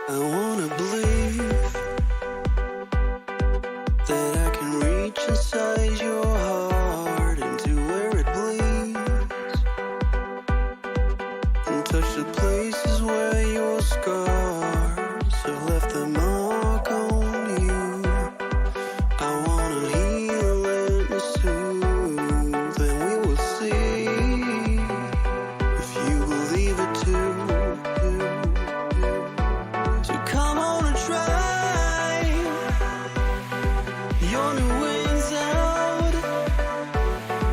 I wanna believe that I can reach inside your heart into where it bleeds and touch the places where your scars have left their mark on you. I wanna heal and soothe, and we will see if you believe it too. So come on and try your new wings out.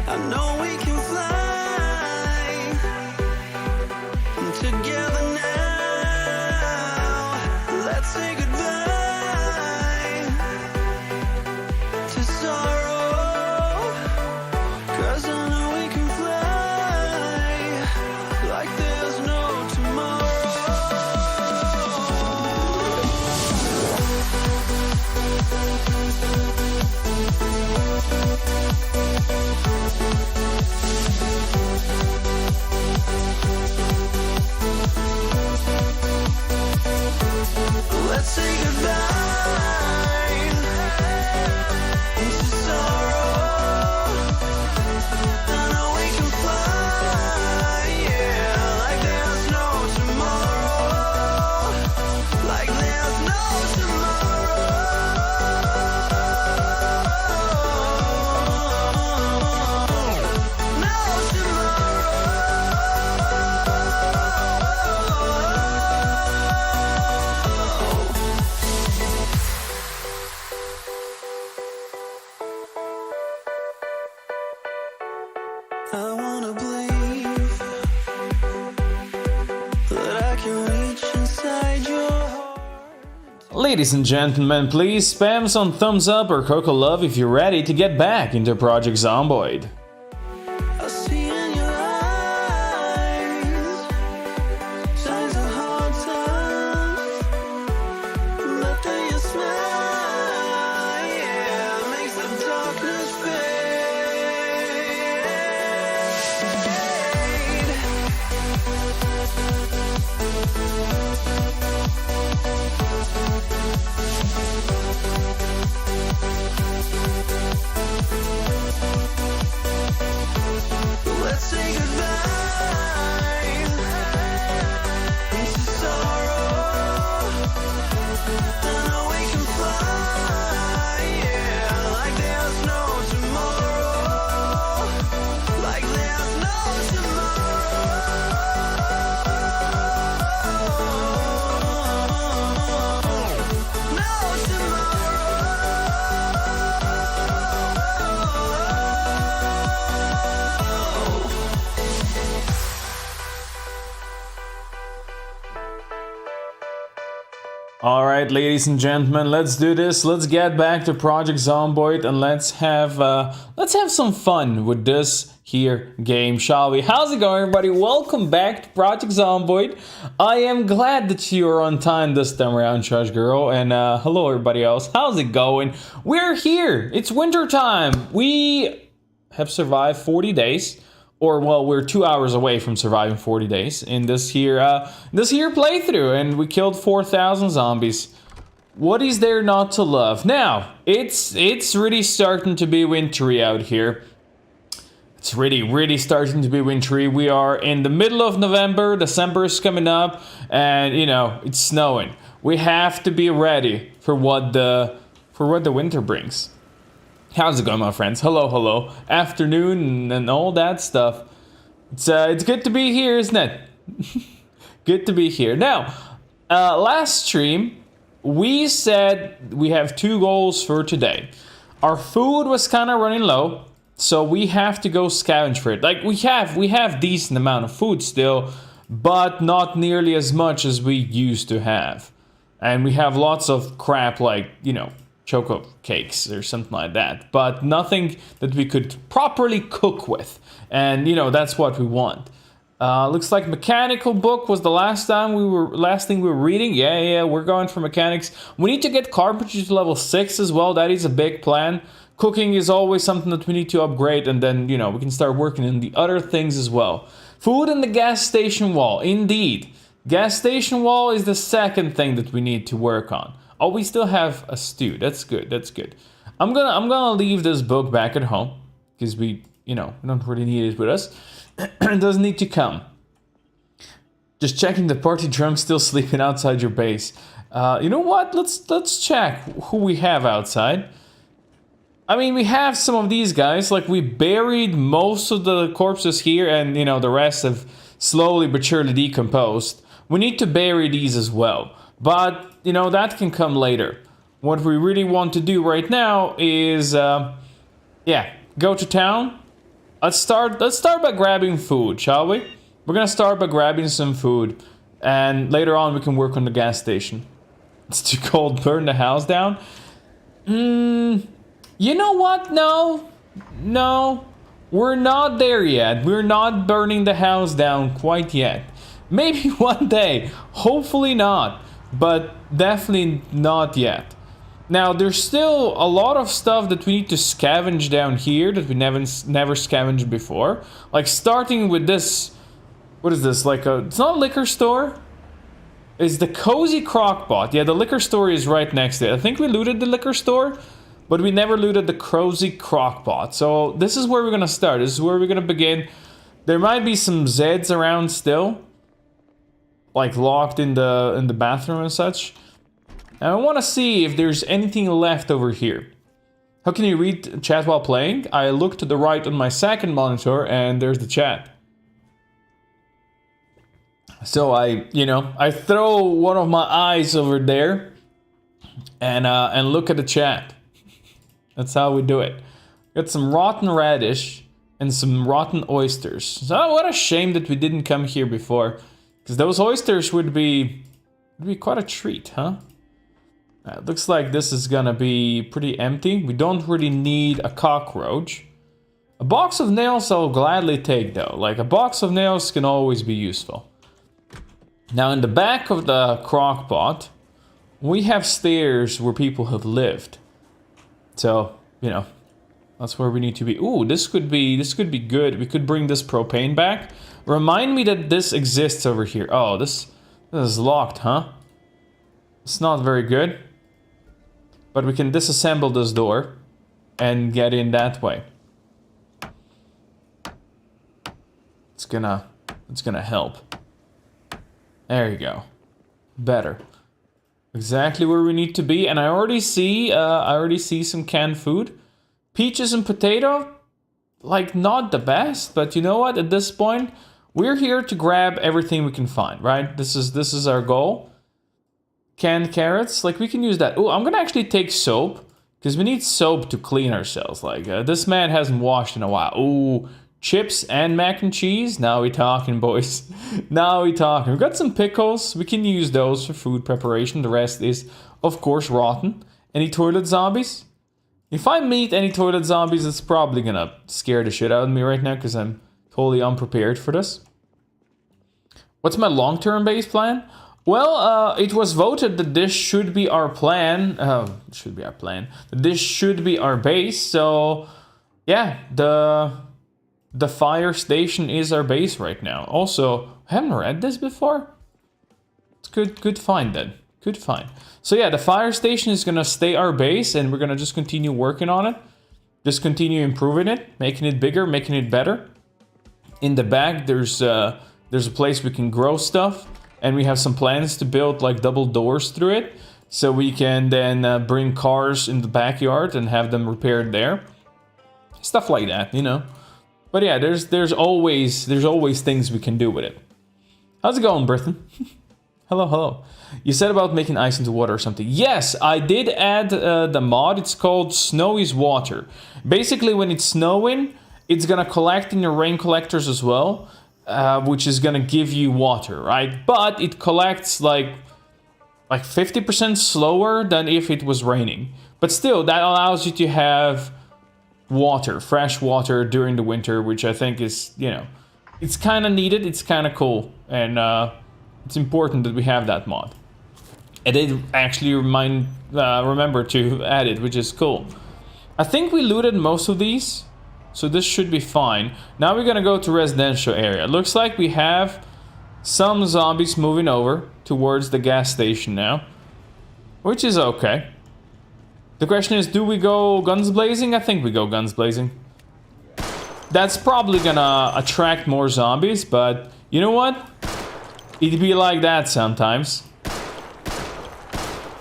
I know we can fly together now. Let's say goodbye to sorrow, 'cause I know we can fly like there's no tomorrow. Let's say goodbye to sorrow. I know we can fly, yeah, like there's no tomorrow, like there's no tomorrow, no I wanna believe that I can reach inside your heart. Ladies and gentlemen, please spam some thumbs up or Coco Love if you're ready to get back into Project Zomboid. I see in your eyes signs of hard times, but then you smile, yeah, makes the darkness fade. Let's say goodbye to sorrow. I know we can fly, yeah, like there's no tomorrow, like there's no tomorrow, no All right, ladies and gentlemen, let's do this. Let's get back to Project Zomboid and let's have some fun with this here game, shall we? How's it going, everybody? Welcome back to Project Zomboid. I am glad that you are on time this time around, Trash Girl, and hello, everybody else. How's it going? We're here. It's winter time. We have survived 40 days. Or, well, we're 2 hours away from surviving 40 days in this here playthrough, and we killed 4,000 zombies. What is there not to love? Now, it's really starting to be wintry out here. It's really starting to be wintry. We are in the middle of November, December is coming up, and, you know, it's snowing. We have to be ready for what the winter brings. How's it going, my friends? Hello. Afternoon and all that stuff. It's good to be here, isn't it? Good to be here. Now, last stream, we said we have 2 goals for today. Our food was kind of running low, so we have to go scavenge for it. Like, we have decent amount of food still, but not nearly as much as we used to have. And we have lots of crap like, you know, choco cakes or something like that, but nothing that we could properly cook with, and you know, that's what we want. Looks like mechanical book was the last thing we were reading. Yeah, we're going for mechanics. We need to get carpentry to level 6 as well. That is a big plan. Cooking is always something that we need to upgrade, and then, we can start working on the other things as well. Food in the gas station wall, indeed. Gas station wall is the second thing that we need to work on. Oh, we still have a stew. That's good. That's good. I'm gonna leave this book back at home because we don't really need it with us. It doesn't need to come. Just checking the party drunk still sleeping outside your base. You know what? Let's check who we have outside. I mean, we have some of these guys. Like, we buried most of the corpses here, and the rest have slowly but surely decomposed. We need to bury these as well, but that can come later. What we really want to do right now is, go to town. Let's start by grabbing food, shall we? We're gonna start by grabbing some food, and later on we can work on the gas station. It's too cold. Burn the house down. You know what? No, we're not there yet. We're not burning the house down quite yet. Maybe one day. Hopefully not, but definitely not yet. Now, there's still a lot of stuff that we need to scavenge down here that we never scavenged before. Like, starting with this. What is this? It's not a liquor store. It's the cozy crockpot. Yeah, the liquor store is right next to it. I think we looted the liquor store, but we never looted the cozy crockpot. So this is where we're gonna start. This is where we're gonna begin. There might be some Zeds around still, like locked in the bathroom and such. And I want to see if there's anything left over here. How can you read chat while playing? I look to the right on my second monitor, and there's the chat. So I throw one of my eyes over there and look at the chat. That's how we do it. Got some rotten radish and some rotten oysters. So what a shame that we didn't come here before, because those oysters would be quite a treat, huh? It looks like this is gonna be pretty empty. We don't really need a cockroach. A box of nails I'll gladly take though. Like, a box of nails can always be useful. Now, in the back of the crock pot, we have stairs where people have lived. So, that's where we need to be. Ooh, this could be good. We could bring this propane back. Remind me that this exists over here. Oh, this is locked, huh? It's not very good. But we can disassemble this door and get in that way. It's gonna help. There you go. Better. Exactly where we need to be. And I already see some canned food. Peaches and potato, like, not the best, but you know what? At this point, we're here to grab everything we can find, right? This is our goal. Canned carrots, like, we can use that. Oh, I'm gonna actually take soap, because we need soap to clean ourselves. Like, this man hasn't washed in a while. Ooh. Chips and mac and cheese. Now we talking, boys. Now we talking. We've got some pickles. We can use those for food preparation. The rest is, of course, rotten. Any toilet zombies? If I meet any toilet zombies, it's probably gonna scare the shit out of me right now, because I'm totally unprepared for this. What's my long-term base plan? Well, it was voted that this should be our plan. This should be our base. So, yeah, the fire station is our base right now. Also, I haven't read this before. It's good find then. Good find. So yeah, the fire station is gonna stay our base, and we're gonna just continue working on it. Just continue improving it, making it bigger, making it better. In the back, there's a place we can grow stuff, and we have some plans to build like double doors through it, so we can then bring cars in the backyard and have them repaired there. Stuff like that, But yeah, there's always things we can do with it. How's it going, Britain? Hello. You said about making ice into water or something. Yes, I did add the mod. It's called Snowy's Water. Basically, when it's snowing, it's gonna collect in your rain collectors as well, which is gonna give you water, right? But it collects like 50% slower than if it was raining. But still, that allows you to have water, fresh water during the winter, which I think is, it's kind of needed, it's kind of cool, and it's important that we have that mod. I did actually remember to add it, which is cool. I think we looted most of these, so this should be fine. Now we're gonna go to residential area. Looks like we have Some zombies moving over towards the gas station now, which is okay. The question is, do we go guns blazing? I think we go guns blazing. That's probably gonna attract more zombies, but you know what? It'd be like that sometimes.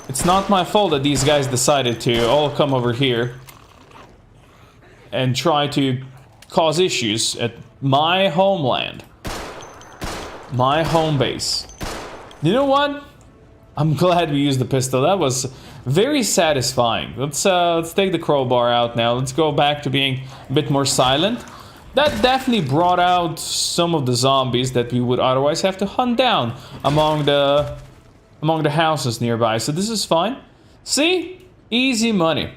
It's not my fault that these guys decided to all come over here and try to cause issues at my homeland. My home base. You know what? I'm glad we used the pistol. That was very satisfying. Let's take the crowbar out now. Let's go back to being a bit more silent. That definitely brought out some of the zombies that we would otherwise have to hunt down among the houses nearby. So this is fine. See? Easy money.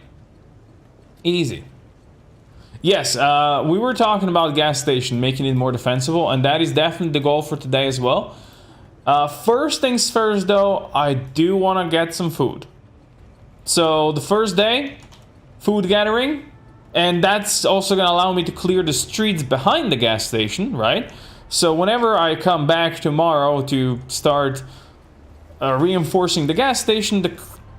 Easy. Yes, we were talking about gas station, making it more defensible, and that is definitely the goal for today as well. First things first, though, I do want to get some food. So the first day, food gathering, and that's also going to allow me to clear the streets behind the gas station, right? So whenever I come back tomorrow to start reinforcing the gas station,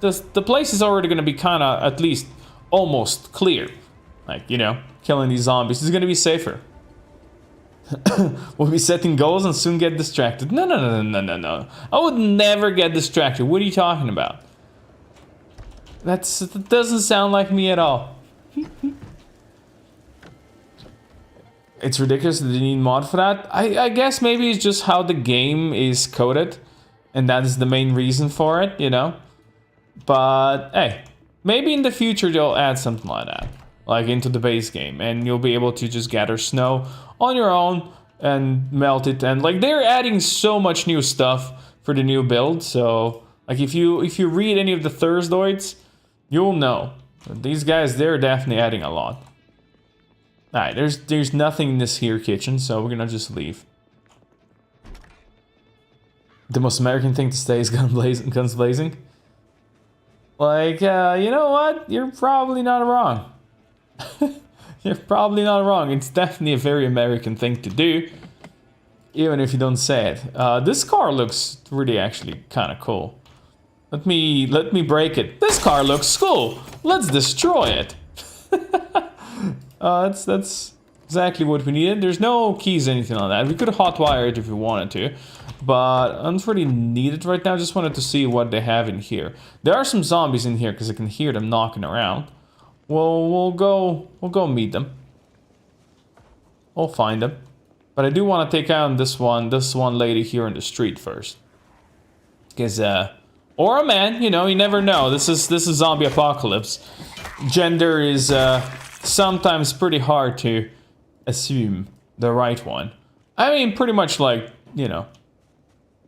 the place is already going to be kind of at least almost clear. Like, you know, killing these zombies is going to be safer. We'll be setting goals and soon get distracted. No. I would never get distracted. What are you talking about? That doesn't sound like me at all. It's ridiculous that they need mod for that. I guess maybe it's just how the game is coded. And that is the main reason for it, you know? But, hey, maybe in the future they'll add something like that. Like into the base game. And you'll be able to just gather snow on your own and melt it. And, like, they're adding so much new stuff for the new build. So, like, if you read any of the Thursdoids, you'll know. These guys, they're definitely adding a lot. Alright, there's nothing in this here kitchen, so we're gonna just leave. The most American thing to say is guns blazing. Like, you know what? You're probably not wrong. You're probably not wrong. It's definitely a very American thing to do. Even if you don't say it. This car looks really actually kind of cool. Let me break it. This car looks cool. Let's destroy it. That's exactly what we needed. There's no keys or anything on that. We could hotwire it if we wanted to, but I don't really need it right now. Just wanted to see what they have in here. There are some zombies in here because I can hear them knocking around. Well, we'll go meet them. We'll find them. But I do want to take out this one lady here in the street first. Because, or a man, you know, you never know. This is zombie apocalypse. Gender is, sometimes pretty hard to assume the right one. I mean, pretty much like, you know,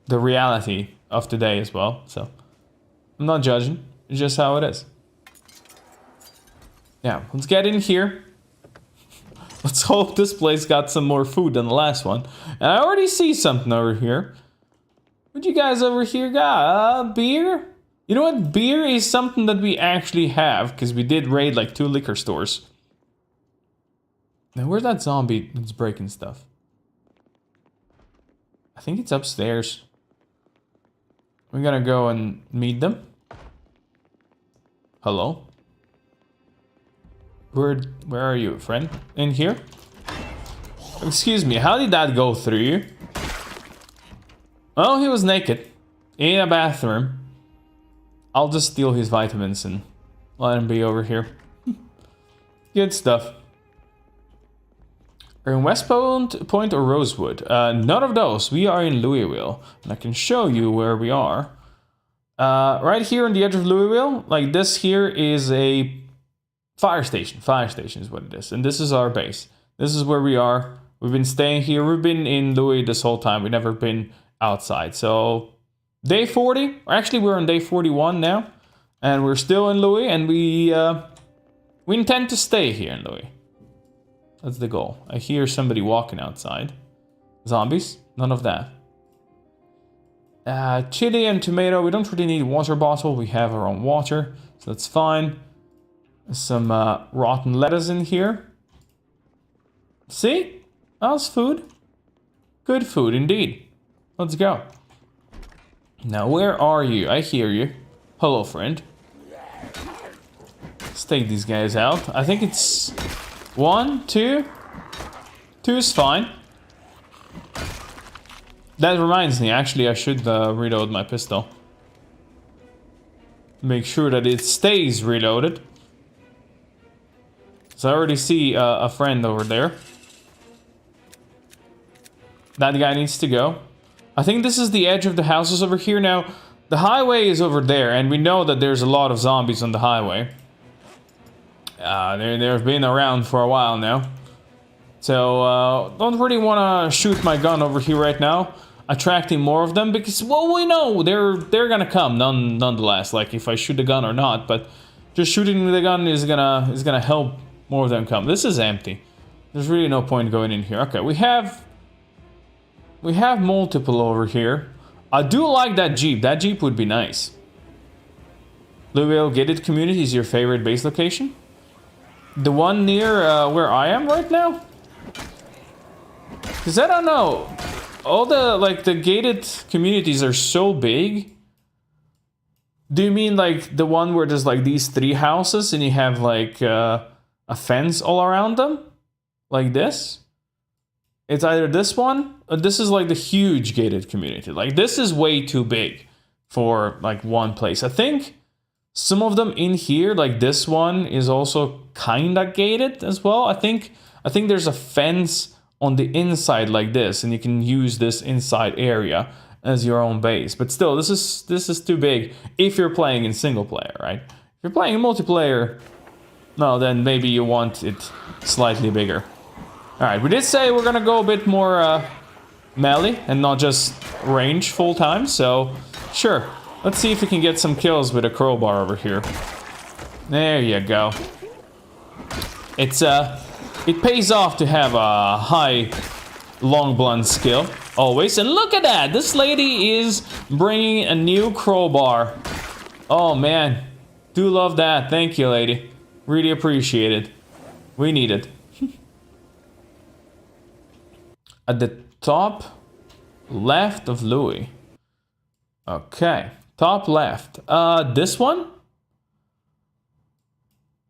the reality of today as well. So, I'm not judging. It's just how it is. Yeah, let's get in here. Let's hope this place got some more food than the last one. And I already see something over here. What you guys over here got? Beer? You know what? Beer is something that we actually have, because we did raid like 2 liquor stores. Now, where's that zombie that's breaking stuff? I think it's upstairs. We're gonna go and meet them. Hello? Where are you, friend? In here? Excuse me, how did that go through you? Well, he was naked. In a bathroom. I'll just steal his vitamins and let him be over here. Good stuff. Are you in West Point or Rosewood? None of those. We are in Louisville. And I can show you where we are. Right here on the edge of Louisville. Like this here is a fire station. Fire station is what it is. And this is our base. This is where we are. We've been staying here. We've been in Louis this whole time. We've never been outside. So day 40. Actually, we're on day 41 now. And we're still in Louis. And we intend to stay here in Louis. That's the goal. I hear somebody walking outside. Zombies? None of that. Chili and tomato. We don't really need a water bottle. We have our own water. So that's fine. Some rotten lettuce in here. See? That's food. Good food indeed. Let's go. Now, where are you? I hear you. Hello, friend. Let's take these guys out. I think it's 1, 2. 2 is fine. That reminds me, actually, I should reload my pistol. Make sure that it stays reloaded. So I already see a friend over there. That guy needs to go. I think this is the edge of the houses over here. Now, the highway is over there, and we know that there's a lot of zombies on the highway. They've been around for a while now. So, don't really want to shoot my gun over here right now, attracting more of them, because, well, we know they're gonna come nonetheless, like if I shoot the gun or not, but just shooting the gun is gonna help more of them come. This is empty. There's really no point going in here. Okay, we have multiple over here. I do like that Jeep. That Jeep would be nice. Louisville Gated Community is your favorite base location? The one near where I am right now? Because I don't know. All the gated communities are so big. Do you mean like the one where there's like these 3 houses and you have like a fence all around them? Like this? It's either this one, or this is like the huge gated community. Like this is way too big for like one place. I think some of them in here, like this one, is also kinda gated as well. I think there's a fence on the inside like this, and you can use this inside area as your own base. But still, this is too big if you're playing in single player, right? If you're playing in multiplayer, no, then maybe you want it slightly bigger. Alright, we did say we're gonna go a bit more melee and not just range full time, so sure. Let's see if we can get some kills with a crowbar over here. There you go. It pays off to have a high long blunt skill, always. And look at that! This lady is bringing a new crowbar. Oh man, do love that. Thank you, lady. Really appreciate it. We need it. At the top left of Louis. Okay, top left. This one?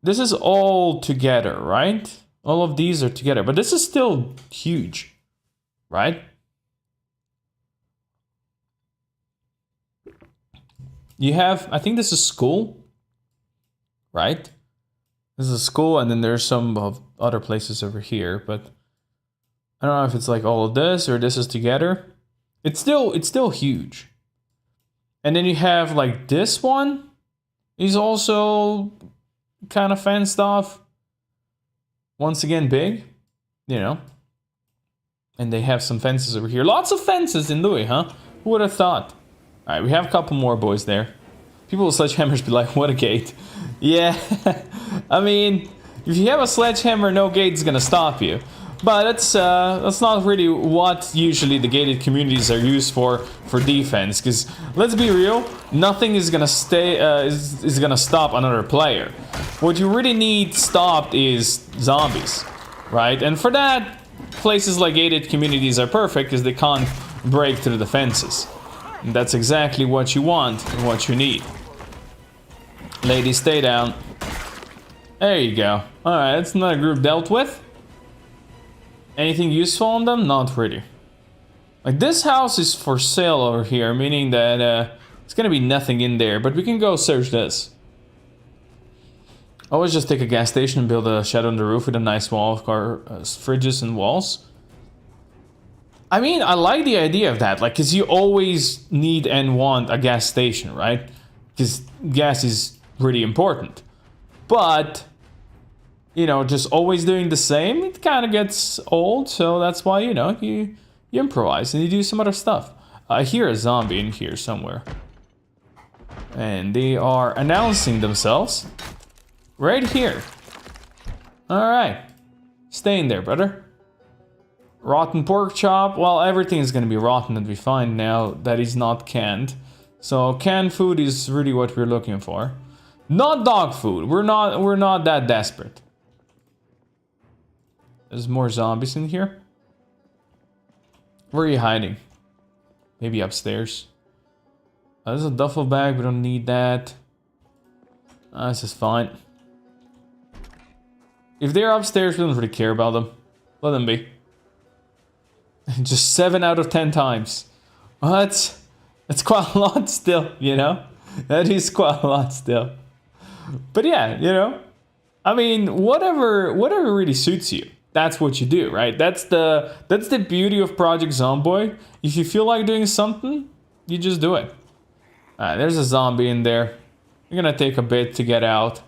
This is all together, right? All of these are together, but this is still huge, right? You have, I think this is school, right? This is a school, and then there's some of other places over here, but I don't know if it's like all of this or this is together. It's still huge. And then you have like this one is also kind of fenced off. Once again, big, you know. And they have some fences over here. Lots of fences in Louis, huh? Who would have thought? All right, we have a couple more boys there. People with sledgehammers be like, what a gate. Yeah, I mean, if you have a sledgehammer, no gate's gonna stop you. But that's not really what usually the gated communities are used for defense. Because let's be real, nothing is gonna is gonna stop another player. What you really need stopped is zombies, right? And for that, places like gated communities are perfect because they can't break through the fences. And that's exactly what you want and what you need. Ladies, stay down. There you go. All right, that's another group dealt with. Anything useful on them? Not really. Like, this house is for sale over here, meaning that it's gonna be nothing in there, but we can go search this. Always just take a gas station and build a shed on the roof with a nice wall of fridges and walls. I mean, I like the idea of that, like, because you always need and want a gas station, right? Because gas is really important. But, you know, just always doing the same, it kind of gets old, so that's why, you know, you improvise and you do some other stuff. I hear a zombie in here somewhere. And they are announcing themselves. Right here. Alright. Stay in there, brother. Rotten pork chop. Well, everything is gonna be rotten that we find now that is not canned. So canned food is really what we're looking for. Not dog food. We're not that desperate. There's more zombies in here. Where are you hiding? Maybe upstairs. There's a duffel bag, we don't need that. This is fine. If they're upstairs, we don't really care about them. Let them be. Just 7 out of 10 times. Well, that's quite a lot still, you know? That is quite a lot still. But yeah, you know? I mean, whatever really suits you. That's what you do, right? That's the beauty of Project Zomboid. If you feel like doing something, you just do it. Alright, there's a zombie in there. You're gonna take a bit to get out.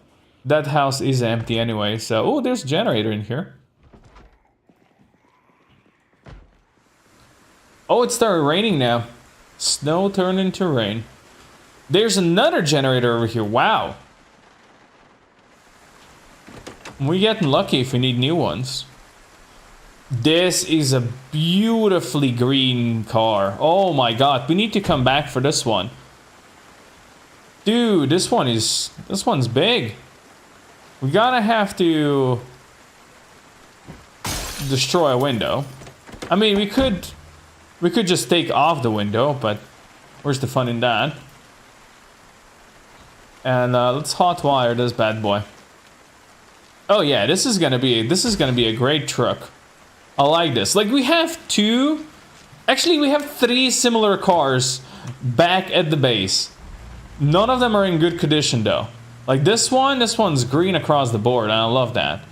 That house is empty anyway, so... Oh, there's a generator in here. Oh, it started raining now. Snow turned into rain. There's another generator over here. Wow. We're getting lucky if we need new ones. This is a beautifully green car. Oh my god, we need to come back for this one. Dude, this one's big. We gotta have to destroy a window. I mean, we could just take off the window, but where's the fun in that? And let's hotwire this bad boy. Oh yeah, this is gonna be a great truck. I like this. Like, we have two... Actually, we have 3 similar cars back at the base. None of them are in good condition, though. Like, this one's green across the board, and I love that.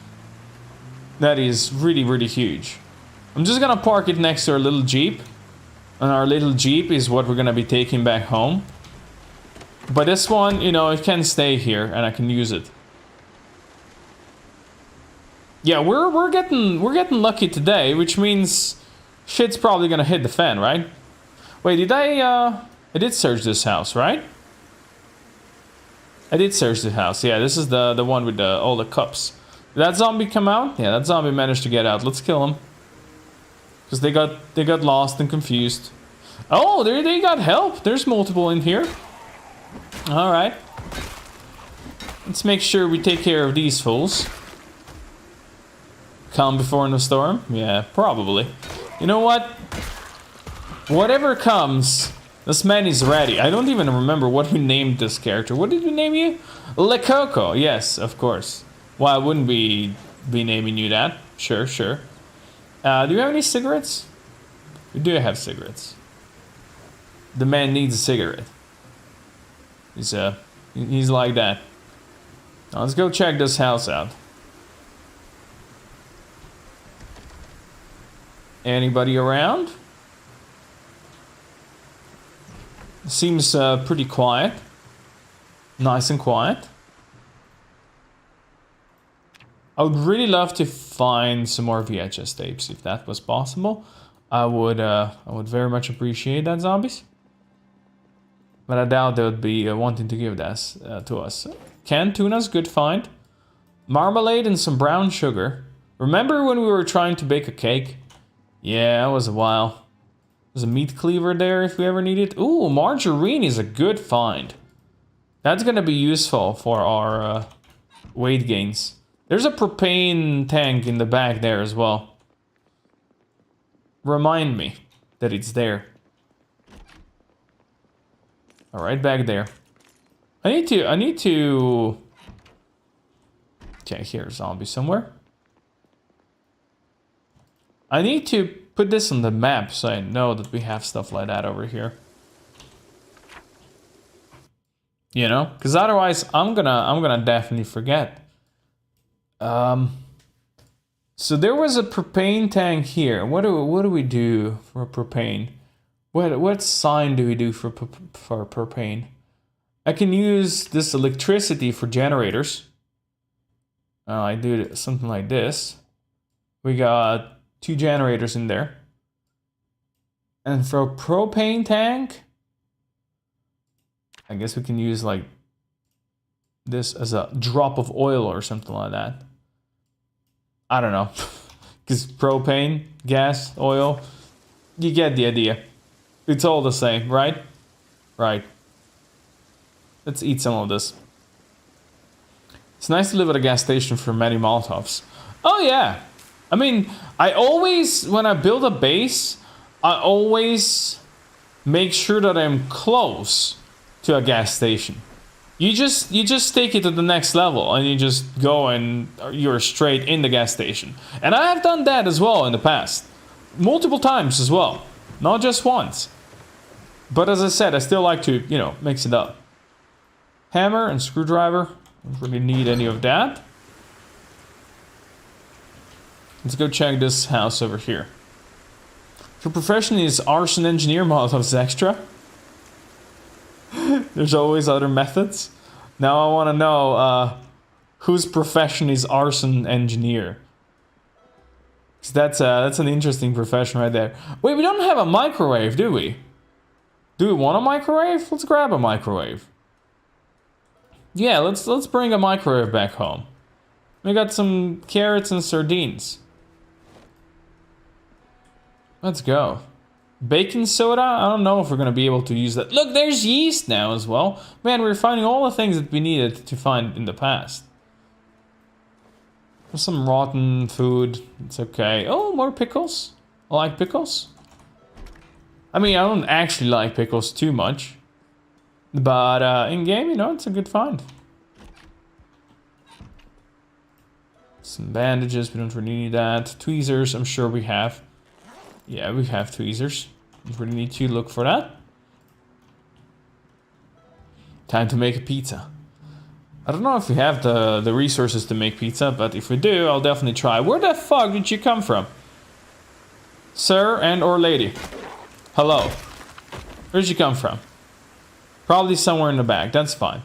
That is really, really huge. I'm just gonna park it next to our little Jeep. And our little Jeep is what we're gonna be taking back home. But this one, you know, it can stay here, and I can use it. Yeah, we're getting lucky today, which means shit's probably gonna hit the fan, right? Wait, did I did search this house, right? I did search the house. Yeah, this is the one with all the cups. Did that zombie come out? Yeah, that zombie managed to get out. Let's kill him. Because they got lost and confused. Oh, they got help. There's multiple in here. All right. Let's make sure we take care of these fools. Calm before the storm? Yeah, probably. You know what? Whatever comes, this man is ready. I don't even remember what we named this character. What did we name you? Le Coco. Yes, of course. Why wouldn't we be naming you that? Sure, sure. Do you have any cigarettes? We do have cigarettes. The man needs a cigarette. He's like that. Now let's go check this house out. Anybody around? Seems pretty quiet. Nice and quiet. I would really love to find some more VHS tapes if that was possible. I would very much appreciate that, zombies. But I doubt they would be wanting to give this to us. Canned tuna's good find. Marmalade and some brown sugar. Remember when we were trying to bake a cake? Yeah, that was a while. There's a meat cleaver there if we ever need it. Ooh, margarine is a good find. That's gonna be useful for our weight gains. There's a propane tank in the back there as well. Remind me that it's there. All right, back there. I need to. Okay, here's a zombie somewhere. I need to put this on the map so I know that we have stuff like that over here. You know, because otherwise I'm gonna definitely forget. So there was a propane tank here. What do we do for propane? What sign do we do for propane? I can use this electricity for generators. I do something like this. We got 2 generators in there. And for a propane tank, I guess we can use like this as a drop of oil or something like that. I don't know. Because propane, gas, oil, you get the idea. It's all the same, right? Right. Let's eat some of this. It's nice to live at a gas station for many Molotovs. Oh yeah. I mean, I always, when I build a base, I always make sure that I'm close to a gas station. You just take it to the next level and you just go and you're straight in the gas station. And I have done that as well in the past. Multiple times as well. Not just once. But as I said, I still like to, you know, mix it up. Hammer and screwdriver. Don't really need any of that. Let's go check this house over here. Your profession is arson engineer, Molotov's extra. There's always other methods. Now I want to know whose profession is arson engineer. That's an interesting profession right there. Wait, we don't have a microwave, do we? Do we want a microwave? Let's grab a microwave. Yeah, let's bring a microwave back home. We got some carrots and sardines. Let's go. Baking soda? I don't know if we're gonna be able to use that. Look, there's yeast now as well. Man, we're finding all the things that we needed to find in the past. There's some rotten food. It's okay. Oh, more pickles. I like pickles. I mean, I don't actually like pickles too much. But in game, you know, it's a good find. Some bandages, we don't really need that. Tweezers, I'm sure we have. Yeah, we have tweezers. Don't really need to look for that. Time to make a pizza. I don't know if we have the resources to make pizza, but if we do, I'll definitely try. Where the fuck did you come from? Sir and or lady? Hello. Where'd you come from? Probably somewhere in the back, that's fine.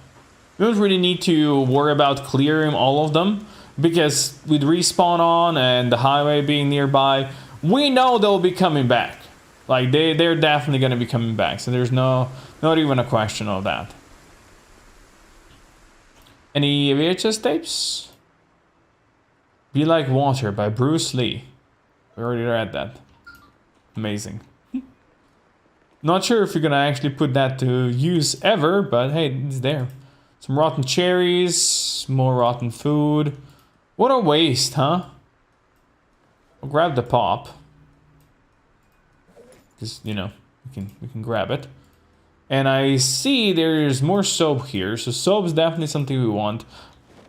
We don't really need to worry about clearing all of them, because with respawn on and the highway being nearby, we know they'll be coming back. Like, they're definitely gonna be coming back, so there's not even a question of that. Any VHS tapes? Be Like Water by Bruce Lee. We already read that. Amazing. Not sure if you're gonna actually put that to use ever, but hey, it's there. Some rotten cherries, more rotten food. What a waste, huh? I'll grab the pop. Because, you know, we can grab it. And I see there's more soap here, so soap is definitely something we want.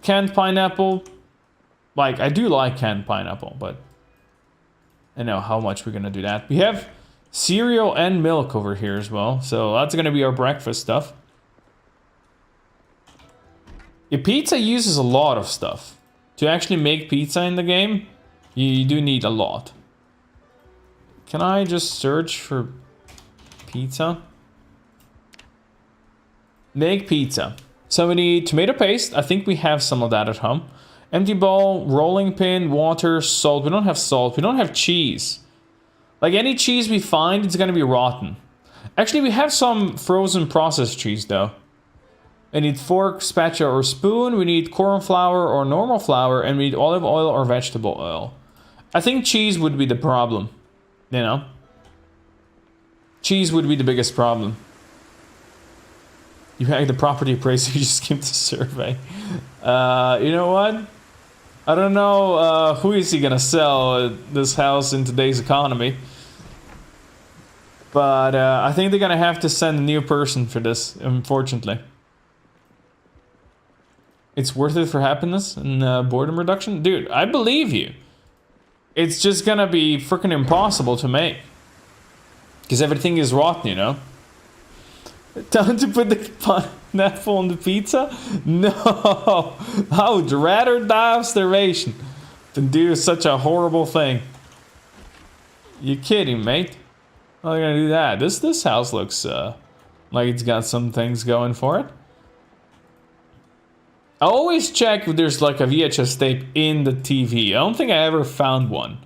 Canned pineapple. Like, I do like canned pineapple, but I know how much we're gonna do that. We have cereal and milk over here as well, so that's gonna be our breakfast stuff. A pizza uses a lot of stuff. To actually make pizza in the game, you do need a lot. Can I just search for pizza? Make pizza. So we need tomato paste. I think we have some of that at home. Empty bowl, rolling pin, water, salt. We don't have salt. We don't have cheese. Like any cheese we find, it's gonna be rotten. Actually, we have some frozen processed cheese though. I need fork, spatula, or spoon. We need corn flour or normal flour, and we need olive oil or vegetable oil. I think cheese would be the problem. You know? Cheese would be the biggest problem. You hacked the property appraiser, you just skipped the survey. You know what? I don't know who is he gonna sell this house in today's economy. But I think they're gonna have to send a new person for this, unfortunately. It's worth it for happiness and boredom reduction? Dude, I believe you. It's just gonna be freaking impossible to make. Because everything is rotten, you know? Time to put the pineapple on the pizza? No! I would rather die of starvation than do such a horrible thing. You kidding, mate? How are they gonna do that? This house looks like it's got some things going for it. I always check if there's like a VHS tape in the TV. I don't think I ever found one.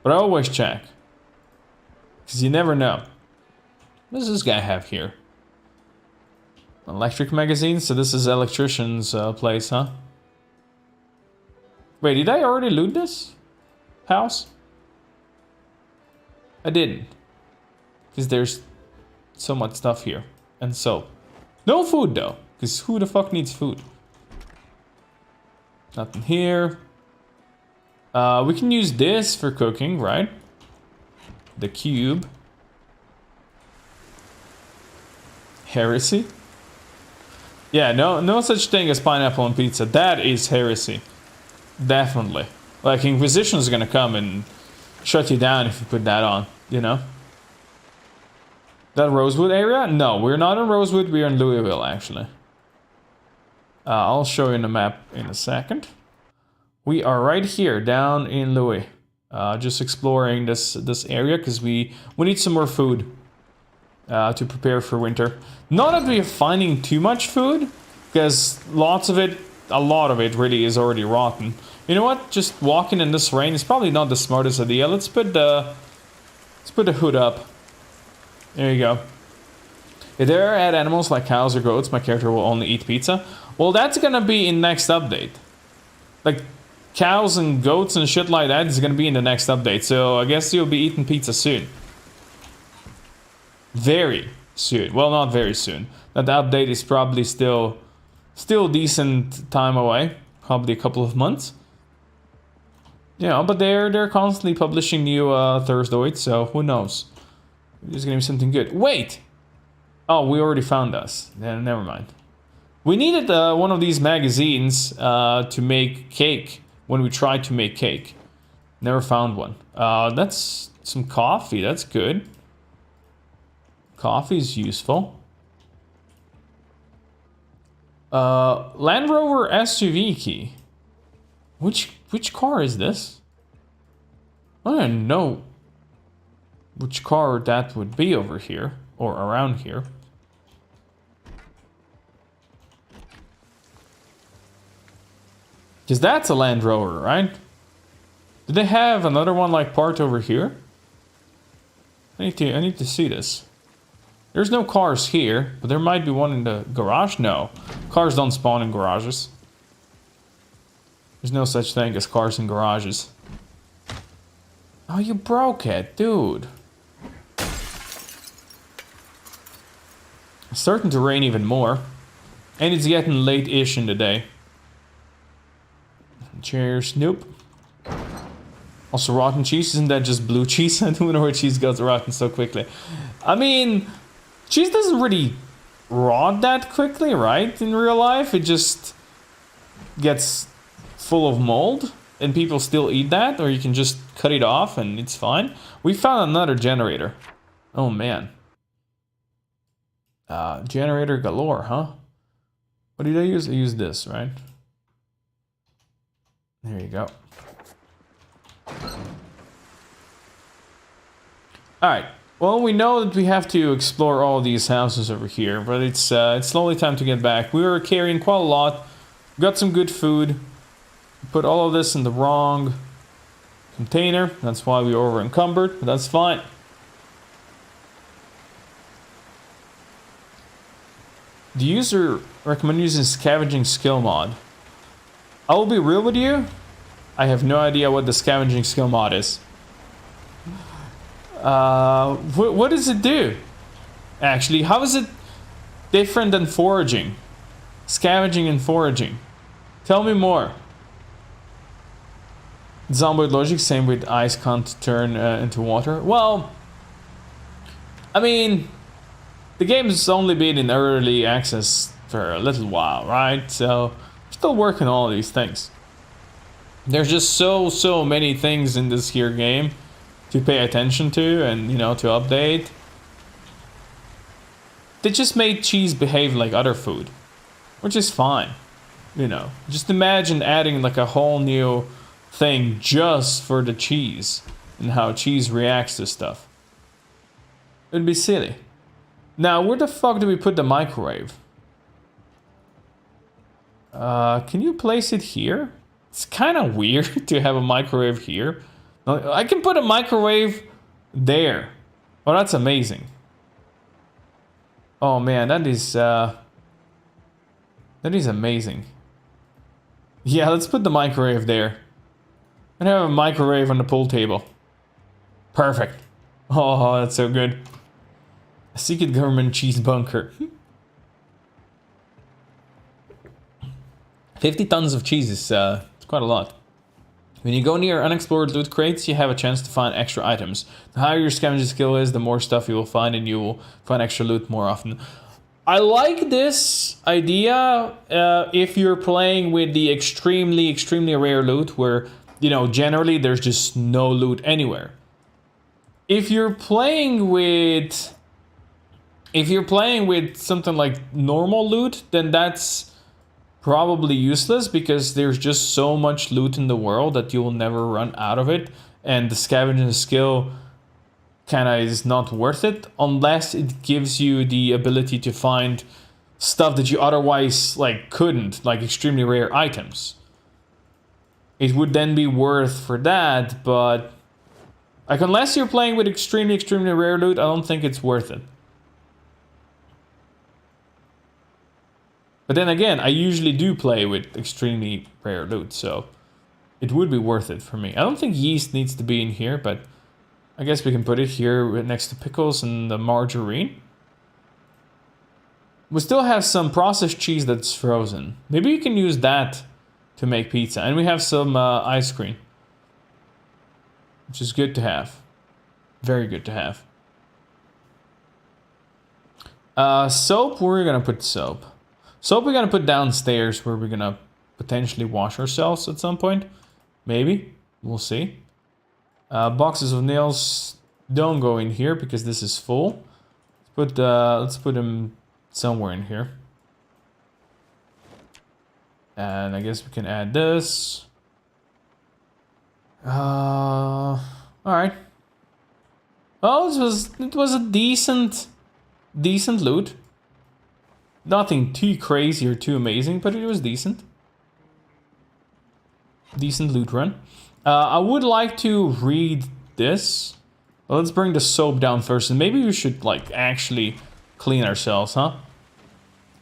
But I always check. Because you never know. What does this guy have here? Electric magazine? So this is electrician's place, huh? Wait, did I already loot this house? I didn't. Because there's so much stuff here. And soap. No food though. Because who the fuck needs food? Nothing here. We can use this for cooking, right? The cube. Heresy? Yeah, no such thing as pineapple on pizza. That is heresy. Definitely. Like, Inquisition is gonna come and shut you down if you put that on, you know? That Rosewood area? No, we're not in Rosewood, we're in Louisville, actually. I'll show you in the map in a second. We are right here, down in Louis. Just exploring this area, because we need some more food to prepare for winter. Not that we're finding too much food, because a lot of it really is already rotten. You know what? Just walking in this rain is probably not the smartest idea. Let's put the hood up. There you go. If there are animals like cows or goats, my character will only eat pizza. Well, that's gonna be in next update. Like, cows and goats and shit like that is gonna be in the next update. So I guess you'll be eating pizza soon. Very soon. Well, not very soon. That update is probably still decent time away. Probably a couple of months. Yeah, but they're constantly publishing new Thursdoids, so who knows? There's gonna be something good. Wait! Oh, we already found us. Then never mind. We needed one of these magazines to make cake when we tried to make cake. Never found one. That's some coffee. That's good. Coffee is useful. Land Rover SUV key. Which car is this? I don't know which car that would be over here or around here. Because that's a Land Rover, right? Do they have another one like part over here? I need to see this. There's no cars here, but there might be one in the garage. No, cars don't spawn in garages. There's no such thing as cars in garages. Oh, you broke it, dude. It's starting to rain even more. And it's getting late-ish in the day. Cheers. Nope. Also, rotten cheese. Isn't that just blue cheese? I don't know where cheese goes rotten so quickly. I mean, cheese doesn't really rot that quickly, right? In real life, it just gets full of mold. And people still eat that. Or you can just cut it off and it's fine. We found another generator. Oh, man. Generator galore, huh? What did I use? I used this, right? There you go. Alright. Well, we know that we have to explore all these houses over here, but it's slowly time to get back. We were carrying quite a lot. Got some good food. Put all of this in the wrong container. That's why we were over encumbered, but that's fine. The user recommend using Scavenging skill mod. I will be real with you. I have no idea what the Scavenging skill mod is. What does it do? Actually, how is it different than foraging? Scavenging and foraging. Tell me more. Zomboid logic, same with ice can't turn into water. Well, I mean, the game has only been in early access for a little while, right? So, we're still working on all these things. There's just so many things in this here game to pay attention to and, you know, to update. They just made cheese behave like other food, which is fine, you know. Just imagine adding like a whole new thing just for the cheese and how cheese reacts to stuff. It'd be silly. Now, where the fuck do we put the microwave? Can you place it here? It's kind of weird to have a microwave here. I can put a microwave there. Oh, that's amazing. Oh man, that is amazing. Yeah, let's put the microwave there. And have a microwave on the pool table. Perfect. Oh, that's so good. A secret government cheese bunker. 50 tons of cheese is it's quite a lot. When you go near unexplored loot crates, you have a chance to find extra items. The higher your scavenging skill is, the more stuff you will find, and you will find extra loot more often. I like this idea if you're playing with the extremely, extremely rare loot where, you know, generally there's just no loot anywhere. If you're playing with something like normal loot, then that's probably useless because there's just so much loot in the world that you will never run out of it, and the scavenging skill kind of is not worth it unless it gives you the ability to find stuff that you otherwise like couldn't, like extremely rare items. It would then be worth for that, but like unless you're playing with extremely, extremely rare loot, I don't think it's worth it. But then again, I usually do play with extremely rare loot, so it would be worth it for me. I don't think yeast needs to be in here, but I guess we can put it here next to pickles and the margarine. We still have some processed cheese that's frozen. Maybe you can use that to make pizza. And we have some ice cream, which is good to have. Very good to have. Soap, where are we gonna put soap? Soap we're gonna put downstairs where we're gonna potentially wash ourselves at some point. Maybe, we'll see. Boxes of nails don't go in here because this is full. Let's put them somewhere in here. And I guess we can add this. All right. Well, it was a decent loot. Nothing too crazy or too amazing, but it was decent. Decent loot run. I would like to read this. Well, let's bring the soap down first, and maybe we should like actually clean ourselves, huh?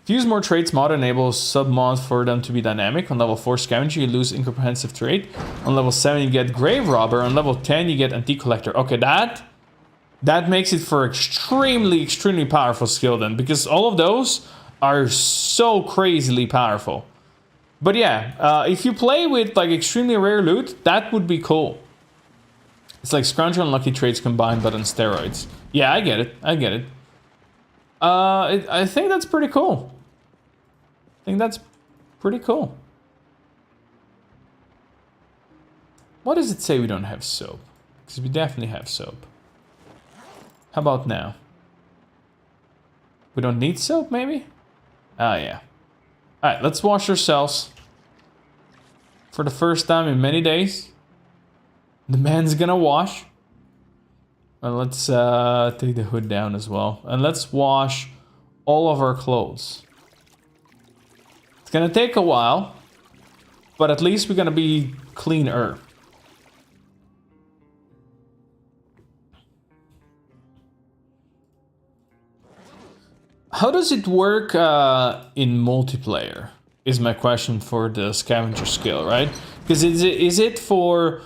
Fuse more traits mod enables sub-mod for them to be dynamic. On level 4 Scavenging, you lose incomprehensive trait. On level 7, you get Grave Robber. On level 10, you get Antique Collector. Okay, that makes it for extremely, extremely powerful skill then, because all of those are so crazily powerful. But yeah, if you play with like extremely rare loot, that would be cool. It's like Scrounge and Lucky Traits combined, but on steroids. Yeah, I get it. I get it. I think that's pretty cool. I think that's pretty cool. What does it say we don't have soap? Because we definitely have soap. How about now? We don't need soap, maybe? Ah, yeah. Alright, let's wash ourselves. For the first time in many days. The man's gonna wash. And let's take the hood down as well. And let's wash all of our clothes. It's gonna take a while. But at least we're gonna be cleaner. How does it work in multiplayer? Is my question for the scavenger skill, right? Because is it for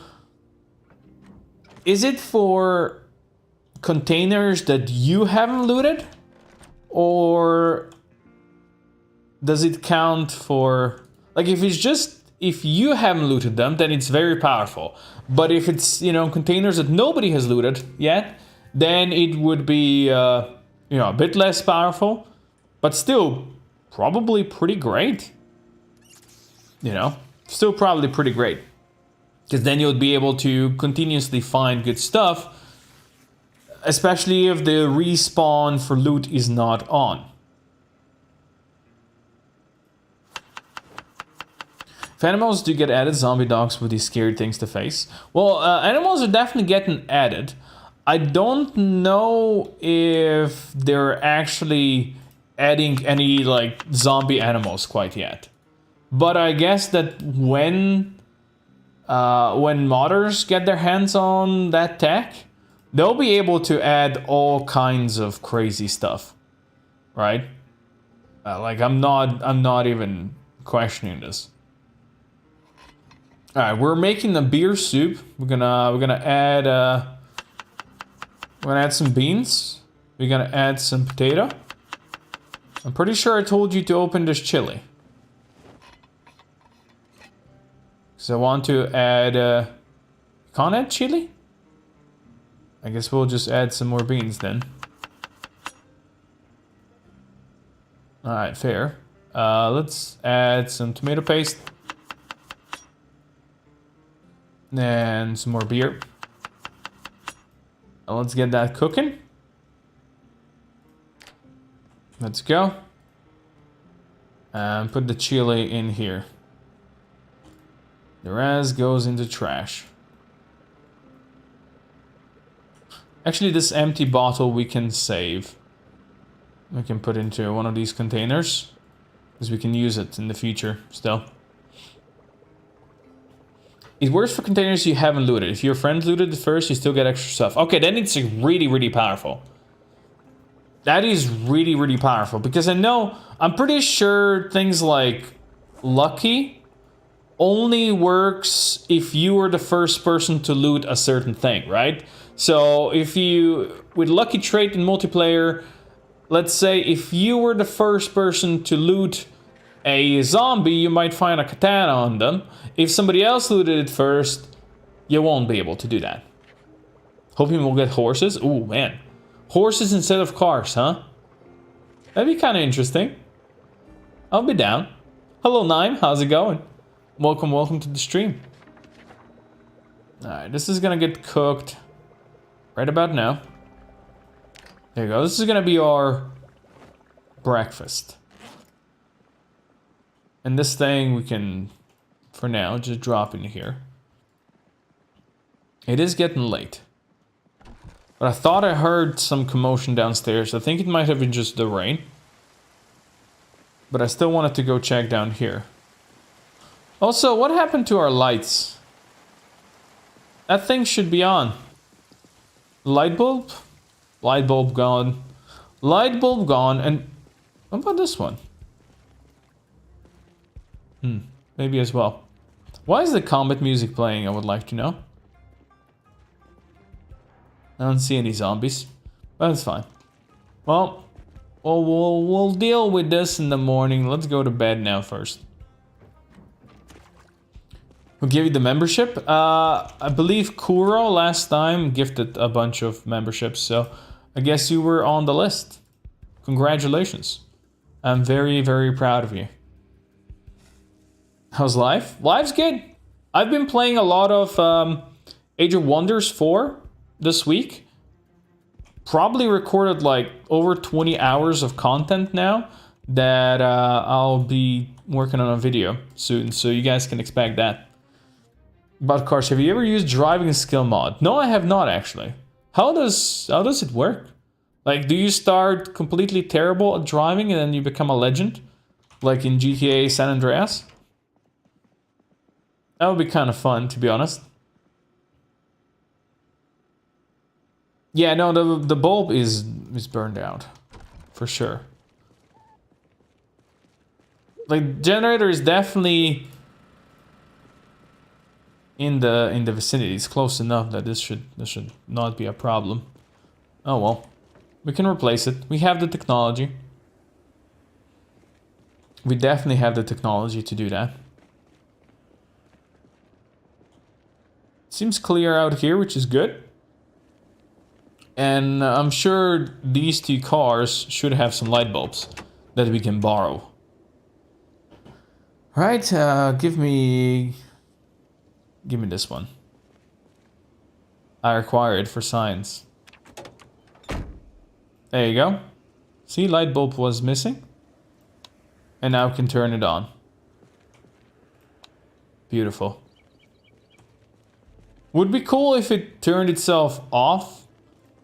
containers that you haven't looted, or does it count for like if you haven't looted them, then it's very powerful. But if it's, you know, containers that nobody has looted yet, then it would be you know, a bit less powerful, but still probably pretty great. You know, still probably pretty great. Because then you'll be able to continuously find good stuff, especially if the respawn for loot is not on. If animals do get added, zombie dogs would be scary things to face. Well, animals are definitely getting added. I don't know if they're actually adding any like zombie animals quite yet. But I guess that when modders get their hands on that tech, they'll be able to add all kinds of crazy stuff, right? Like I'm not even questioning this. All right, we're making a beer soup. We're gonna add some beans. We're gonna add some potato. I'm pretty sure I told you to open this chili. So I want to add, can't add chili? I guess we'll just add some more beans then. Alright, fair. Let's add some tomato paste. And some more beer. And let's get that cooking. Let's go. And put the chili in here. The rest goes into trash. Actually, this empty bottle we can save. We can put into one of these containers. Because we can use it in the future still. It works for containers you haven't looted. If your friend looted it first, you still get extra stuff. Okay, then it's really, really powerful. That is really, really powerful. Because I'm pretty sure things like Lucky only works if you were the first person to loot a certain thing, right? So if you, with Lucky trait in multiplayer, let's say if you were the first person to loot a zombie, you might find a katana on them. If somebody else looted it first, you won't be able to do that. Hoping we'll get horses. Ooh, man. Horses instead of cars, huh? That'd be kind of interesting. I'll be down. Hello, Nime. How's it going? Welcome to the stream. Alright, this is gonna get cooked right about now. There you go. This is gonna be our breakfast. And this thing we can, for now, just drop in here. It is getting late. But I thought I heard some commotion downstairs. I think it might have been just the rain. But I still wanted to go check down here. Also, what happened to our lights? That thing should be on. Light bulb? Light bulb gone. Light bulb gone. And what about this one? Maybe as well. Why is the combat music playing? I would like to know. I don't see any zombies. But that's fine. Well, we'll deal with this in the morning. Let's go to bed now first. Who gave you the membership? I believe Kuro last time gifted a bunch of memberships, so I guess you were on the list. Congratulations. I'm very, very proud of you. How's life? Life's good. I've been playing a lot of Age of Wonders 4 this week. Probably recorded like over 20 hours of content now that I'll be working on a video soon, so you guys can expect that. But cars, have you ever used driving skill mod? No, I have not actually. How does it work? Like, do you start completely terrible at driving and then you become a legend? Like in GTA San Andreas? That would be kind of fun, to be honest. Yeah, no, the bulb is burned out. For sure. Like, generator is definitely in the vicinity. It's close enough that this should not be a problem. Oh well. We can replace it. We have the technology. We definitely have the technology to do that. Seems clear out here, which is good. And I'm sure these two cars should have some light bulbs that we can borrow. Right, give me this one. I require it for science. There you go. See, light bulb was missing. And now we can turn it on. Beautiful. Would be cool if it turned itself off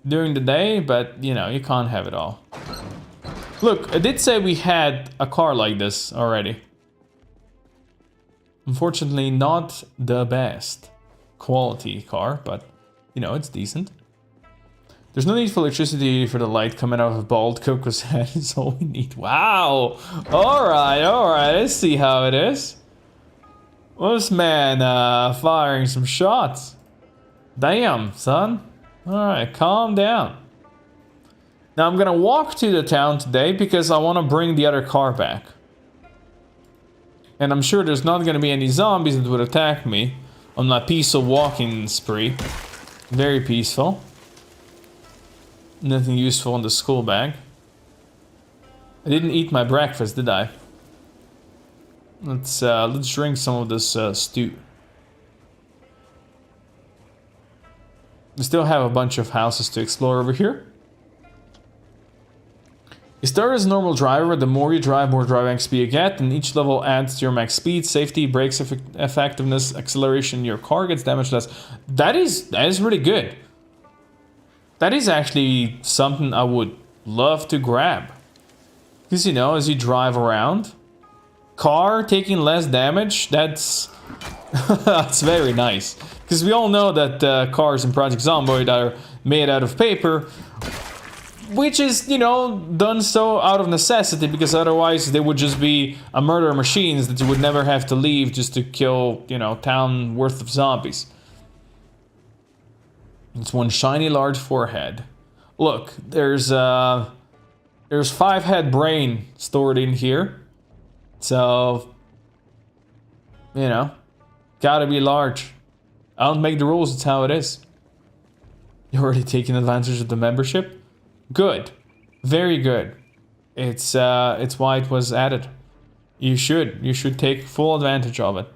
during the day, but you know, you can't have it all. Look, I did say we had a car like this already. Unfortunately, not the best quality car, but you know, it's decent. There's no need for electricity for the light coming out of a bald Coco's head. It's all we need. Wow. Alright. I see how it is. Well, this man firing some shots. Damn, son. Alright, calm down. Now I'm gonna walk to the town today because I want to bring the other car back. And I'm sure there's not gonna be any zombies that would attack me on my peaceful walking spree. Very peaceful. Nothing useful in the school bag. I didn't eat my breakfast, did I? Let's drink some of this stew. We still have a bunch of houses to explore over here. You start as a normal driver. The more you drive, more driving XP you get, and each level adds to your max speed, safety, brakes effectiveness, acceleration. Your car gets damaged less. That is really good. That is actually something I would love to grab. Because, you know, as you drive around, car taking less damage, that's that's very nice. Because we all know that cars in Project Zomboid are made out of paper, which is, you know, done so out of necessity, because otherwise they would just be a murder machines that you would never have to leave just to kill, you know, town worth of zombies. It's one shiny large forehead. Look, there's 5-head brain stored in here. So, you know, gotta be large. I don't make the rules, it's how it is. You're already taking advantage of the membership? Good. Very good. It's why it was added. You should take full advantage of it.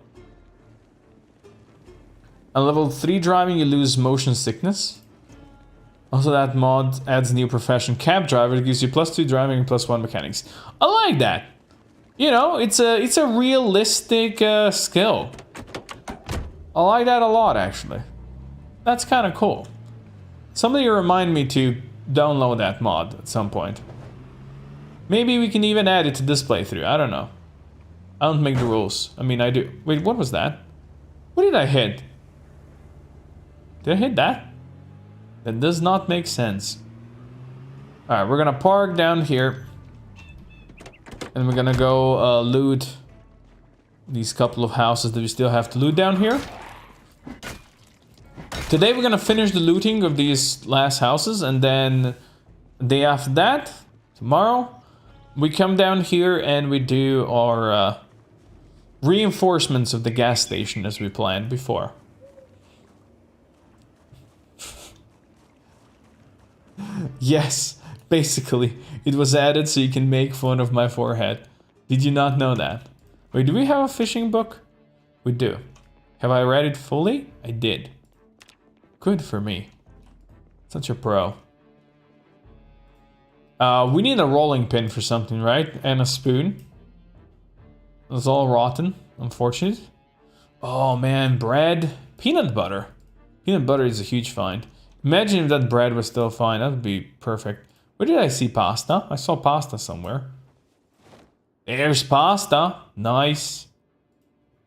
On level 3 driving, you lose motion sickness. Also, that mod adds a new profession, cab driver. It gives you +2 driving and +1 mechanics. I like that. You know, it's a realistic skill. I like that a lot, actually. That's kind of cool. Somebody remind me to download that mod at some point. Maybe we can even add it to this playthrough. I don't know. I don't make the rules. I mean, I do. Wait, what was that? What did I hit? Did I hit that? That does not make sense. Alright, we're gonna park down here. And we're gonna go loot these couple of houses that we still have to loot down here. Today we're gonna finish the looting of these last houses, and then the day after that, tomorrow, we come down here and we do our reinforcements of the gas station as we planned before. Yes, basically, it was added so you can make fun of my forehead. Did you not know that? Wait, do we have a fishing book? We do. Have I read it fully? I did. Good for me. Such a pro. We need a rolling pin for something, right? And a spoon. It's all rotten, unfortunate. Oh man, bread. Peanut butter. Peanut butter is a huge find. Imagine if that bread was still fine. That would be perfect. Where did I see pasta? I saw pasta somewhere. There's pasta. Nice.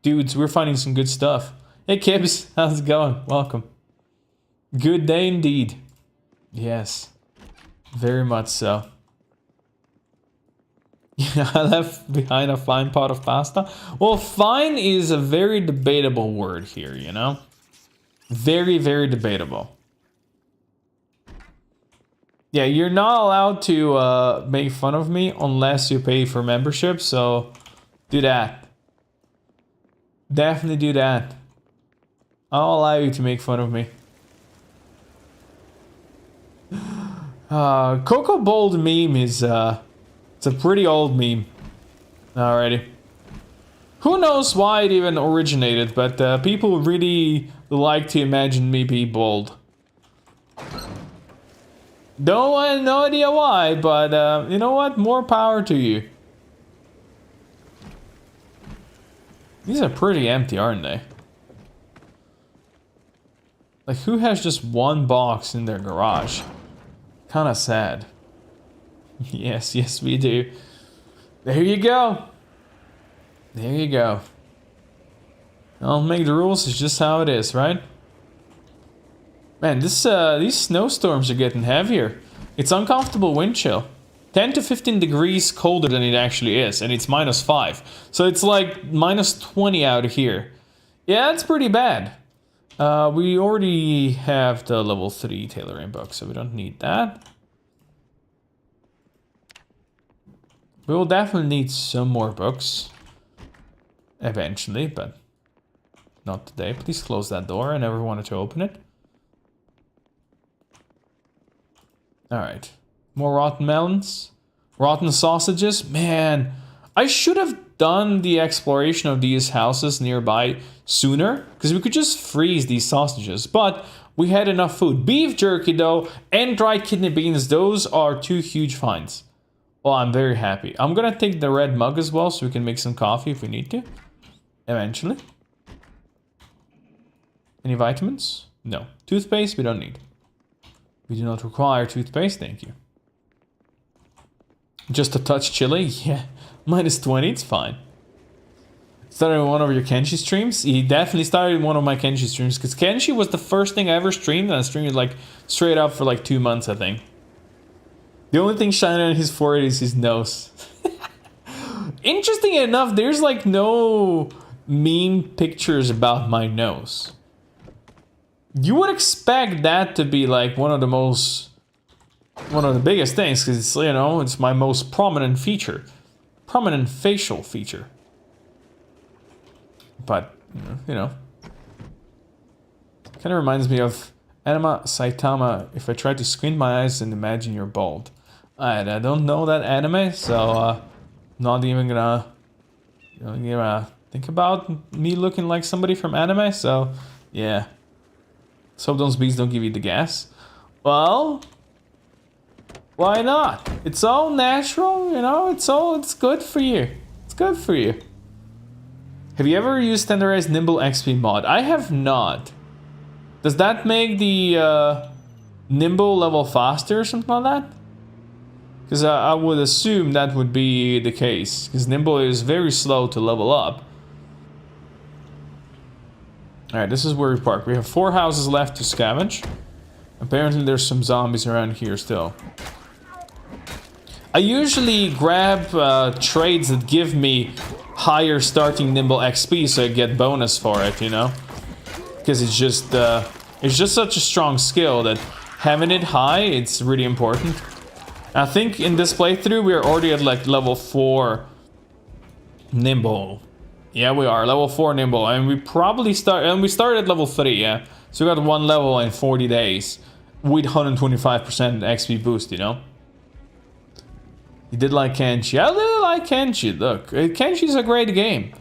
Dudes, we're finding some good stuff. Hey Kibbs, how's it going? Welcome. Good day indeed. Yes. Very much so. Yeah, I left behind a fine pot of pasta. Well, fine is a very debatable word here, you know? Very, very debatable. Yeah, you're not allowed to make fun of me unless you pay for membership, so do that. Definitely do that. I'll allow you to make fun of me. Coco Bold meme is it's a pretty old meme. Alrighty. Who knows why it even originated, but people really like to imagine me be bold. No idea why, but you know what? More power to you. These are pretty empty, aren't they? Like, who has just one box in their garage? Kinda sad. Yes, yes we do. There you go. There you go. Don't make the rules, it's just how it is, right? Man, these snowstorms are getting heavier. It's uncomfortable wind chill. 10 to 15 degrees colder than it actually is, and it's -5. So it's like -20 out of here. Yeah, that's pretty bad. We already have the level 3 tailoring book, so we don't need that. We will definitely need some more books. Eventually, but not today. Please close that door. I never wanted to open it. Alright. More rotten melons. Rotten sausages? Man, I should have done the exploration of these houses nearby sooner, because we could just freeze these sausages, but we had enough food. Beef jerky though, and dried kidney beans, those are 2 huge finds. Well, I'm very happy. I'm gonna take the red mug as well, so we can make some coffee if we need to. Eventually. Any vitamins? No. Toothpaste, we don't need. We do not require toothpaste, thank you. Just a touch chilly? Yeah. Minus 20, it's fine. Started one of your Kenshi streams? He definitely started one of my Kenshi streams, because Kenshi was the first thing I ever streamed, and I streamed it like straight up for like 2 months, I think. The only thing shining on his forehead is his nose. Interesting enough, there's like no meme pictures about my nose. You would expect that to be like one of the biggest things, because it's, you know, it's my most prominent feature. Prominent facial feature. But, you know. Kind of reminds me of Anima Saitama, if I try to squint my eyes and imagine you're bald. I don't know that anime, so not even gonna, think about me looking like somebody from anime, so yeah. So those bees don't give you the gas. Well, why not? It's all natural, you know, it's good for you. It's good for you. Have you ever used standardized nimble XP mod? I have not. Does that make the nimble level faster or something like that? Because I would assume that would be the case, because nimble is very slow to level up. Alright, this is where we park. We have 4 houses left to scavenge. Apparently there's some zombies around here still. I usually grab trades that give me higher starting nimble XP, so I get bonus for it, you know? Because it's just such a strong skill that having it high, it's really important. I think in this playthrough we are already at like level 4 nimble. Yeah, we are level 4 nimble, and we started at level 3, yeah. So we got 1 level in 40 days with 125% XP boost, you know. You did like Kenshi. I really like Kenshi. Look, Kenshi's a great game.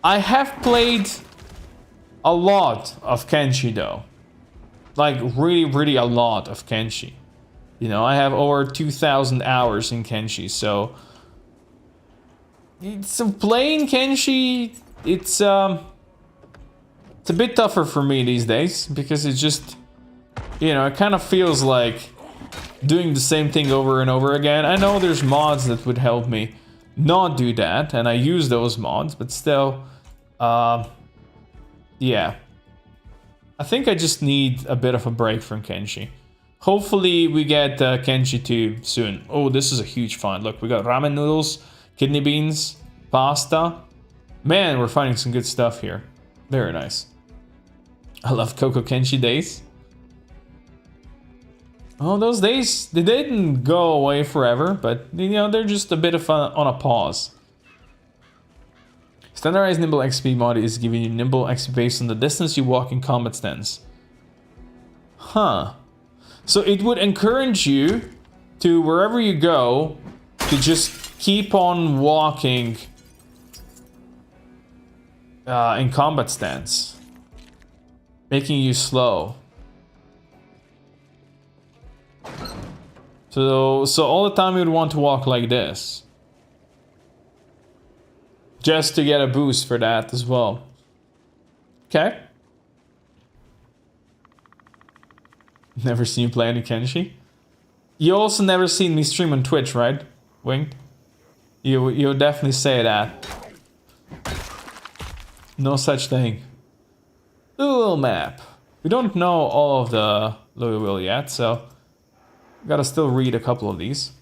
I have played a lot of Kenshi though. Like really a lot of Kenshi. You know, I have over 2,000 hours in Kenshi, so playing Kenshi, it's a bit tougher for me these days, because it's just, you know, it kind of feels like doing the same thing over and over again. I know there's mods that would help me not do that, and I use those mods, but still, yeah. I think I just need a bit of a break from Kenshi. Hopefully we get Kenshi 2 soon. Oh, this is a huge find. Look, we got ramen noodles, kidney beans, pasta. Man, we're finding some good stuff here. Very nice. I love Coco Kenshi days. Oh, those days, they didn't go away forever, but, you know, they're just a bit of on a pause. Standardized nimble XP mod is giving you nimble XP based on the distance you walk in combat stance. Huh. So it would encourage you to, wherever you go, to just keep on walking in combat stance, making you slow. So all the time you'd want to walk like this, just to get a boost for that as well. Okay. Never seen you play any Kenshi. You also never seen me stream on Twitch, right, Winged? You definitely say that. No such thing. Louisville map. We don't know all of the Louisville yet, so gotta still read a couple of these.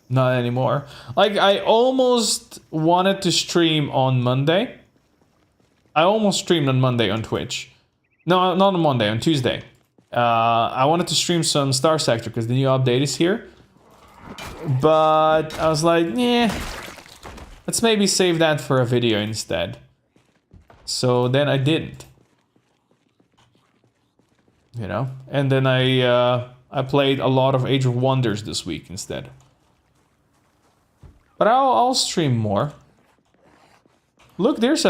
Not anymore. Like, I almost wanted to stream on Monday. I almost streamed on Monday on Twitch. No, not on Monday, on Tuesday. I wanted to stream some Star Sector because the new update is here. But I was like, yeah, let's maybe save that for a video instead. So then I didn't. You know? And then I played a lot of Age of Wonders this week instead. But I'll stream more. Look, there's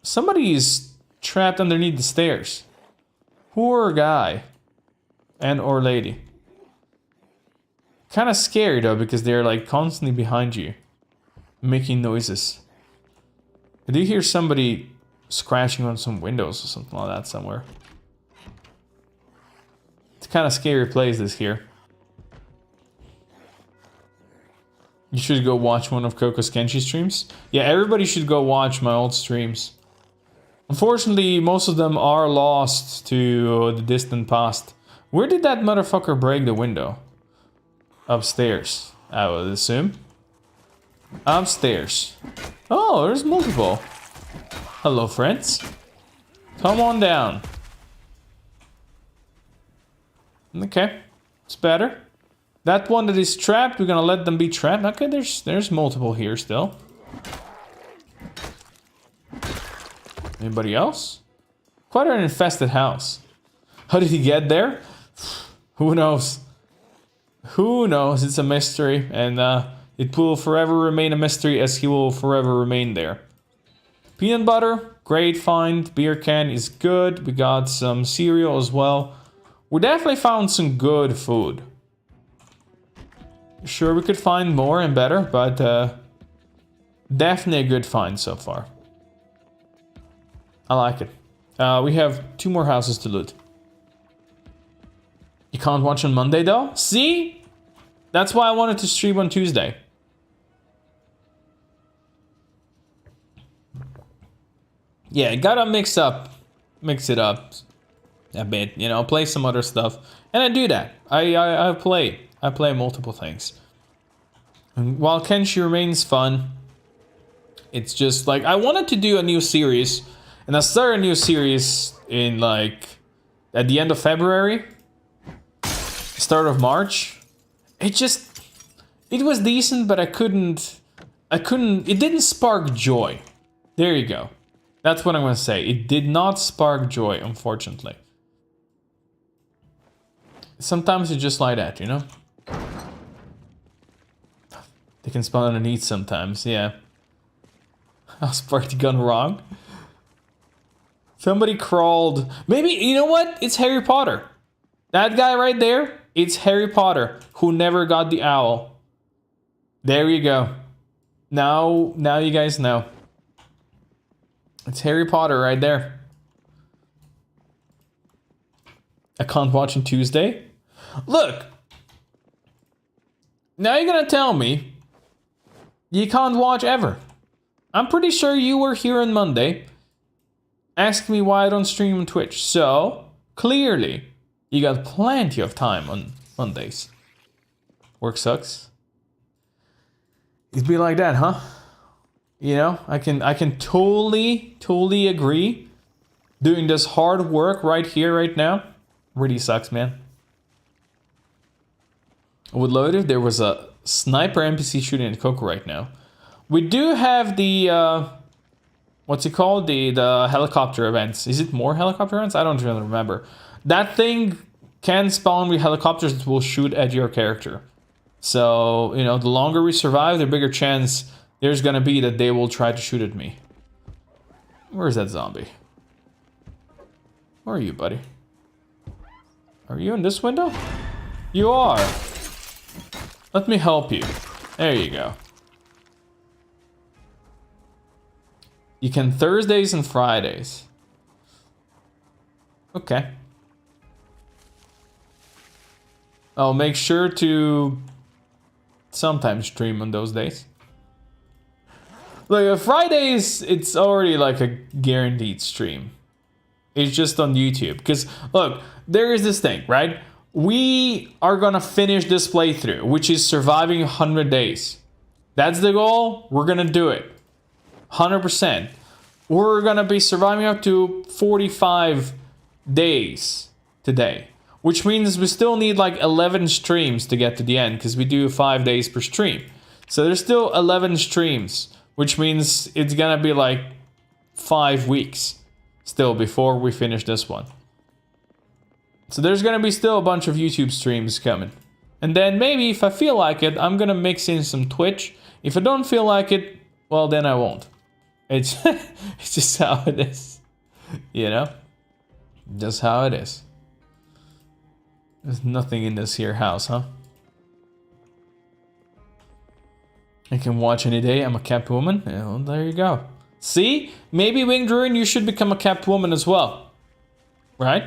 somebody's trapped underneath the stairs. Poor guy. And or lady. Kind of scary though, because they're like constantly behind you. Making noises. I do hear somebody scratching on some windows or something like that somewhere. It's kind of scary place this here. You should go watch one of Coco's Kenshi streams. Yeah, everybody should go watch my old streams. Unfortunately, most of them are lost to the distant past. Where did that motherfucker break the window? Upstairs, I would assume. Upstairs. Oh, there's multiple. Hello, friends. Come on down. Okay, it's better. That one that is trapped, we're gonna let them be trapped. Okay, there's multiple here still. Anybody else? Quite an infested house. How did he get there? Who knows? Who knows? It's a mystery, and it will forever remain a mystery as he will forever remain there. Peanut butter, great find. Beer can is good. We got some cereal as well. We definitely found some good food. Sure, we could find more and better, but definitely a good find so far. I like it. We have 2 more houses to loot. You can't watch on Monday though? See? That's why I wanted to stream on Tuesday. Yeah, gotta mix it up a bit, you know, play some other stuff. And I do that. I play multiple things. And while Kenshi remains fun, it's just like, I wanted to do a new series, and I started a new series in like, at the end of February, start of March. It was decent, but it didn't spark joy. There you go. That's what I'm gonna say. It did not spark joy, unfortunately. Sometimes it's just like that, you know? They can spawn underneath sometimes, yeah. I sparked the gun wrong. Somebody crawled. Maybe, you know what? It's Harry Potter. That guy right there, it's Harry Potter, who never got the owl. There you go. Now you guys know. It's Harry Potter right there. I can't watch on Tuesday. Look. Now you're gonna tell me you can't watch ever. I'm pretty sure you were here on Monday. Ask me why I don't stream on Twitch. So, clearly, you got plenty of time on Mondays. Work sucks. It'd be like that, huh? You know, I can totally agree. Doing this hard work right here, right now, really sucks, man. I would love it if there was a sniper NPC shooting at Coco right now. We do have the, what's it called? The helicopter events. Is it more helicopter events? I don't really remember. That thing can spawn with helicopters that will shoot at your character. So, you know, the longer we survive, the bigger chance there's gonna be that they will try to shoot at me. Where's that zombie? Where are you, buddy? Are you in this window? You are. Let me help you. There you go. You can Thursdays and Fridays. Okay. I'll make sure to sometimes stream on those days. Like Fridays, it's already like a guaranteed stream. It's just on YouTube. Because look, there is this thing, right? We are gonna finish this playthrough, which is surviving 100 days. That's the goal. We're gonna do it. 100%. We're gonna be surviving up to 45 days today. Which means we still need like 11 streams to get to the end, because we do 5 days per stream. So there's still 11 streams, which means it's gonna be like 5 weeks still before we finish this one. So there's gonna be still a bunch of YouTube streams coming. And then maybe if I feel like it, I'm gonna mix in some Twitch If I don't feel like it, well, then I won't. It's, it's just how it is, you know? Just how it is. There's nothing in this here house, huh? I can watch any day. I'm a capped woman. Yeah, well, there you go. See? Maybe Winged Ruin, you should become a capped woman as well. Right?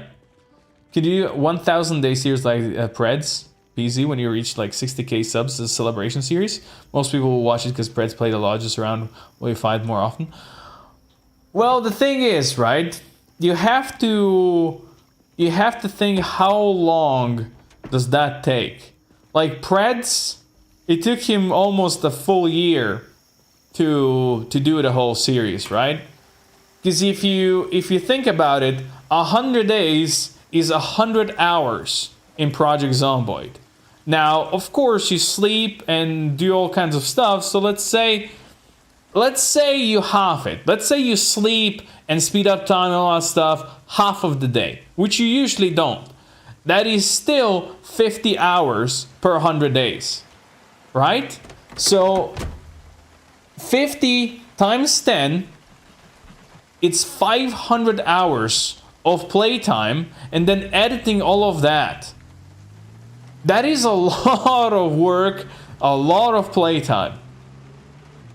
Could you do 1000 day series like Preds? Easy when you reach like 60k subs as a celebration series. Most people will watch it because Preds play the largest around where you fight more often. Well, the thing is, right? You have to think how long does that take? Like Preds, it took him almost a full year to do the whole series, right? Because if you think about it, 100 days is 100 hours in Project Zomboid. Now, of course, you sleep and do all kinds of stuff. So let's say you half it. Let's say you sleep and speed up time and all that stuff half of the day, which you usually don't. That is still 50 hours per 100 days, right? So 50 times 10, it's 500 hours of playtime, and then editing all of that. That is a lot of work, a lot of playtime.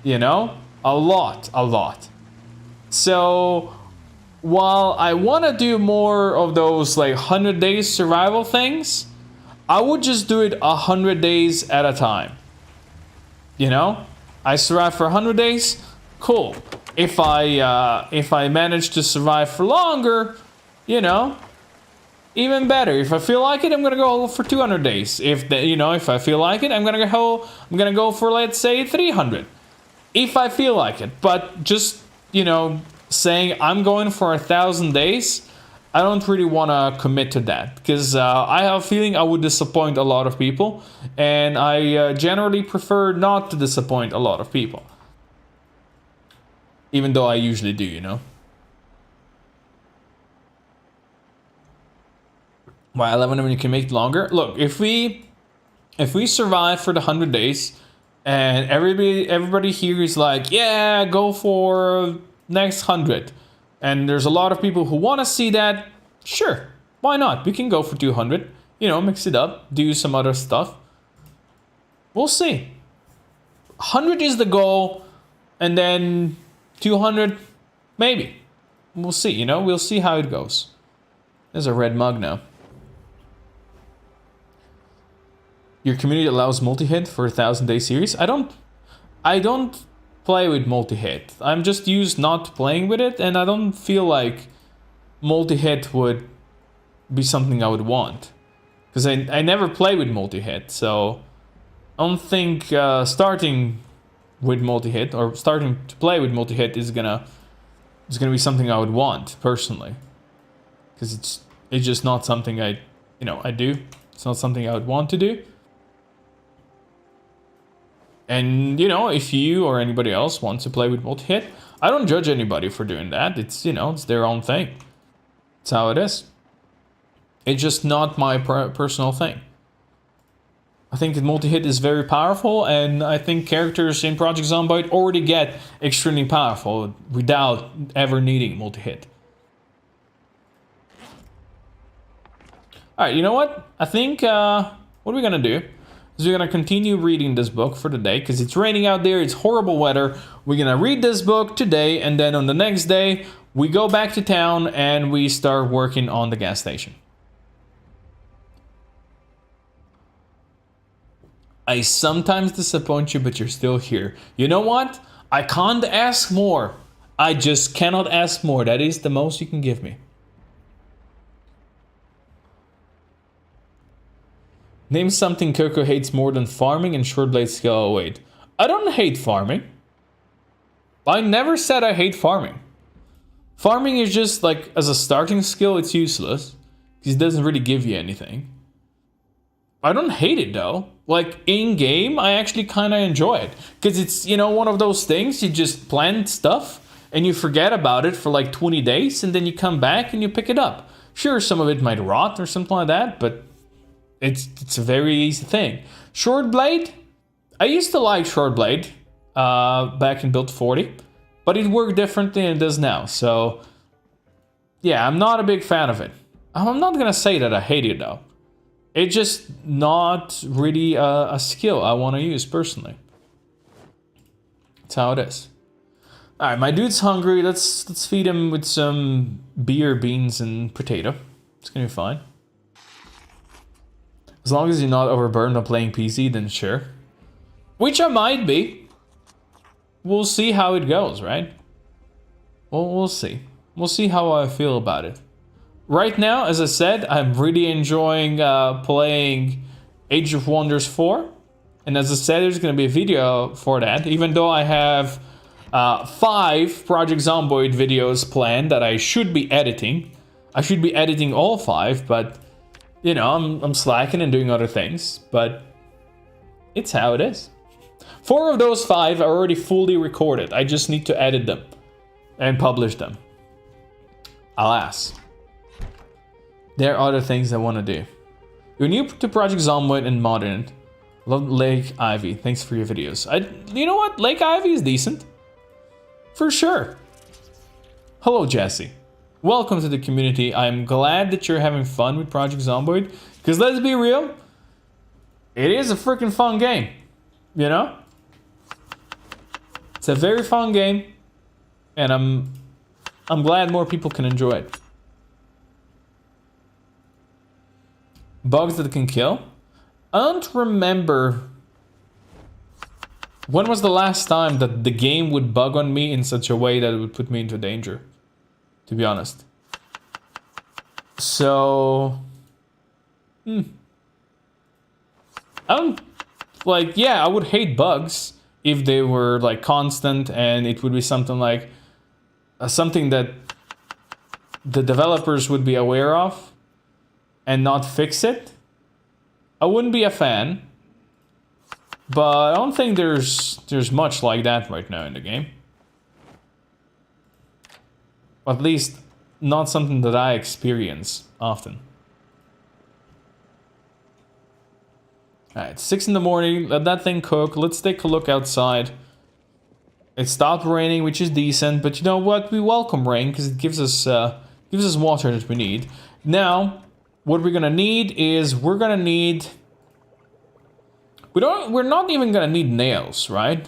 You know? A lot. So, while I want to do more of those like 100 days survival things, I would just do it 100 days at a time. You know? I survive for 100 days, cool. If I manage to survive for longer, you know, even better. If I feel like it, I'm gonna go for 200 days. If I feel like it, I'm gonna go for, let's say, 300. If I feel like it. But just, you know, saying I'm going for 1,000 days, I don't really want to commit to that, because I have a feeling I would disappoint a lot of people, and I generally prefer not to disappoint a lot of people. Even though I usually do, you know. Why 11 when you can make it longer? Look, if we survive for the 100 days, and everybody here is like, yeah, go for next 100, and there's a lot of people who want to see that, sure, why not? We can go for 200, you know, mix it up, do some other stuff. We'll see. 100 is the goal, and then 200, maybe. We'll see, you know, we'll see how it goes. There's a red mug now. Your community allows multi-hit for 1,000 day series. I don't play with multi-hit. I'm just used not to playing with it, and I don't feel like multi-hit would be something I would want, because I never play with multi-hit, so I don't think starting with multi-hit or starting to play with multi-hit is gonna be something I would want personally, because it's just not something I do. It's not something I would want to do. And, you know, if you or anybody else wants to play with multi-hit, I don't judge anybody for doing that. It's, you know, it's their own thing. It's how it is. It's just not my personal thing. I think that multi-hit is very powerful, and I think characters in Project Zomboid already get extremely powerful without ever needing multi-hit. Alright, you know what? I think, what are we gonna do? So we're gonna continue reading this book for the day, because it's raining out there, it's horrible weather. We're gonna read this book today, and then on the next day, we go back to town and we start working on the gas station. I sometimes disappoint you, but you're still here. You know what? I can't ask more. I just cannot ask more. That is the most you can give me. Name something Coco hates more than farming and short blade skill. Oh, wait. I don't hate farming. I never said I hate farming. Farming is just like, as a starting skill, it's useless, because it doesn't really give you anything. I don't hate it though. Like in game, I actually kind of enjoy it, because it's, you know, one of those things, you just plant stuff and you forget about it for like 20 days and then you come back and you pick it up. Sure, some of it might rot or something like that, but it's a very easy thing. Short blade, I used to like short blade. back in build 40, but it worked differently than it does now. So yeah, I'm not a big fan of it. I'm not gonna say that I hate it though. It's just not really a skill I want to use personally. That's how it is. All right, my dude's hungry. Let's feed him with some beer, beans, and potato. It's gonna be fine. As long as you're not overburdened on playing PC, then sure. Which I might be. We'll see how it goes, right? Well, we'll see. We'll see how I feel about it. Right now, as I said, I'm really enjoying playing Age of Wonders 4. And as I said, there's going to be a video for that. Even though I have 5 Project Zomboid videos planned that I should be editing. I should be editing all 5, but you know, I'm slacking and doing other things. But it's how it is. 4 of those 5 are already fully recorded. I just need to edit them and publish them. Alas. There are other things I want to do. You're new to Project Zomboid and modern. Love Lake Ivy. Thanks for your videos. You know what? Lake Ivy is decent. For sure. Hello, Jesse. Welcome to the community. I'm glad that you're having fun with Project Zomboid. Because let's be real, it is a freaking fun game. You know? It's a very fun game. And I'm glad more people can enjoy it. Bugs that can kill? I don't remember when was the last time that the game would bug on me in such a way that it would put me into danger, to be honest. So I don't like, yeah, I would hate bugs if they were like constant and it would be something like something that the developers would be aware of and not fix it. I wouldn't be a fan, but I don't think there's much like that right now in the game. At least not something that I experience often. Alright, 6 in the morning, let that thing cook. Let's take a look outside. It stopped raining, which is decent, but you know what? We welcome rain because it gives us water that we need. Now, what we're gonna need is we're not even gonna need nails, right?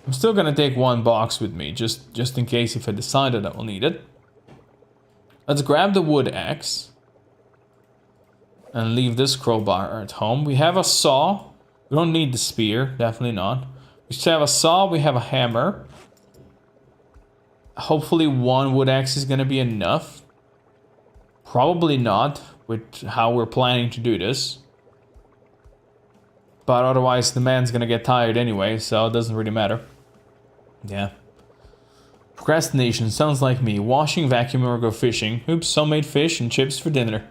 I'm still gonna take 1 box with me, just in case if I decided I will need it. Let's grab the wood axe and leave this crowbar at home. We have a saw. We don't need the spear, definitely not. We still have a saw, we have a hammer. Hopefully 1 wood axe is gonna be enough. Probably not, with how we're planning to do this. But otherwise the man's gonna get tired anyway, so it doesn't really matter. Yeah. Procrastination, sounds like me. Washing, vacuuming, or go fishing. Oops, some made fish and chips for dinner.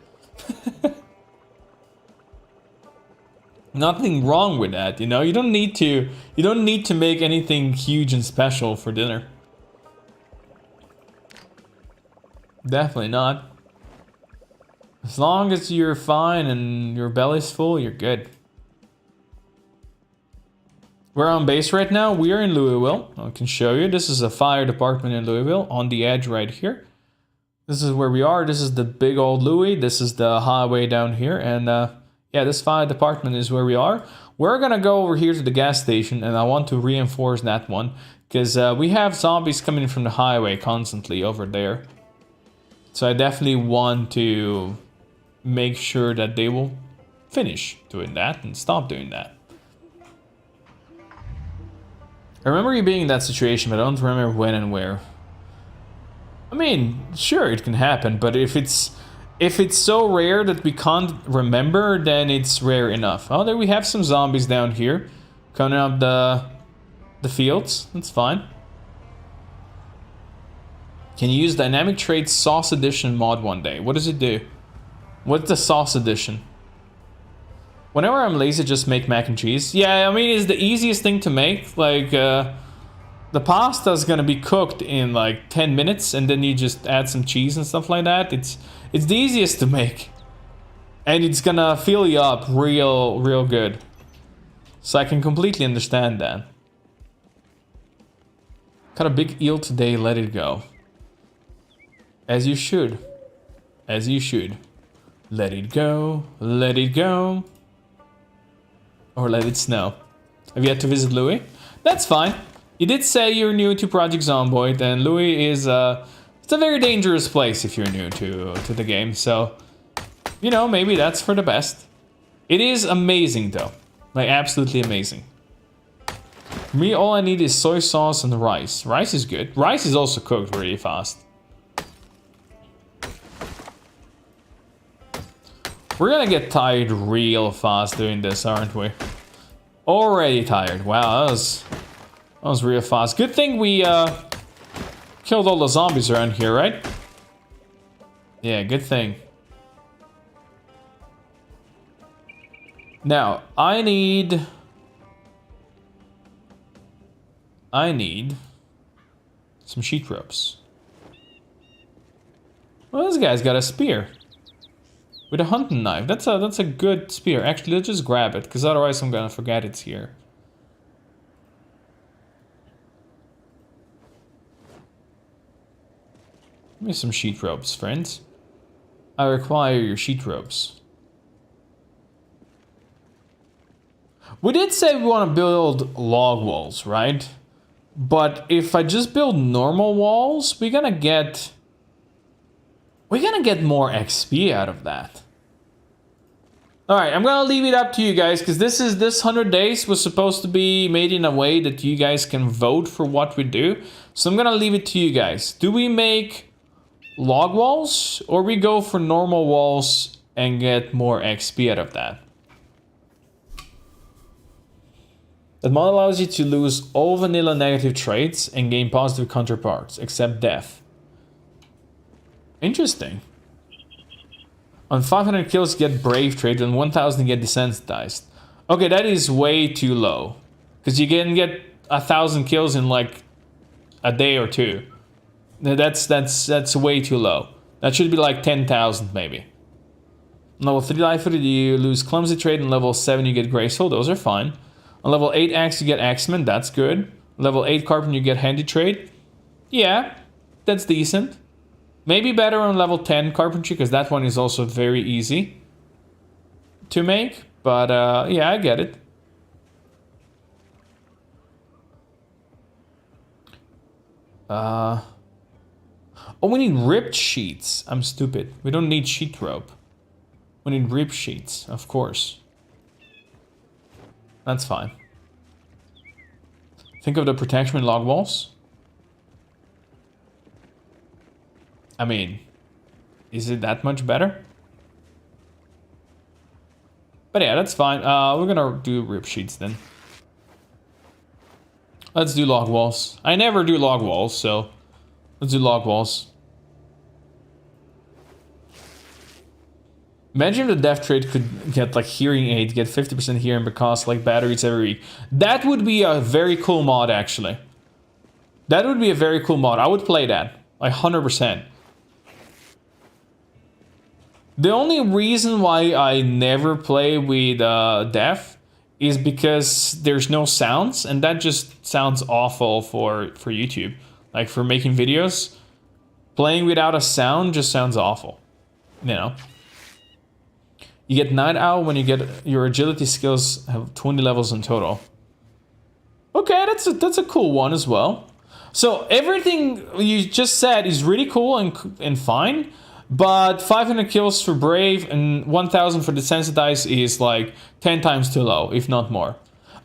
Nothing wrong with that, you know? You don't need to make anything huge and special for dinner. Definitely not. As long as you're fine and your belly's full, you're good. We're on base right now. We are in Louisville. I can show you. This is a fire department in Louisville on the edge right here. This is where we are. This is the big old Louis. This is the highway down here. And yeah, this fire department is where we are. We're going to go over here to the gas station. And I want to reinforce that one. Because we have zombies coming from the highway constantly over there. So I definitely want to make sure that they will finish doing that and stop doing that. I remember you being in that situation, but I don't remember when and where. I mean, sure, it can happen, but if it's so rare that we can't remember, then it's rare enough. Oh, there we have some zombies down here, coming up the fields. That's fine. Can you use Dynamic Trade Sauce Edition mod one day? What does it do? What's the Sauce Edition? Whenever I'm lazy, just make mac and cheese. Yeah, I mean, it's the easiest thing to make. Like, the pasta is gonna be cooked in like 10 minutes, and then you just add some cheese and stuff like that. It's the easiest to make, and it's gonna fill you up real good. So I can completely understand that. Caught a big eel today, let it go. As you should. As you should. Let it go, let it go. Or let it snow. Have you yet to visit Louis? That's fine. You did say you're new to Project Zomboid, and Louis is it's a very dangerous place if you're new to the game, so you know, maybe that's for the best. It is amazing though. Like absolutely amazing. For me, all I need is soy sauce and rice. Rice is good. Rice is also cooked really fast. We're gonna get tired real fast doing this, aren't we? Already tired. Wow, that was real fast. Good thing we killed all the zombies around here, right? Yeah, good thing. Now, I need some sheet ropes. Well, this guy's got a spear. With a hunting knife. That's a good spear. Actually, let's just grab it, because otherwise I'm gonna forget it's here. Give me some sheet ropes, friends. I require your sheet ropes. We did say we want to build log walls, right? But if I just build normal walls, we're gonna get more XP out of that. Alright, I'm gonna leave it up to you guys, because this 100 days was supposed to be made in a way that you guys can vote for what we do. So I'm gonna leave it to you guys. Do we make log walls, or we go for normal walls and get more XP out of that? That mod allows you to lose all vanilla negative traits and gain positive counterparts, except death. Interesting. On 500 kills get brave trait, and 1000 get desensitized. Okay, that is way too low. Because you can get 1000 kills in like a day or two. That's way too low. That should be like 10,000 maybe. Level 3 life footed you lose clumsy trait, and level 7 you get graceful, those are fine. On level 8 axe you get axeman, that's good. Level 8 carpenter you get handy trait. Yeah, that's decent. Maybe better on level 10 carpentry, because that one is also very easy to make. But yeah, I get it. Oh, we need ripped sheets. I'm stupid. We don't need sheet rope. We need ripped sheets, of course. That's fine. Think of the protection in log walls. I mean, is it that much better? But yeah, that's fine. We're gonna do rip sheets then. Let's do log walls. I never do log walls, so let's do log walls. Imagine if the death trait could get like hearing aid, get 50% hearing because like batteries every week. That would be a very cool mod, actually. That would be a very cool mod. I would play that, like 100%. The only reason why I never play with deaf is because there's no sounds, and that just sounds awful for YouTube. Like for making videos, playing without a sound just sounds awful, you know. You get Night Owl when you get your agility skills have 20 levels in total. Okay, that's a cool one as well. So everything you just said is really cool and fine. But 500 kills for Brave and 1000 for Desensitized is like 10 times too low, if not more.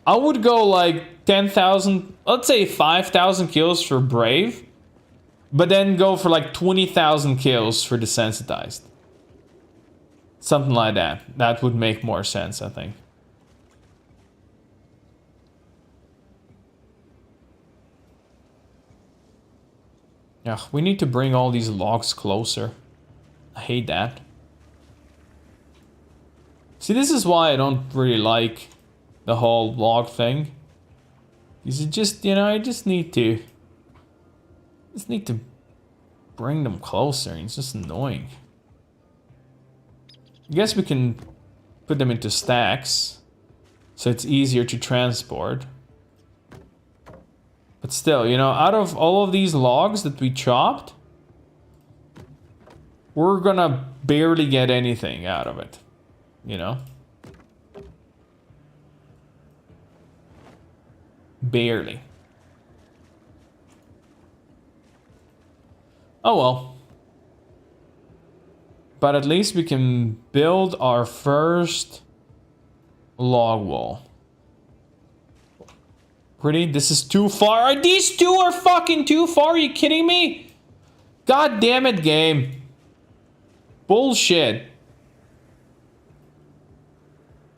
I would go like 10,000, let's say 5,000 kills for Brave, but then go for like 20,000 kills for Desensitized. Something like that. That would make more sense, I think. Yeah, we need to bring all these logs closer. I hate that. See, this is why I don't really like the whole log thing. Because it just, you know, I just need to bring them closer. It's just annoying. I guess we can put them into stacks. so it's easier to transport. But still, you know, out of all of these logs that we chopped, we're gonna barely get anything out of it, you know? Barely. Oh well. But at least we can build our first log wall. Pretty? This is too far. These two are fucking too far. Are you kidding me? God damn it, game. Bullshit.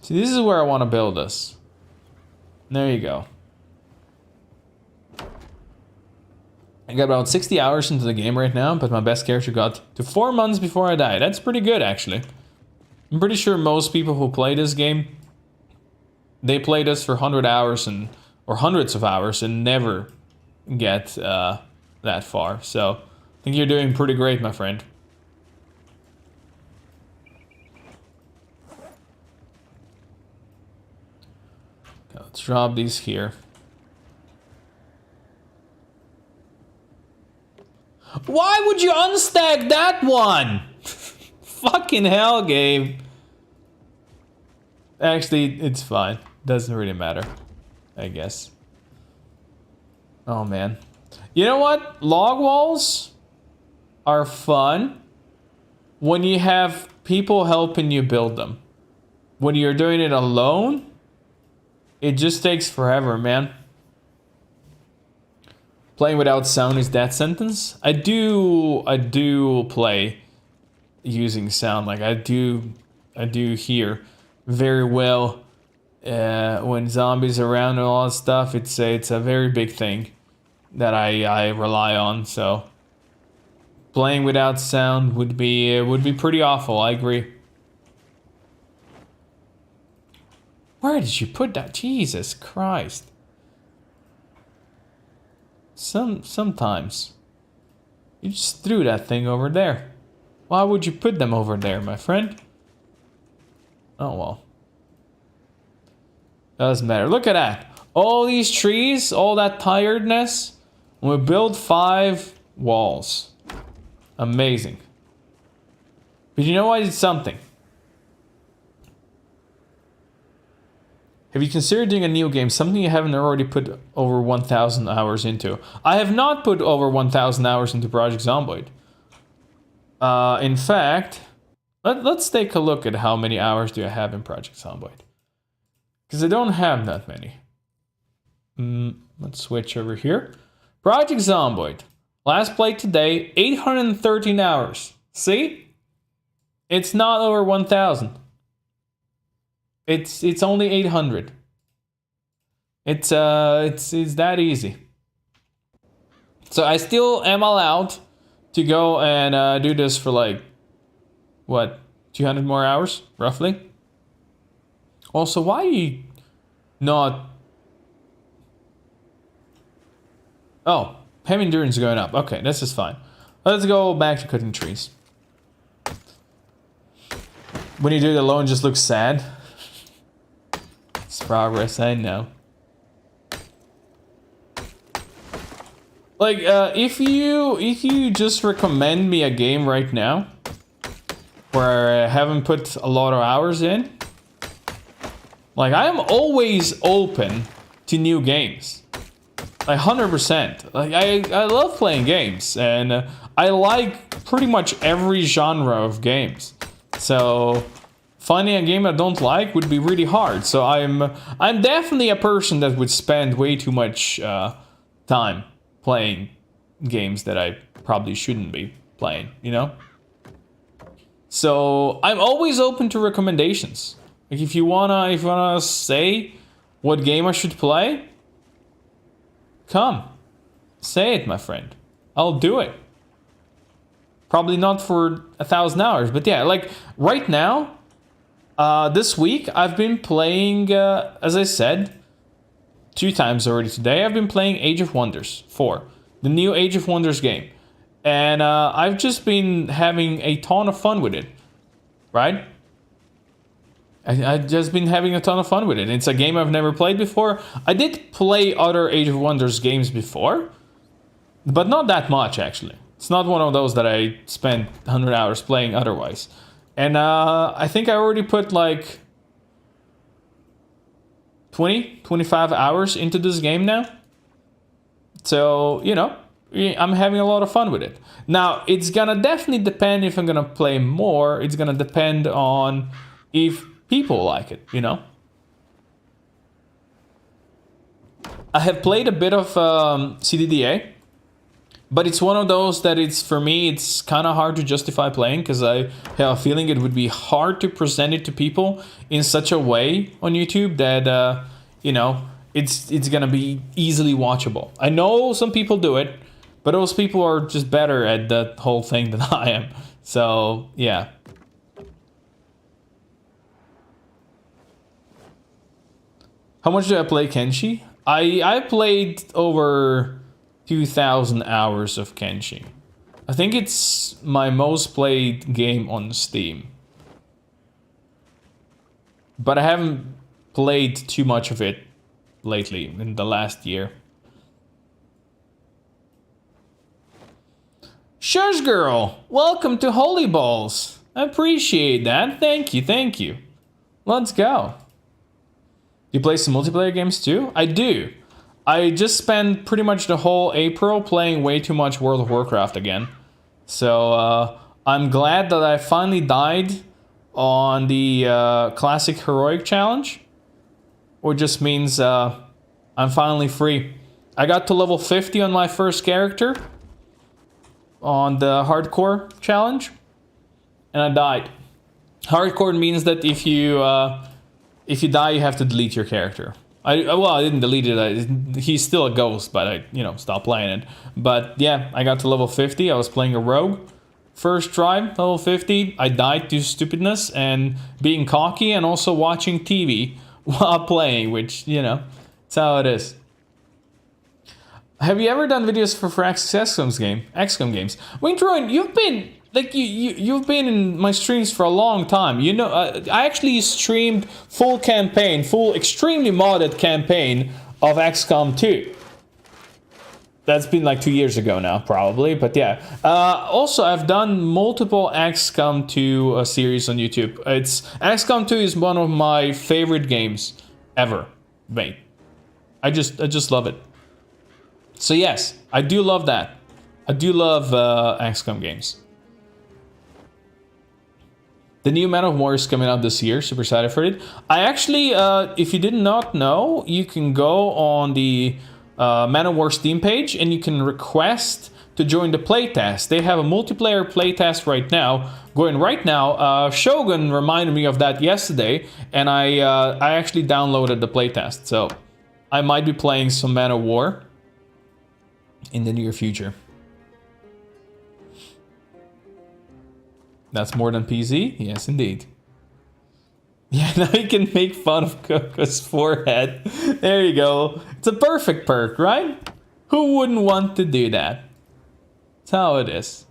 See, this is where I want to build this. There you go. I got about 60 hours into the game right now, but my best character got to 4 months before I died. That's pretty good, actually. I'm pretty sure most people who play this game, they play this for 100 hours or hundreds of hours and never get that far. So I think you're doing pretty great, my friend. Okay, let's drop these here. Why would you unstack that one? Fucking hell, game. Actually, it's fine. Doesn't really matter, I guess. Oh, man. You know what? Log walls are fun when you have people helping you build them. When you're doing it alone, it just takes forever, man. Playing without sound is death sentence. I do play using sound. Like I do hear very well when zombies are around and all that stuff. It's a very big thing that I rely on. So playing without sound would be pretty awful. I agree. Where did you put that? Jesus Christ. Sometimes you just threw that thing over there. Why would you put them over there, my friend? Oh well. Doesn't matter. Look at that. All these trees, all that tiredness. We built 5 walls. Amazing. But you know what? It's something. Have you considered doing a new game, something you haven't already put over 1,000 hours into? I have not put over 1,000 hours into Project Zomboid. In fact, let's take a look at how many hours do I have in Project Zomboid. Because I don't have that many. Let's switch over here. Project Zomboid. Last played today, 813 hours. See? It's not over 1,000. It's only 800. It's that easy. So I still am allowed to go and do this for like what, 200 more hours roughly. Also, why are you not? Oh, heavy endurance is going up. Okay, this is fine. Let's go back to cutting trees. When you do it alone, it just looks sad. It's progress, I know. Like, if you just recommend me a game right now where I haven't put a lot of hours in, like, I am always open to new games. Like, 100%. Like, I love playing games, and I like pretty much every genre of games. So finding a game I don't like would be really hard. So I'm definitely a person that would spend way too much time playing games that I probably shouldn't be playing, you know? So I'm always open to recommendations. Like if you wanna say what game I should play, come. Say it, my friend. I'll do it. Probably not for 1,000 hours, but yeah, like right now, this week I've been playing, as I said, 2 times already today. I've been playing Age of Wonders 4, the new Age of Wonders game, and I've just been having a ton of fun with it, right? I've just been having a ton of fun with it. It's a game I've never played before. I did play other Age of Wonders games before, but not that much, actually. It's not one of those that I spent 100 hours playing otherwise. And I think I already put like 25 hours into this game now. So, you know, I'm having a lot of fun with it. Now, it's gonna definitely depend if I'm gonna play more. It's gonna depend on if people like it, you know? I have played a bit of CDDA, but it's one of those that for me, it's kind of hard to justify playing because I have a feeling it would be hard to present it to people in such a way on YouTube that, you know, it's gonna be easily watchable. I know some people do it, but those people are just better at that whole thing than I am. So, yeah. How much do I play Kenshi? I played over 2,000 hours of Kenshi. I think it's my most played game on Steam. But I haven't played too much of it lately, in the last year. Shush girl, welcome to Holy Balls. I appreciate that, thank you. Let's go. You play some multiplayer games too? I do. I just spent pretty much the whole April playing way too much World of Warcraft again. So I'm glad that I finally died on the Classic Heroic Challenge. Which just means I'm finally free. I got to level 50 on my first character on the Hardcore Challenge. And I died. Hardcore means that if you die, you have to delete your character. I didn't delete it. He's still a ghost, but I, you know, stopped playing it. But yeah, I got to level 50. I was playing a rogue. First try, level 50. I died to stupidness and being cocky and also watching TV while playing, which, you know, that's how it is. Have you ever done videos for XCOM games? Wintroin, you've been... Like, you've been in my streams for a long time. You know, I actually streamed full extremely modded campaign of XCOM 2. That's been like 2 years ago now, probably, but yeah. Also, I've done multiple XCOM 2 series on YouTube. XCOM 2 is one of my favorite games ever made. I just love it. So yes, I do love that. I do love XCOM games. The new Man of War is coming out this year. Super excited for it. I actually, if you did not know, you can go on the Man of War Steam page and you can request to join the playtest. They have a multiplayer playtest right now, going right now. Shogun reminded me of that yesterday, and I actually downloaded the playtest. So I might be playing some Man of War in the near future. That's more than PZ? Yes, indeed. Yeah, now you can make fun of Coco's forehead. There you go. It's a perfect perk, right? Who wouldn't want to do that? That's how it is.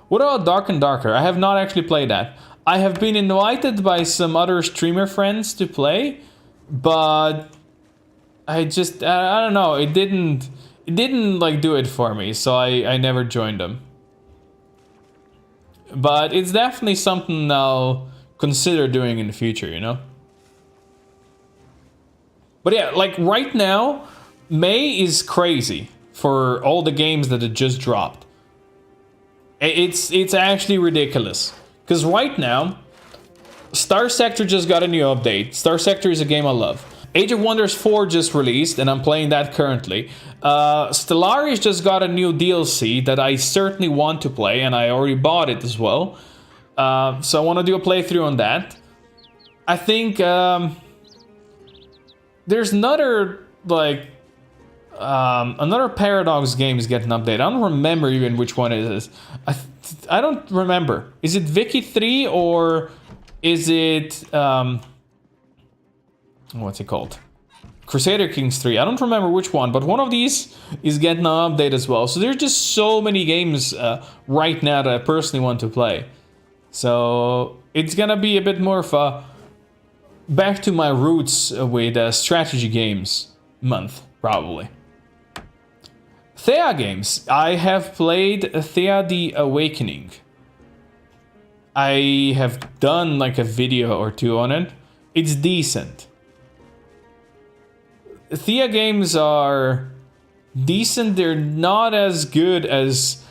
What about Dark and Darker? I have not actually played that. I have been invited by some other streamer friends to play, but I don't know. It didn't like do it for me, so I never joined them. But it's definitely something I'll consider doing in the future, you know? But yeah, like right now, May is crazy for all the games that it just dropped. It's actually ridiculous. Because right now, Star Sector just got a new update. Star Sector is a game I love. Age of Wonders 4 just released, and I'm playing that currently. Stellaris just got a new DLC that I certainly want to play, and I already bought it as well. So I want to do a playthrough on that. I think there's another, like, another Paradox game is getting an update. I don't remember even which one it is. I don't remember. Is it Vicky 3 or is it... what's it called? Crusader Kings 3. I don't remember which one, but one of these is getting an update as well. So there's just so many games right now that I personally want to play. So it's gonna be a bit more of a back to my roots with strategy games month, probably. Thea games. I have played Thea the Awakening. I have done like a video or two on it. It's decent. Thea games are decent. They're not as good as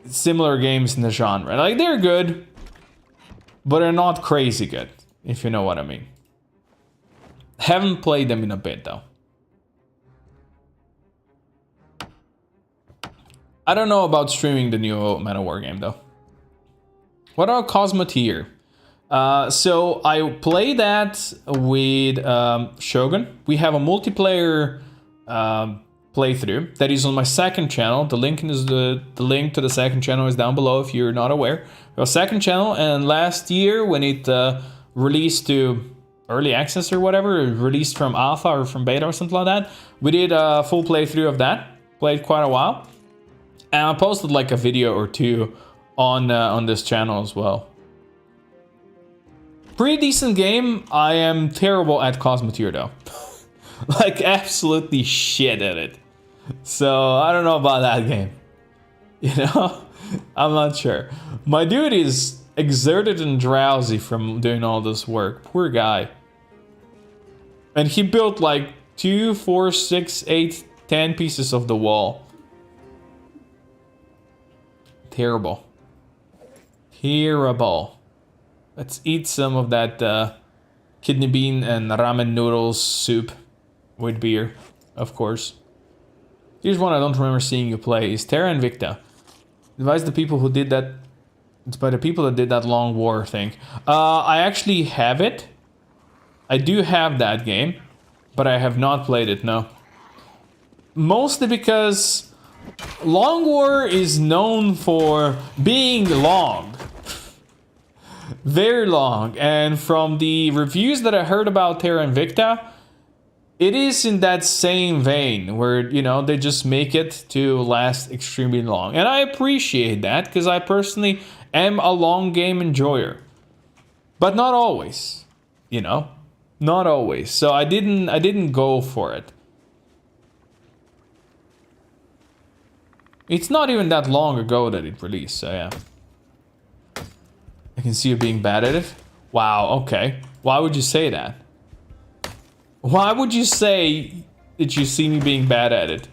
similar games in the genre. Like, they're good, but they're not crazy good, if you know what I mean. Haven't played them in a bit though. I don't know about streaming the new Man of War game though. What about Cosmoteer? So I play that with Shogun. We have a multiplayer playthrough that is on my second channel. The link is the link to the second channel is down below if you're not aware. We have a second channel, and last year when it released to early access or whatever, released from alpha or from beta or something like that, we did a full playthrough of that. Played quite a while, and I posted like a video or two on this channel as well. Pretty decent game. I am terrible at Cosmoteer though. Like, absolutely shit at it. So I don't know about that game. You know? I'm not sure. My dude is exerted and drowsy from doing all this work. Poor guy. And he built like 2, 4, 6, 8, 10 pieces of the wall. Terrible. Terrible. Let's eat some of that kidney bean and ramen noodles soup with beer, of course. Here's one I don't remember seeing you play. Is Terra Invicta. Advise the people who did that. It's by the people that did that Long War thing. I actually have it. I do have that game, but I have not played it, no. Mostly because Long War is known for being long. Very long. And from the reviews that I heard about Terra Invicta, it is in that same vein where, you know, they just make it to last extremely long. And I appreciate that because I personally am a long game enjoyer. But not always, you know? Not always. So I didn't go for it. It's not even that long ago that it released, so yeah. I can see you being bad at it. Wow, okay. Why would you say that? Why would you say that you see me being bad at it?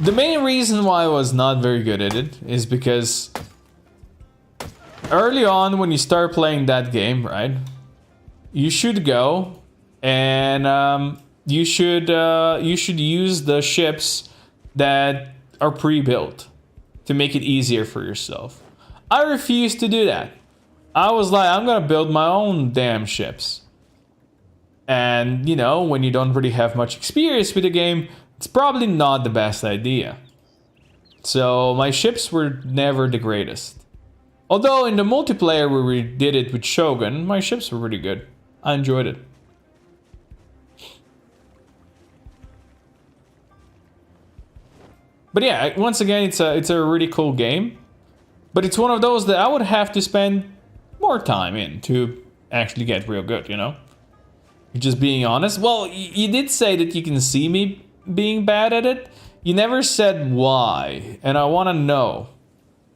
The main reason why I was not very good at it is because early on when you start playing that game, right? You should go and you should use the ships that are pre-built to make it easier for yourself. I refused to do that. I was like, I'm gonna build my own damn ships. And, you know, when you don't really have much experience with the game, it's probably not the best idea. So my ships were never the greatest. Although in the multiplayer where we did it with Shogun, my ships were pretty good. I enjoyed it. But yeah, once again, it's a really cool game. But it's one of those that I would have to spend more time in to actually get real good, you know? Just being honest. Well, you did say that you can see me being bad at it. You never said why. And I want to know.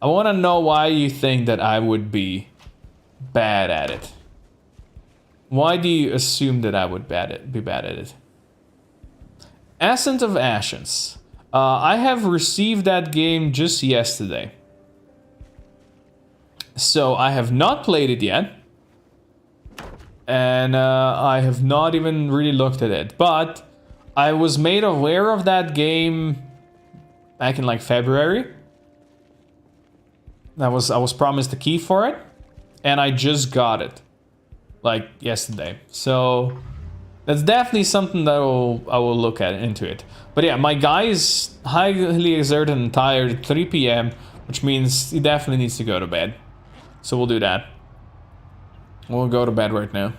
I want to know why you think that I would be bad at it. Why do you assume that I would be bad at it? Ascent of Ashes. I have received that game just yesterday. So I have not played it yet. And I have not even really looked at it. But I was made aware of that game back in like February. I was promised a key for it. And I just got it. Like yesterday. So that's definitely something that I will look at into it. But yeah, my guy is highly exerted and tired at 3 p.m. Which means he definitely needs to go to bed. So we'll do that. We'll go to bed right now.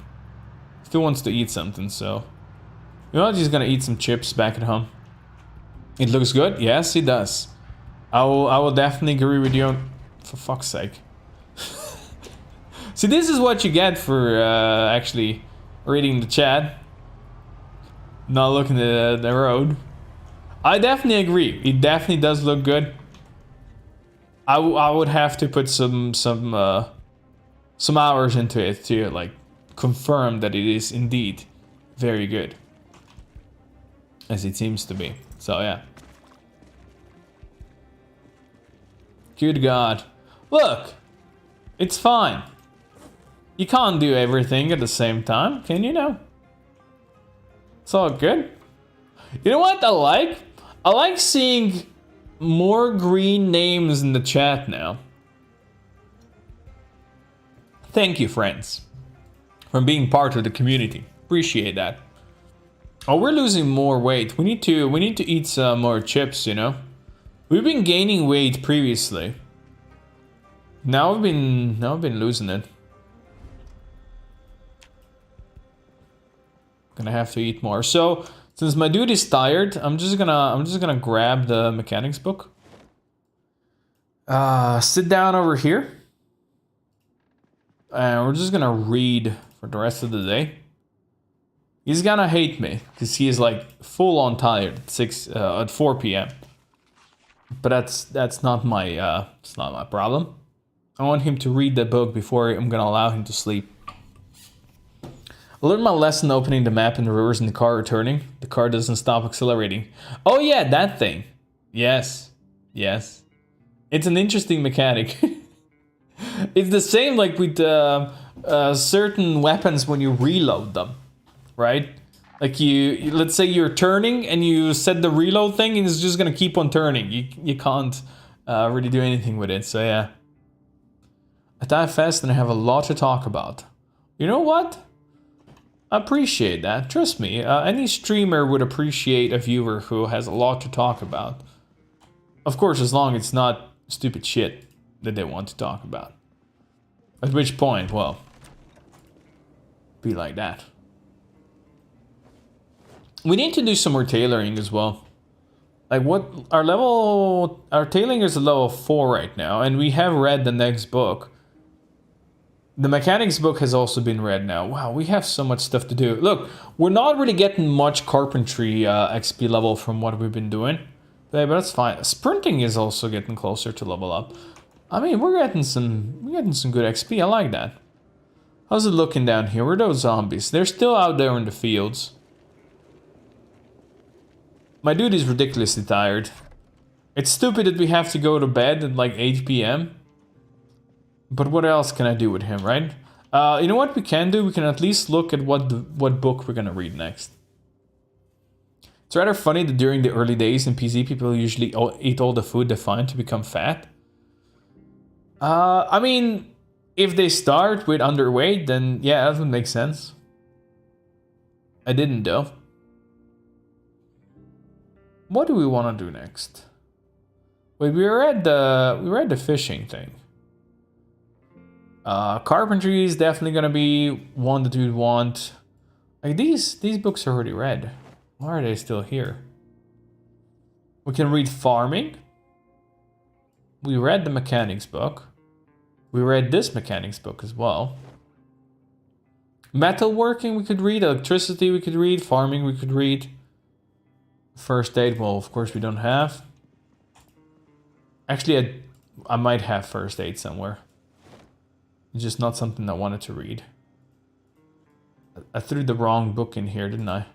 Still wants to eat something, so... You know what? He's gonna eat some chips back at home. It looks good? Yes, it does. I will definitely agree with you. For fuck's sake. See, this is what you get for actually reading the chat. Not looking at the road. I definitely agree. It definitely does look good. I would have to put some hours into it to like confirm that it is indeed very good, as it seems to be. So yeah. Good God, look, it's fine. You can't do everything at the same time, can you now? It's all good. You know what I like? I like seeing more green names in the chat now. Thank you, friends, for being part of the community. Appreciate that. Oh, we're losing more weight. We need to eat some more chips, you know? We've been gaining weight previously. Now we've been losing it. Gonna have to eat more. So since my dude is tired, I'm just gonna grab the mechanics book. Sit down over here. And we're just gonna read for the rest of the day. He's gonna hate me because he is like full on tired at 4 p.m. But that's not my it's not my problem. I want him to read the book before I'm gonna allow him to sleep. I learned my lesson opening the map in reverse and the car returning. The car doesn't stop accelerating. Oh yeah, that thing. Yes. Yes. It's an interesting mechanic. It's the same like with certain weapons when you reload them, right? Like you let's say you're turning and you set the reload thing and it's just gonna keep on turning. You can't really do anything with it, so yeah. I die fast and I have a lot to talk about. You know what? I appreciate that. Trust me, any streamer would appreciate a viewer who has a lot to talk about. Of course, as long as it's not stupid shit that they want to talk about. At which point, well, be like that. We need to do some more tailoring as well. Like what, our tailoring is a level 4 right now, and we have read the next book. The mechanics book has also been read now. Wow, we have so much stuff to do. Look, we're not really getting much carpentry XP level from what we've been doing. But that's fine. Sprinting is also getting closer to level up. I mean, we're getting some good XP. I like that. How's it looking down here? Where are those zombies? They're still out there in the fields. My dude is ridiculously tired. It's stupid that we have to go to bed at like 8 p.m. But what else can I do with him, right? You know what we can do? We can at least look at what book we're gonna read next. It's rather funny that during the early days in PC, people usually eat all the food they find to become fat. I mean, if they start with underweight, then yeah, that would make sense. I didn't though. What do we want to do next? Wait, we read the fishing thing. Carpentry is definitely gonna be one that we'd want. Like these books are already read. Why are they still here? We can read farming. We read the mechanics book. We read this mechanics book as well. Metalworking we could read. Electricity we could read. Farming we could read. First aid, well, of course we don't have. Actually, I might have first aid somewhere. It's just not something I wanted to read. I threw the wrong book in here, didn't I?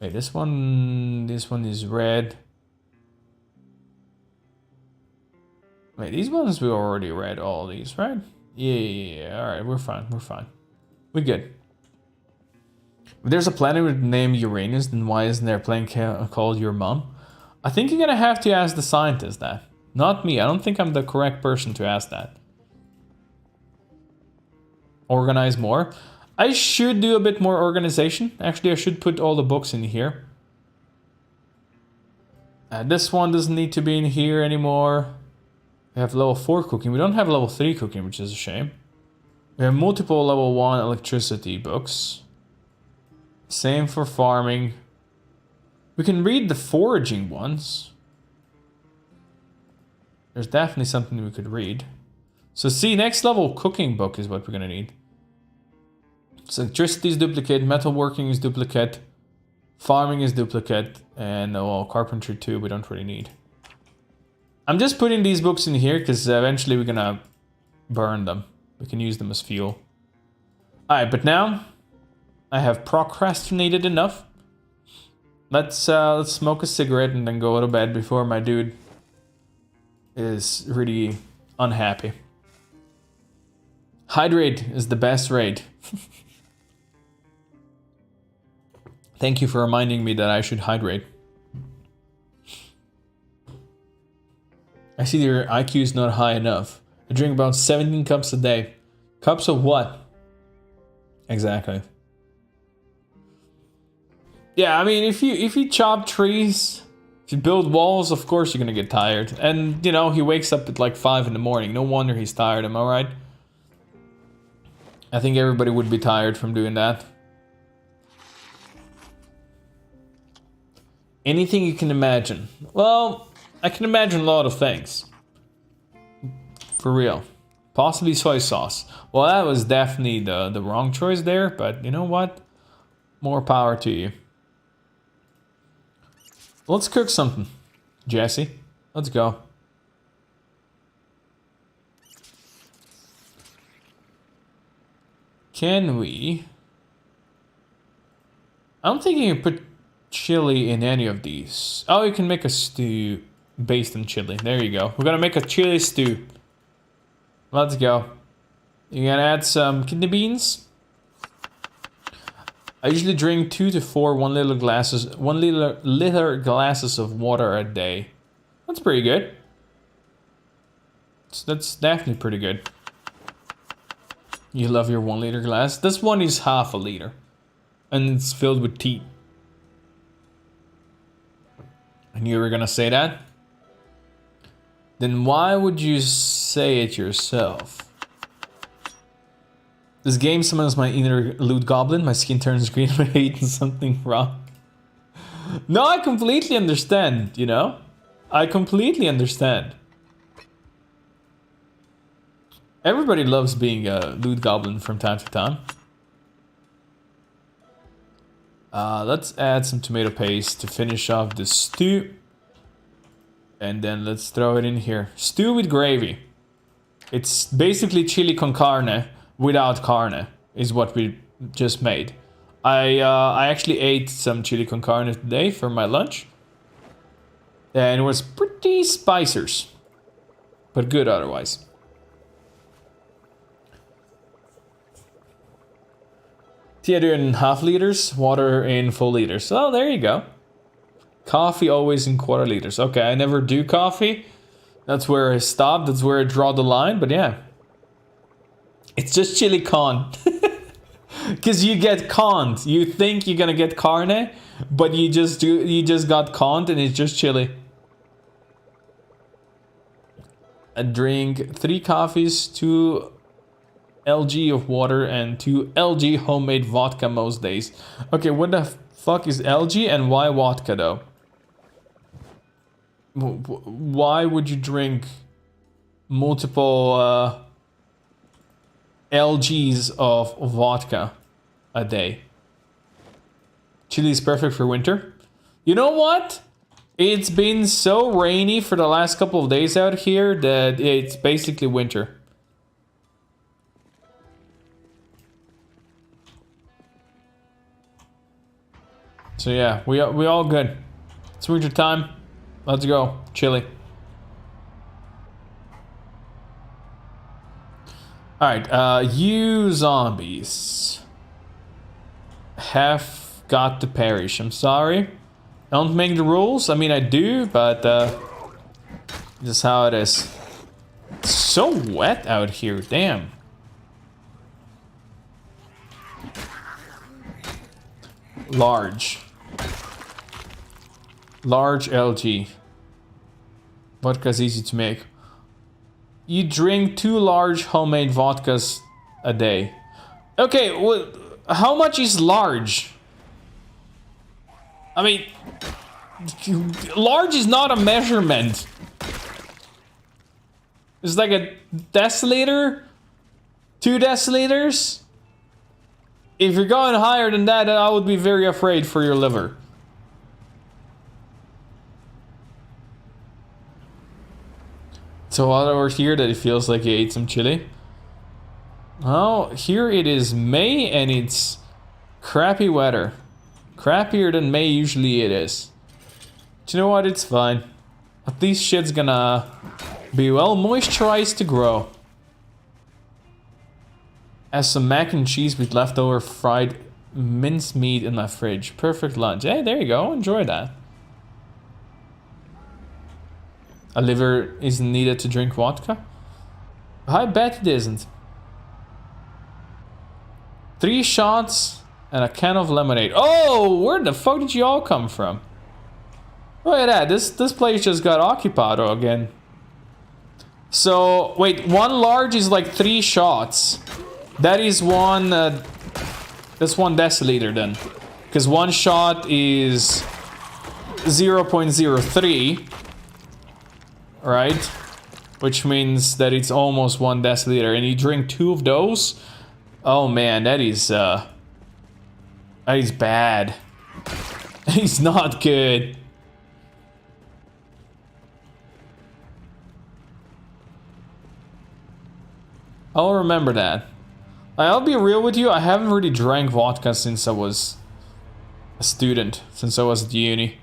Wait, this one is red. Wait, these ones we already read all these, right? Yeah. All right, we're fine. We're good. If there's a planet with the name Uranus, then why isn't there a planet called Your Mom? I think you're gonna have to ask the scientist that. Not me. I don't think I'm the correct person to ask that. Organize more. I should do a bit more organization. Actually, I should put all the books in here. This one doesn't need to be in here anymore. We have level 4 cooking. We don't have level 3 cooking, which is a shame. We have multiple level 1 electricity books. Same for farming. We can read the foraging ones. There's definitely something we could read. So see, next level cooking book is what we're gonna need. So electricity is duplicate, metalworking is duplicate, farming is duplicate, and well, carpentry too, we don't really need. I'm just putting these books in here because eventually we're gonna burn them. We can use them as fuel. Alright, but now I have procrastinated enough. Let's smoke a cigarette and then go to bed before my dude is really unhappy. Hydrate is the best raid. Thank you for reminding me that I should hydrate. I see your IQ is not high enough. I drink about 17 cups a day. Cups of what? Exactly. Yeah, I mean, if you chop trees, if you build walls, of course you're gonna get tired. And, you know, he wakes up at like 5 in the morning. No wonder he's tired, am I right? I think everybody would be tired from doing that. Anything you can imagine. Well, I can imagine a lot of things. For real. Possibly soy sauce. Well, that was definitely the wrong choice there, but you know what? More power to you. Let's cook something, Jesse. Let's go. Can we... I'm thinking you put chili in any of these. Oh, you can make a stew based on chili. There you go. We're gonna make a chili stew. Let's go. You're gonna add some kidney beans. I usually drink 2 to 4 1 liter glasses of water a day. That's pretty good. That's definitely pretty good. You love your 1 liter glass. This one is half a liter. And it's filled with tea. I knew you were gonna say that. Then why would you say it yourself? This game summons my inner loot goblin. My skin turns green when I eat something wrong. No, I completely understand, you know? I completely understand. Everybody loves being a loot goblin from time to time. Let's add some tomato paste to finish off the stew. And then let's throw it in here. Stew with gravy. It's basically chili con carne without carne is what we just made. I actually ate some chili con carne today for my lunch. And it was pretty spicers. But good otherwise. Tea I do in half liters, water in full liters. Oh, there you go. Coffee always in quarter liters. Okay, I never do coffee. That's where I stop. That's where I draw the line. But yeah. It's just chili con. Because you get conned. You think you're gonna get carne, but you just got conned and it's just chili. I drink 3 coffees, 2 LG of water, and 2 LG homemade vodka most days. Okay, what the fuck is LG and why vodka though? Why would you drink multiple LGs of vodka a day? Chili is perfect for winter. You know what? It's been so rainy for the last couple of days out here that it's basically winter. So yeah, we all good. It's winter time. Let's go, chili. All right, you zombies have got to perish. I'm sorry. Don't make the rules. I mean, I do, but this is how it is. It's so wet out here. Damn. Large LG. Vodka's easy to make. You drink 2 large homemade vodkas a day. Okay, well, how much is large? I mean, large is not a measurement. It's like a deciliter, 2 deciliters. If you're going higher than that, I would be very afraid for your liver. So over here that it feels like you ate some chili. Oh, here it is May and it's crappy weather. Crappier than May usually it is. But you know what? It's fine. At least shit's gonna be well moisturized to grow. Has some mac and cheese with leftover fried mincemeat in my fridge. Perfect lunch. Hey, there you go. Enjoy that. A liver isn't needed to drink vodka? I bet it isn't. 3 shots and a can of lemonade. Oh, where the fuck did you all come from? Look at that. This place just got occupied again. So, wait, 1 large is like 3 shots. That is one, that's 1 deciliter then. Because 1 shot is 0.03. Right? Which means that it's almost 1 deciliter. And you drink 2 of those? Oh man, that is bad. He's not good. I'll remember that. I'll be real with you, I haven't really drank vodka since I was a student, since I was at uni.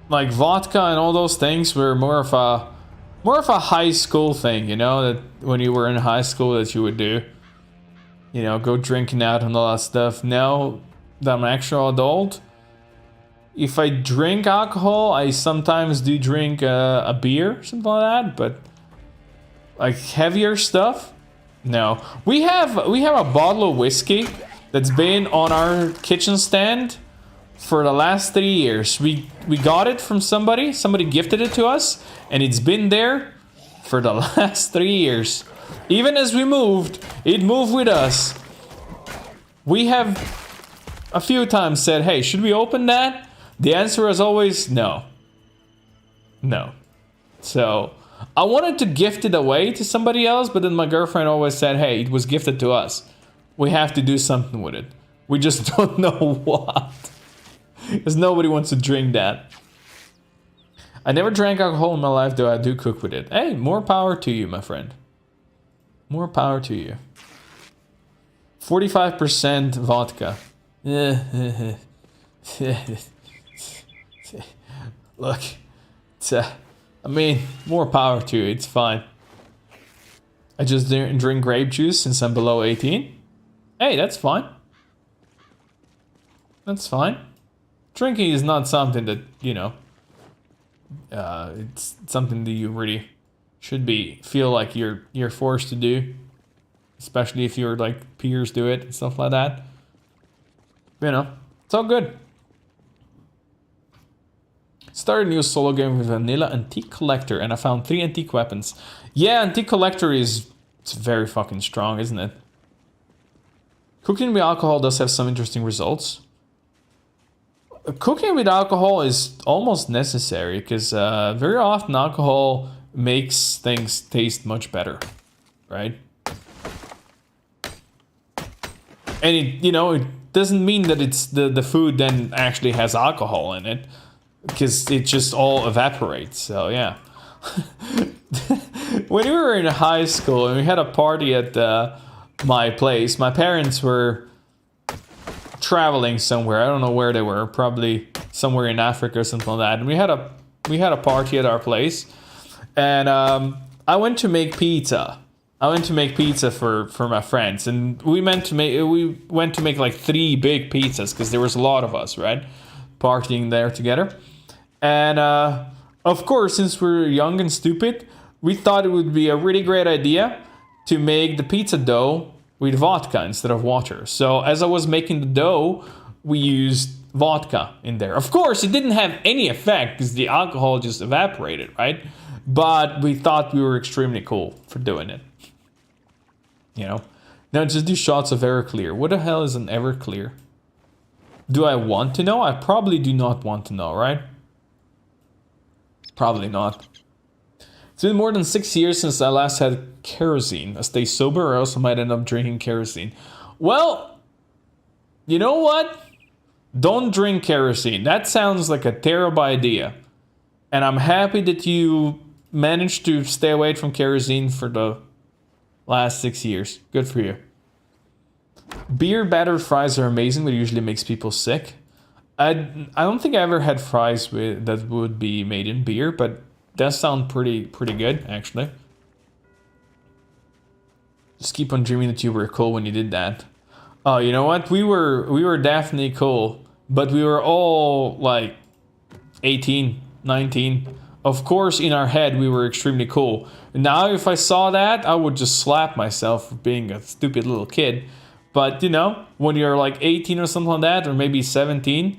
Like vodka and all those things were more of a high school thing, you know, that when you were in high school that you would do. You know, go drinking out and all that stuff. Now that I'm an actual adult, if I drink alcohol, I sometimes do drink a beer, something like that, but like heavier stuff, no. We have a bottle of whiskey that's been on our kitchen stand for the last 3 years. We got it from somebody gifted it to us, and it's been there for the last 3 years. Even as we moved, it moved with us. We have a few times said, hey, should we open that? The answer is always no. No. So I wanted to gift it away to somebody else, but then my girlfriend always said, hey, it was gifted to us. We have to do something with it. We just don't know what. Because nobody wants to drink that. I never drank alcohol in my life, though I do cook with it. Hey, more power to you, my friend. More power to you. 45% vodka. Look, it's, I mean, more power to you, it's fine. I just didn't drink grape juice since I'm below 18. Hey, that's fine. That's fine. Drinking is not something that, you know, it's something that you really should feel like you're forced to do. Especially if your like peers do it and stuff like that. You know, it's all good. Started a new solo game with vanilla antique collector and I found 3 antique weapons. Yeah, antique collector it's very fucking strong, isn't it? Cooking with alcohol does have some interesting results. Cooking with alcohol is almost necessary because very often alcohol makes things taste much better, right? And it, you know, it doesn't mean that it's the food then actually has alcohol in it, because it just all evaporates. So yeah. When we were in high school and we had a party at my place, my parents were traveling somewhere. I don't know where they were, probably somewhere in Africa or something like that. And we had a party at our place, and I went to make pizza. I went to make pizza for my friends, and we went to make like 3 big pizzas because there was a lot of us, right, partying there together. And of course, since we're young and stupid, we thought it would be a really great idea to make the pizza dough with vodka instead of water. So as I was making the dough, we used vodka in there. Of course, it didn't have any effect because the alcohol just evaporated, right? But we thought we were extremely cool for doing it. You know? Now just do shots of Everclear. What the hell is an Everclear? Do I want to know? I probably do not want to know, right? Probably not. It's been more than 6 years since I last had kerosene. I stay sober or else I might end up drinking kerosene. Well, you know what? Don't drink kerosene. That sounds like a terrible idea. And I'm happy that you managed to stay away from kerosene for the last 6 years. Good for you. Beer battered fries are amazing, but it usually makes people sick. I don't think I ever had fries that would be made in beer, but that sounds pretty good, actually. Just keep on dreaming that you were cool when you did that. Oh, you know what? We were definitely cool, but we were all like 18, 19. Of course, in our head, we were extremely cool. Now, if I saw that, I would just slap myself for being a stupid little kid. But, you know, when you're like 18 or something like that, or maybe 17,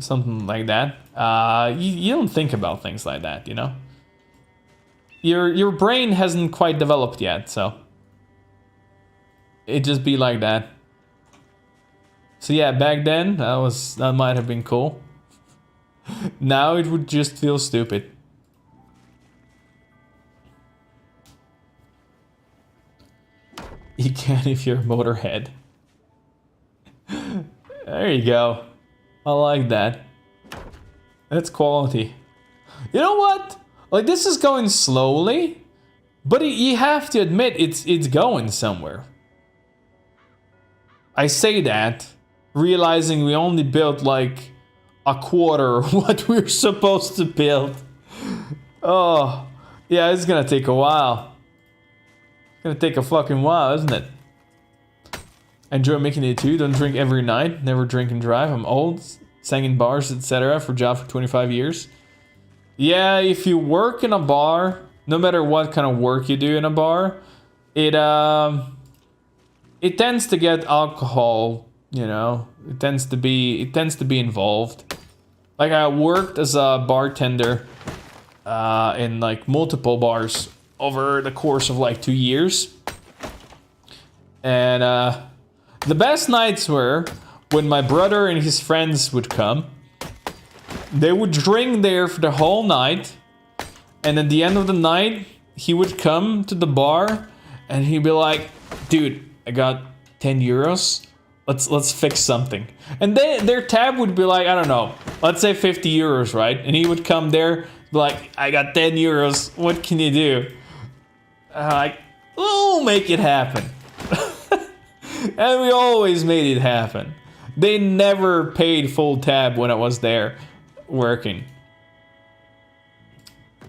something like that, you don't think about things like that, you know? Your brain hasn't quite developed yet, so it just be like that. So yeah, back then, that might have been cool. Now it would just feel stupid. You can if you're a motorhead. There you go. I like that. That's quality. You know what? Like, this is going slowly, but you have to admit it's going somewhere. I say that, realizing we only built like a quarter of what we're supposed to build. Oh, yeah, it's gonna take a while. It's gonna take a fucking while, isn't it? Enjoy making it too. Don't drink every night. Never drink and drive. I'm old. Sang in bars, etc. for a job for 25 years. Yeah, if you work in a bar, no matter what kind of work you do in a bar, it tends to get alcohol, you know. It tends to be involved. Like, I worked as a bartender in like multiple bars over the course of like 2 years. And the best nights were when my brother and his friends would come. They would drink there for the whole night, and at the end of the night, he would come to the bar and he'd be like, dude, I got 10 euros. Let's fix something. And their tab would be like, I don't know, let's say 50 euros, right? And he would come there, be like, I got 10 euros. What can you do? Like, we'll make it happen. And we always made it happen. They never paid full tab when I was there working.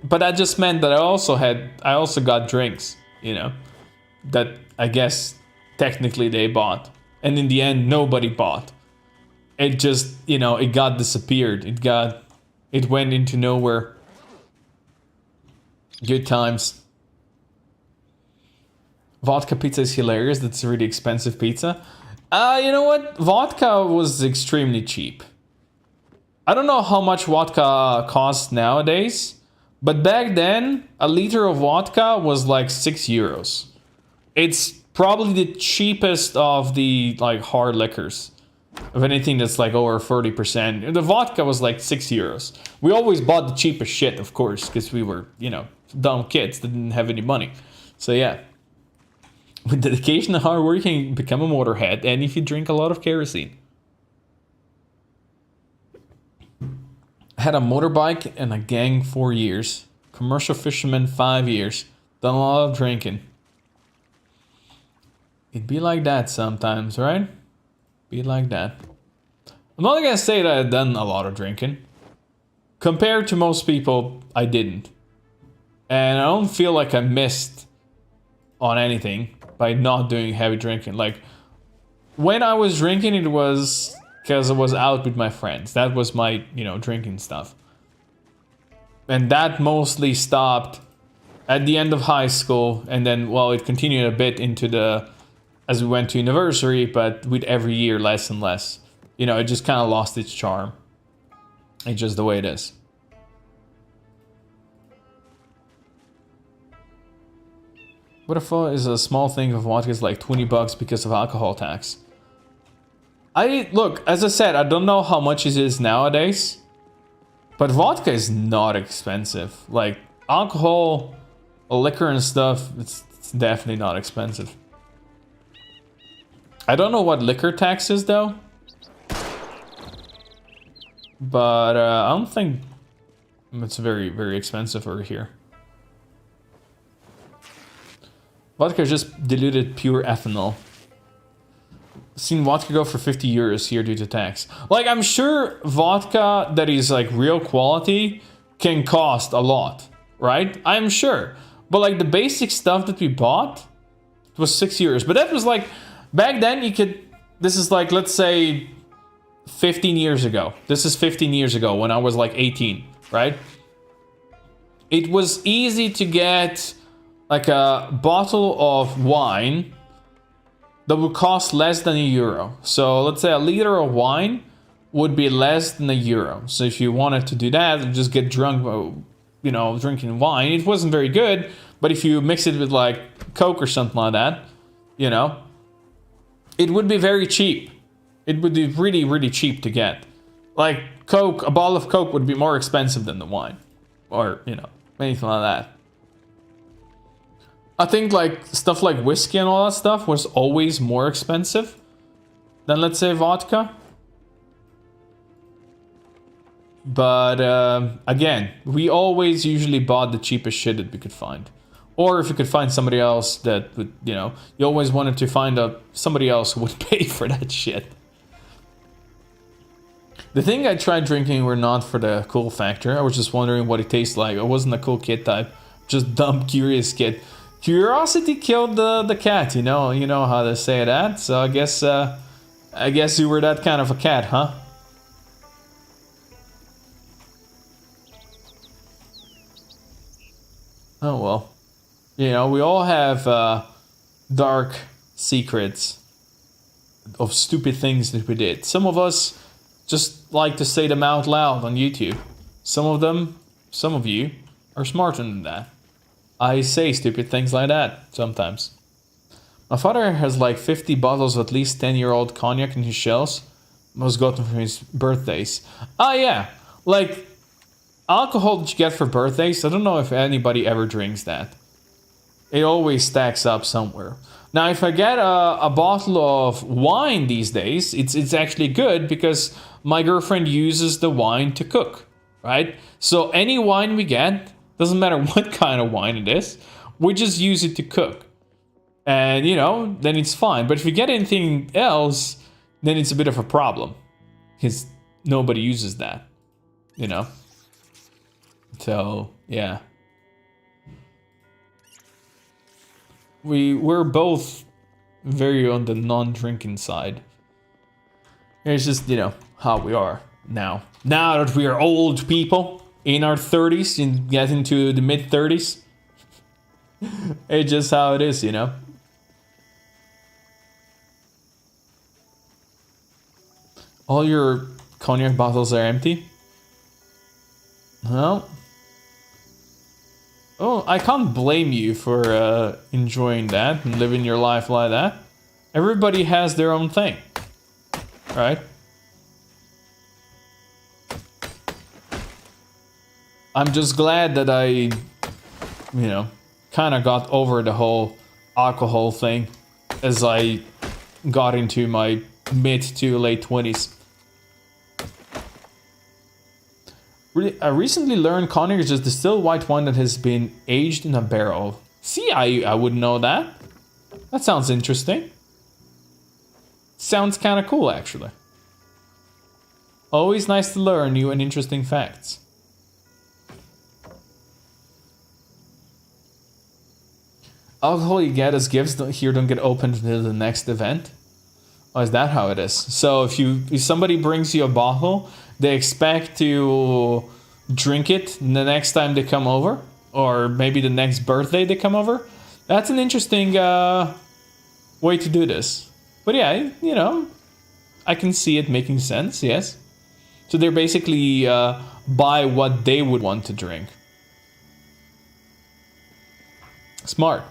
But that just meant that I also got drinks, you know, that I guess technically they bought. And in the end, nobody bought. It just, you know, it got disappeared. It went into nowhere. Good times. Vodka pizza is hilarious. That's a really expensive pizza. You know what? Vodka was extremely cheap. I don't know how much vodka costs nowadays, but back then, a liter of vodka was like 6 euros. It's probably the cheapest of the like hard liquors. Of anything that's like over 30%. The vodka was like 6 euros. We always bought the cheapest shit, of course, because we were, you know, dumb kids that didn't have any money. So yeah. With dedication and hard work, you can become a motorhead, and if you drink a lot of kerosene. I had a motorbike and a gang 4 years. Commercial fisherman 5 years. Done a lot of drinking. It'd be like that sometimes, right? Be like that. I'm not gonna say that I've done a lot of drinking. Compared to most people, I didn't. And I don't feel like I missed on anything by not doing heavy drinking. Like, when I was drinking, it was because I was out with my friends. That was my, you know, drinking stuff. And that mostly stopped at the end of high school. And then, well, it continued a bit into as we went to university, but with every year less and less. You know, it just kind of lost its charm. It's just the way it is. What if is a small thing of vodka is like $20 because of alcohol tax? Look, as I said, I don't know how much it is nowadays, but vodka is not expensive. Like, alcohol, liquor and stuff, it's definitely not expensive. I don't know what liquor tax is though. But I don't think it's very, very expensive over here. Vodka is just diluted pure ethanol. Seen vodka go for 50 euros here due to tax. Like, I'm sure vodka that is like real quality can cost a lot, right? I'm sure. But like the basic stuff that we bought was 6 euros. But that was like, back then you could, this is like, let's say 15 years ago. This is 15 years ago when I was like 18, right? It was easy to get like a bottle of wine that would cost less than €1. So let's say a liter of wine would be less than €1. So if you wanted to do that and just get drunk, you know, drinking wine, it wasn't very good. But if you mix it with like Coke or something like that, you know, it would be very cheap. It would be really, really cheap to get. Like Coke, a bottle of Coke would be more expensive than the wine. Or, you know, anything like that. I think like stuff like whiskey and all that stuff was always more expensive than, let's say, vodka. But again, we always usually bought the cheapest shit that we could find. Or if you could find somebody else that would, you know, you always wanted to find somebody else who would pay for that shit. The thing I tried drinking were not for the cool factor. I was just wondering what it tastes like. I wasn't a cool kid type. Just dumb, curious kid. Curiosity killed the cat, you know how to say that. So I guess you were that kind of a cat, huh? Oh well. You know, we all have dark secrets of stupid things that we did. Some of us just like to say them out loud on YouTube. Some of you, are smarter than that. I say stupid things like that sometimes. My father has like 50 bottles of at least 10-year-old cognac in his shelves. Most gotten from his birthdays. Ah, yeah. Like, alcohol that you get for birthdays, I don't know if anybody ever drinks that. It always stacks up somewhere. Now, if I get a bottle of wine these days, it's actually good because my girlfriend uses the wine to cook, right? So any wine we get, doesn't matter what kind of wine it is, we just use it to cook. And, you know, then it's fine. But if you get anything else, then it's a bit of a problem. Because nobody uses that, you know? So, yeah. We're both very on the non-drinking side. It's just, you know, how we are now. Now that we are old people in our 30s and getting to the mid-30s. It's just how it is, you know. All your cognac bottles are empty? Well, oh, I can't blame you for enjoying that and living your life like that. Everybody has their own thing, right? I'm just glad that I, you know, kind of got over the whole alcohol thing as I got into my mid to late 20s. I recently learned cognac is just distilled white wine that has been aged in a barrel. See, I wouldn't know that. That sounds interesting. Sounds kind of cool, actually. Always nice to learn new and interesting facts. Alcohol you get as gifts here don't get opened until the next event. Oh, is that how it is? So if somebody brings you a bottle, they expect to drink it the next time they come over, or maybe the next birthday they come over. That's an interesting way to do this. But yeah, you know, I can see it making sense, yes. So they're basically buy what they would want to drink. Smart.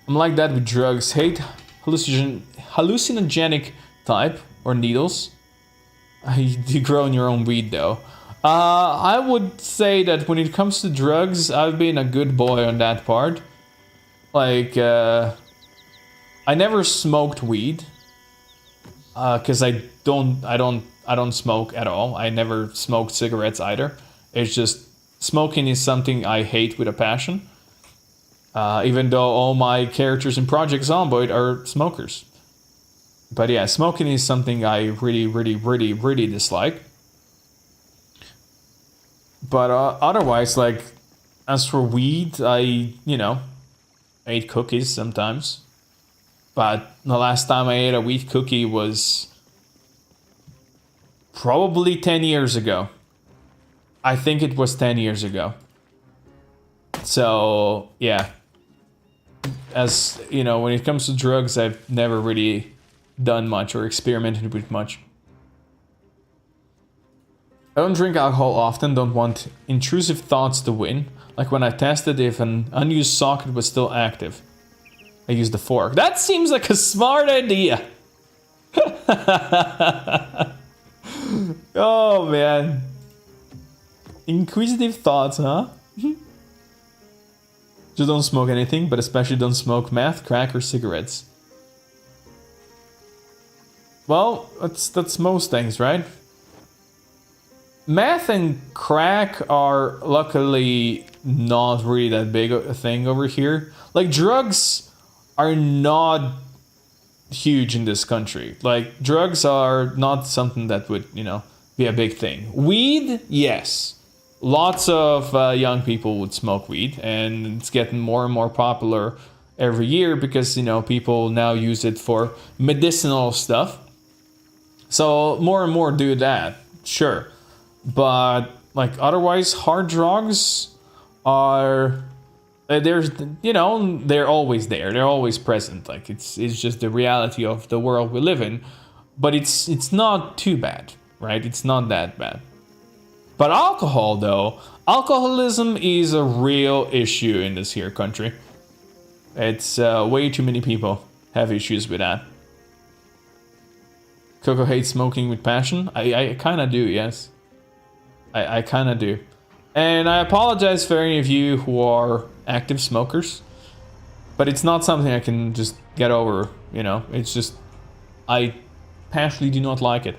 I'm like that with drugs. Hate hallucinogenic type or needles. You grow in your own weed though. I would say that when it comes to drugs, I've been a good boy on that part. Like, I never smoked weed, because I don't smoke at all. I never smoked cigarettes either. It's just smoking is something I hate with a passion. Even though all my characters in Project Zomboid are smokers. But yeah, smoking is something I really dislike. But otherwise, like, as for weed, I ate cookies sometimes. But the last time I ate a wheat cookie was probably 10 years ago. I think it was 10 years ago. So, yeah. As, when it comes to drugs, I've never really done much or experimented with much. I don't drink alcohol often, don't want intrusive thoughts to win. Like when I tested if an unused socket was still active. I used the fork. That seems like a smart idea. Oh man. Inquisitive thoughts, huh? Just don't smoke anything, but especially don't smoke meth, crack, or cigarettes. Well, that's most things, right? Meth and crack are luckily not really that big a thing over here. Like, drugs are not huge in this country. Like, drugs are not something that would, be a big thing. Weed, yes. Lots of young people would smoke weed, and it's getting more and more popular every year because, people now use it for medicinal stuff. So more and more do that, sure. But like otherwise, hard drugs are they're always there. They're always present. Like it's just the reality of the world we live in. But it's not too bad, right? It's not that bad. But alcohol, though, alcoholism is a real issue in this here country. It's way too many people have issues with that. Coco hates smoking with passion. I kind of do, yes. I kind of do. And I apologize for any of you who are active smokers. But it's not something I can just get over, It's just, I passionately do not like it.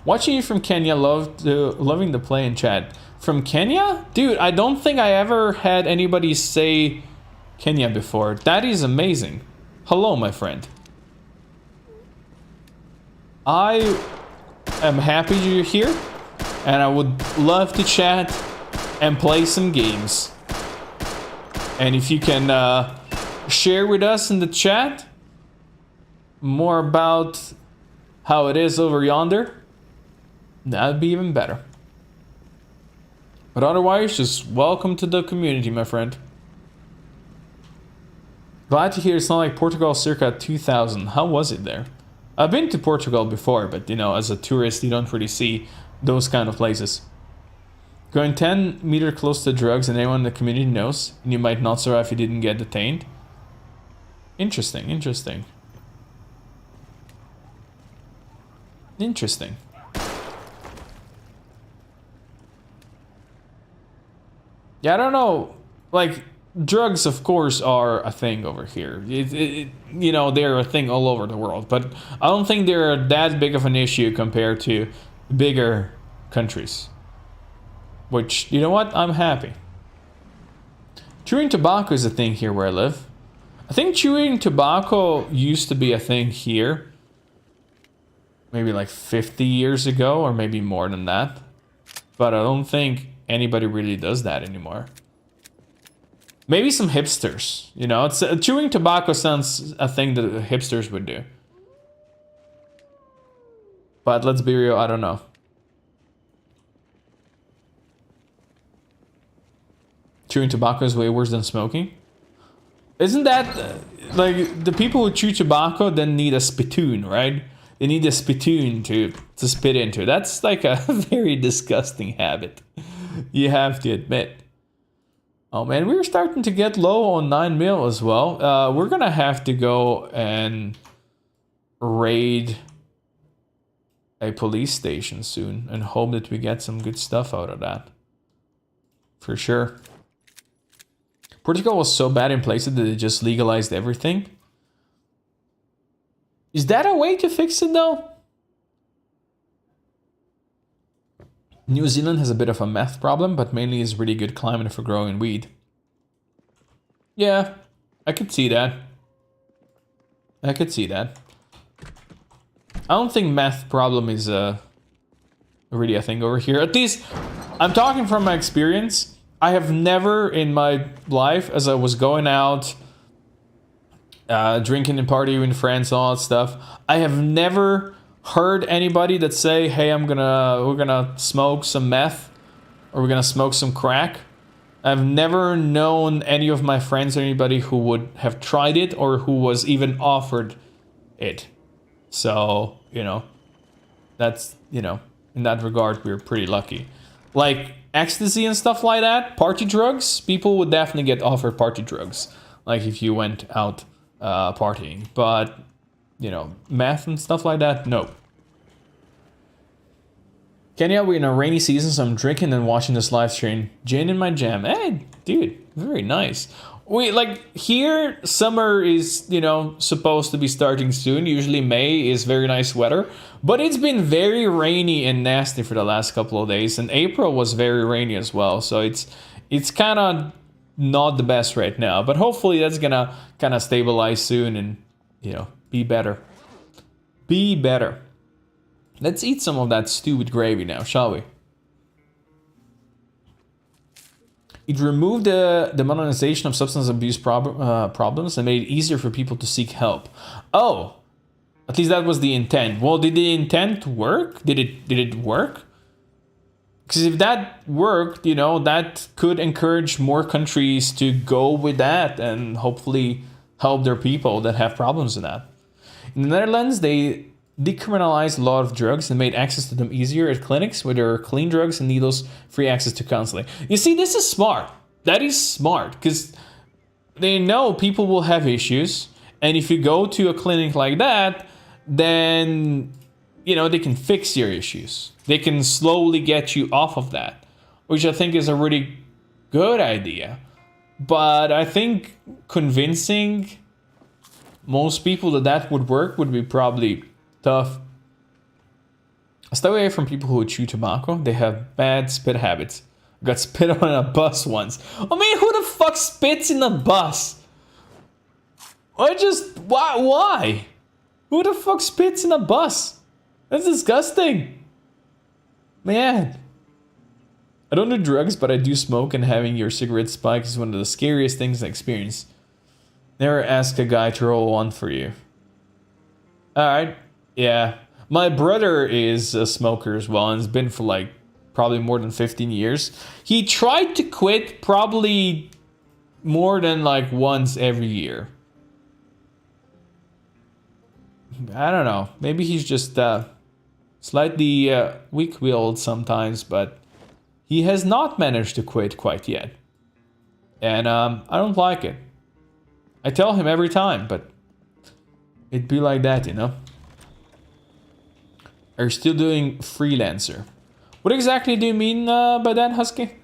Watching you from Kenya, loving the play in chat. From Kenya? Dude, I don't think I ever had anybody say Kenya before. That is amazing. Hello, my friend. I am happy you're here, and I would love to chat and play some games. And if you can share with us in the chat more about how it is over yonder, that'd be even better. But otherwise, just welcome to the community, my friend. Glad to hear it's not like Portugal circa 2000. How was it there? I've been to Portugal before, but as a tourist, you don't really see those kind of places. Going 10 meters close to drugs and anyone in the community knows, and you might not survive if you didn't get detained. Interesting. Yeah, I don't know. Like, drugs, of course, are a thing over here. They're a thing all over the world. But I don't think they're that big of an issue compared to bigger countries. Which, you know what? I'm happy. Chewing tobacco is a thing here where I live. I think chewing tobacco used to be a thing here. Maybe like 50 years ago, or maybe more than that. But I don't think anybody really does that anymore. Maybe some hipsters, chewing tobacco sounds a thing that hipsters would do. But let's be real, I don't know. Chewing tobacco is way worse than smoking? Isn't that, like, the people who chew tobacco then need a spittoon, right? They need a spittoon to spit into. That's like a very disgusting habit. You have to admit. Oh man, we're starting to get low on 9 mil as well. We're gonna have to go and raid a police station soon and hope that we get some good stuff out of that. For sure. Portugal was so bad in places that they just legalized everything. Is that a way to fix it though? New Zealand has a bit of a meth problem, but mainly is really good climate for growing weed. Yeah, I could see that. I could see that. I don't think meth problem is really a thing over here. At least, I'm talking from my experience. I have never in my life, as I was going out, drinking and partying with friends and all that stuff, I have never heard anybody that say, hey, we're gonna smoke some meth, or we're gonna smoke some crack. I've never known any of my friends or anybody who would have tried it or who was even offered it. So, you know, that's, you know, in that regard, we're pretty lucky. Like ecstasy and stuff like that, party drugs, people would definitely get offered party drugs. Like if you went out partying. But, you know, meth and stuff like that, no. Kenya, we're in a rainy season, so I'm drinking and watching this live stream. Gin in my jam. Hey, dude, very nice. We like here, summer is, you know, supposed to be starting soon. Usually May is very nice weather, but it's been very rainy and nasty for the last couple of days, and April was very rainy as well. So it's kind of not the best right now, but hopefully that's gonna kind of stabilize soon and, you know, be better. Be better. Let's eat some of that stew with gravy now, shall we? It removed the demonization of substance abuse problems and made it easier for people to seek help. Oh, at least that was the intent. Well, did the intent work? Did it work? Because if that worked, you know, that could encourage more countries to go with that and hopefully help their people that have problems with that. In the Netherlands, they decriminalized a lot of drugs and made access to them easier at clinics where there are clean drugs and needles, free access to counseling. You see, this is smart. That is smart because they know people will have issues. And if you go to a clinic like that, then, you know, they can fix your issues. They can slowly get you off of that, which I think is a really good idea. But I think convincing most people that that would work would be probably tough. Stay away from people who chew tobacco. They have bad spit habits. Got spit on a bus once. I mean, who the fuck spits in a bus? Why? Who the fuck spits in a bus? That's disgusting. Man. I don't do drugs, but I do smoke, and having your cigarette spike is one of the scariest things I experience. Never ask a guy to roll one for you. Alright. Yeah, my brother is a smoker as well, and has been for like probably more than 15 years. He tried to quit probably more than like once every year. I don't know. Maybe he's just slightly weak-willed sometimes, but he has not managed to quit quite yet. And I don't like it. I tell him every time, but it'd be like that, you know? Are you still doing freelancer? What exactly do you mean by that, Husky?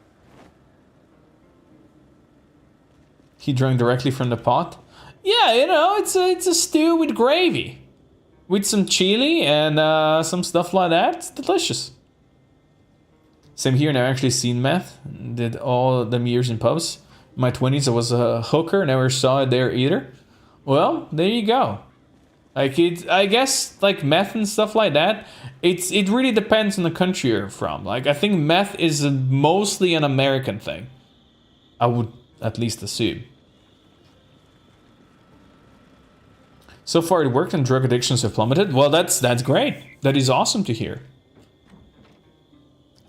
He drank directly from the pot? Yeah, you know, it's a stew with gravy. With some chili and some stuff like that. It's delicious. Same here, never actually seen meth. Did all them years in pubs. In my 20s, I was a hooker. Never saw it there either. Well, there you go. Like I guess like meth and stuff like that, it really depends on the country you're from. Like I think meth is mostly an American thing. I would at least assume. So far it worked and drug addictions have plummeted. Well, that's great. That is awesome to hear.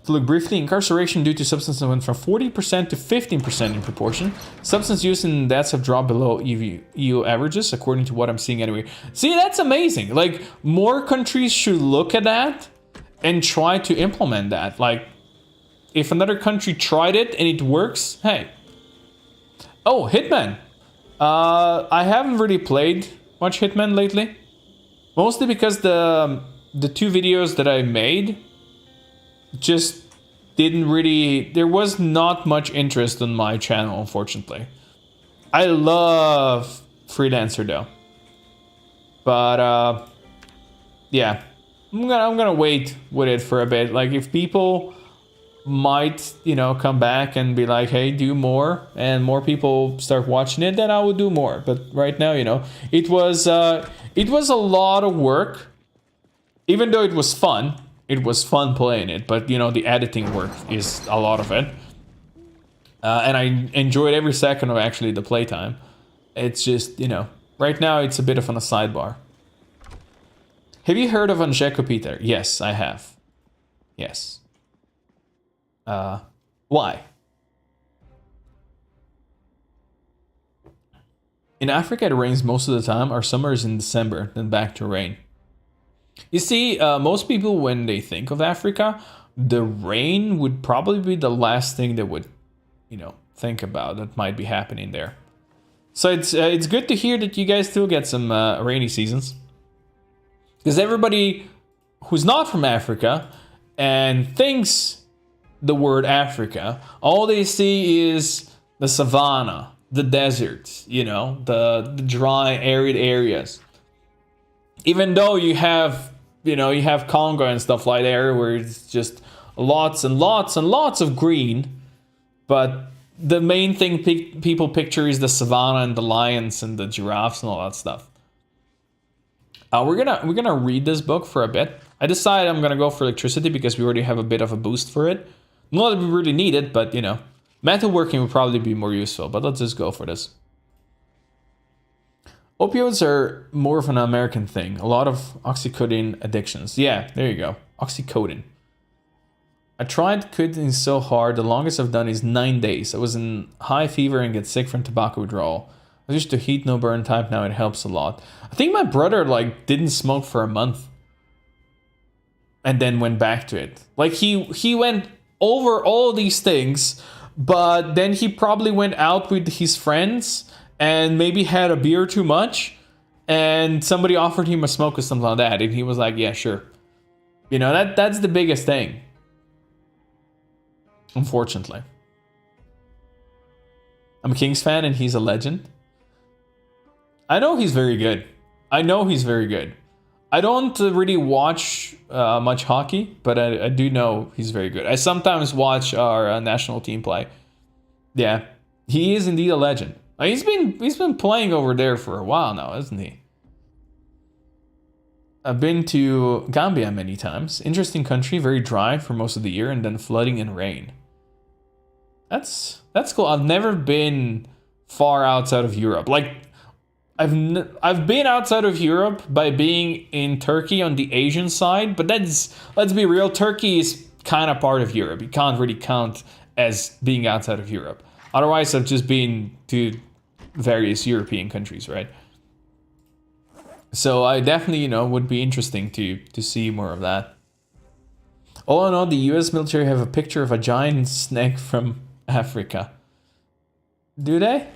To look briefly, incarceration due to substance went from 40% to 15% in proportion. Substance use and deaths have dropped below EU averages, according to what I'm seeing anyway. See, that's amazing. Like, more countries should look at that and try to implement that. Like, if another country tried it and it works, hey. Oh, Hitman. I haven't really played much Hitman lately. Mostly because the the 2 videos that I made just didn't really... There was not much interest on my channel, unfortunately. I love Freelancer though. But yeah, I'm gonna wait with it for a bit. Like if people might, you know, come back and be like, hey, do more, and more people start watching it, then I will do more. But right now, you know, it was a lot of work. Even though it was fun playing it, but you know, the editing work is a lot of it. And I enjoyed every second of actually the playtime. It's just, you know, right now it's a bit of on a sidebar. Have you heard of Anjeko Peter? Yes, I have. Yes. Why? In Africa it rains most of the time. Our summer is in December, then back to rain. You see, most people, when they think of Africa, the rain would probably be the last thing they would, you know, think about that might be happening there. So it's good to hear that you guys still get some rainy seasons. Because everybody who's not from Africa and thinks the word Africa, all they see is the savannah, the desert, you know, the dry, arid areas. Even though you have, you know, you have Congo and stuff like that, where it's just lots and lots and lots of green, but the main thing people picture is the savannah and the lions and the giraffes and all that stuff. We're gonna read this book for a bit. I decided I'm gonna go for electricity because we already have a bit of a boost for it. Not that we really need it, but you know, metalworking would probably be more useful. But let's just go for this. Opioids are more of an American thing. A lot of oxycodone addictions. Yeah, there you go. Oxycodone. I tried quitting so hard. The longest I've done is 9 days. I was in high fever and get sick from tobacco withdrawal. I used to heat no burn type. Now it helps a lot. I think my brother like didn't smoke for a month and then went back to it. Like he went over all these things, but then he probably went out with his friends and maybe had a beer too much, and somebody offered him a smoke or something like that, and he was like, yeah, sure. You know, that's the biggest thing. Unfortunately. I'm a Kings fan and he's a legend. I know he's very good. I don't really watch much hockey, but I do know he's very good. I sometimes watch our national team play. Yeah, he is indeed a legend. He's been playing over there for a while now, hasn't he? I've been to Gambia many times. Interesting country, very dry for most of the year, and then flooding and rain. That's cool. I've never been far outside of Europe. Like, I've been outside of Europe by being in Turkey on the Asian side, but let's be real, Turkey is kind of part of Europe. You can't really count as being outside of Europe. Otherwise, I've just been to various European countries, right? So I definitely, you know, would be interesting to see more of that. All in all, the US military have a picture of a giant snake from Africa. Do they?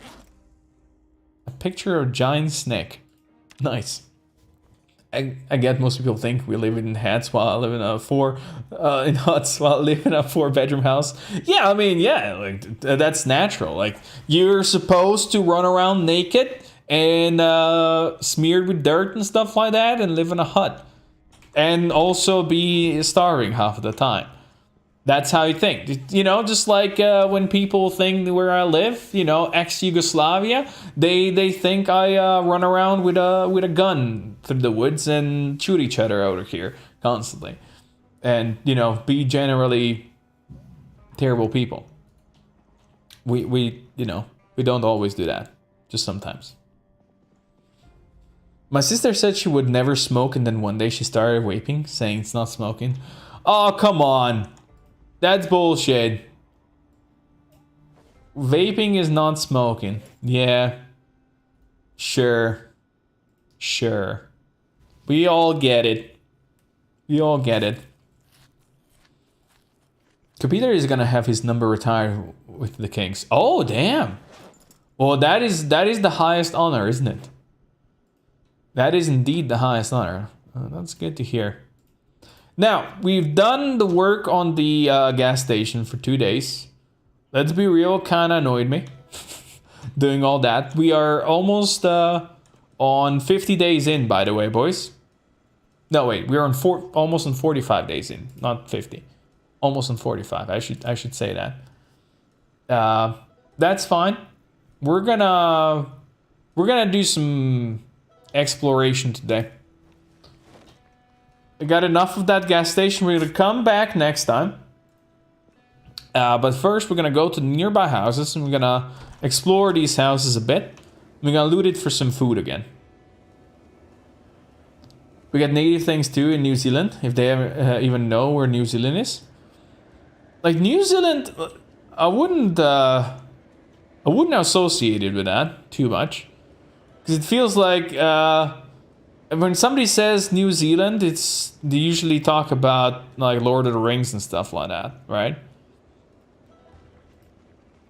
A picture of a giant snake. Nice. I get most people think we live in huts while I live in a 4-bedroom house. Yeah, I mean, yeah, like that's natural. Like, you're supposed to run around naked and smeared with dirt and stuff like that and live in a hut. And also be starving half of the time. That's how you think. You know, just like when people think where I live, you know, ex-Yugoslavia, they think I run around with a gun through the woods and shoot each other out of here constantly. And, you know, be generally terrible people. We you know, we don't always do that. Just sometimes. My sister said she would never smoke, and then one day she started vaping, saying it's not smoking. Oh, come on. That's bullshit. Vaping is not smoking. Yeah. Sure. We all get it. Computer is gonna have his number retired with the Kings. Oh, damn. Well, that is the highest honor, isn't it? That is indeed the highest honor. That's good to hear. Now, we've done the work on the gas station for 2 days. Let's be real, kinda annoyed me. Doing all that. We are almost on 50 days in, by the way, boys. No, wait, we're on almost on 45 days in, not 50. Almost on 45. I should say that. That's fine. We're gonna do some exploration today. I got enough of that gas station. We're gonna come back next time. But first, we're gonna go to the nearby houses and we're gonna explore these houses a bit. We're gonna loot it for some food again. We got native things too in New Zealand, if they even know where New Zealand is. Like New Zealand, I wouldn't associate it with that too much, because it feels like when somebody says New Zealand, they usually talk about like Lord of the Rings and stuff like that, right?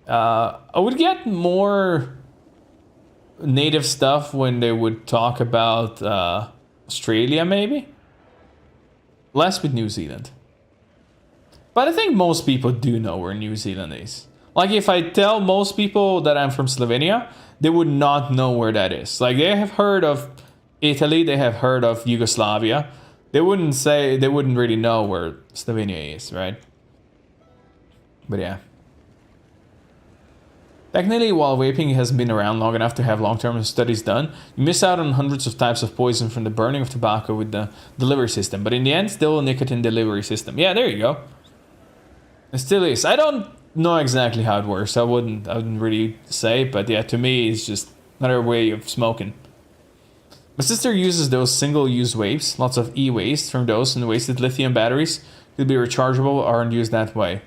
I would get more native stuff when they would talk about Australia, maybe. Less with New Zealand. But I think most people do know where New Zealand is. Like if I tell most people that I'm from Slovenia, they would not know where that is. Like they have heard of Italy, they have heard of Yugoslavia. They wouldn't really know where Slovenia is, right? But yeah. Technically, while vaping has been around long enough to have long-term studies done, you miss out on hundreds of types of poison from the burning of tobacco with the delivery system. But in the end, still a nicotine delivery system. Yeah, there you go. It still is. I don't know exactly how it works. I wouldn't really say, but yeah, to me, it's just another way of smoking. My sister uses those single-use vapes, lots of e-waste from those, and wasted lithium batteries could be rechargeable or aren't used that way.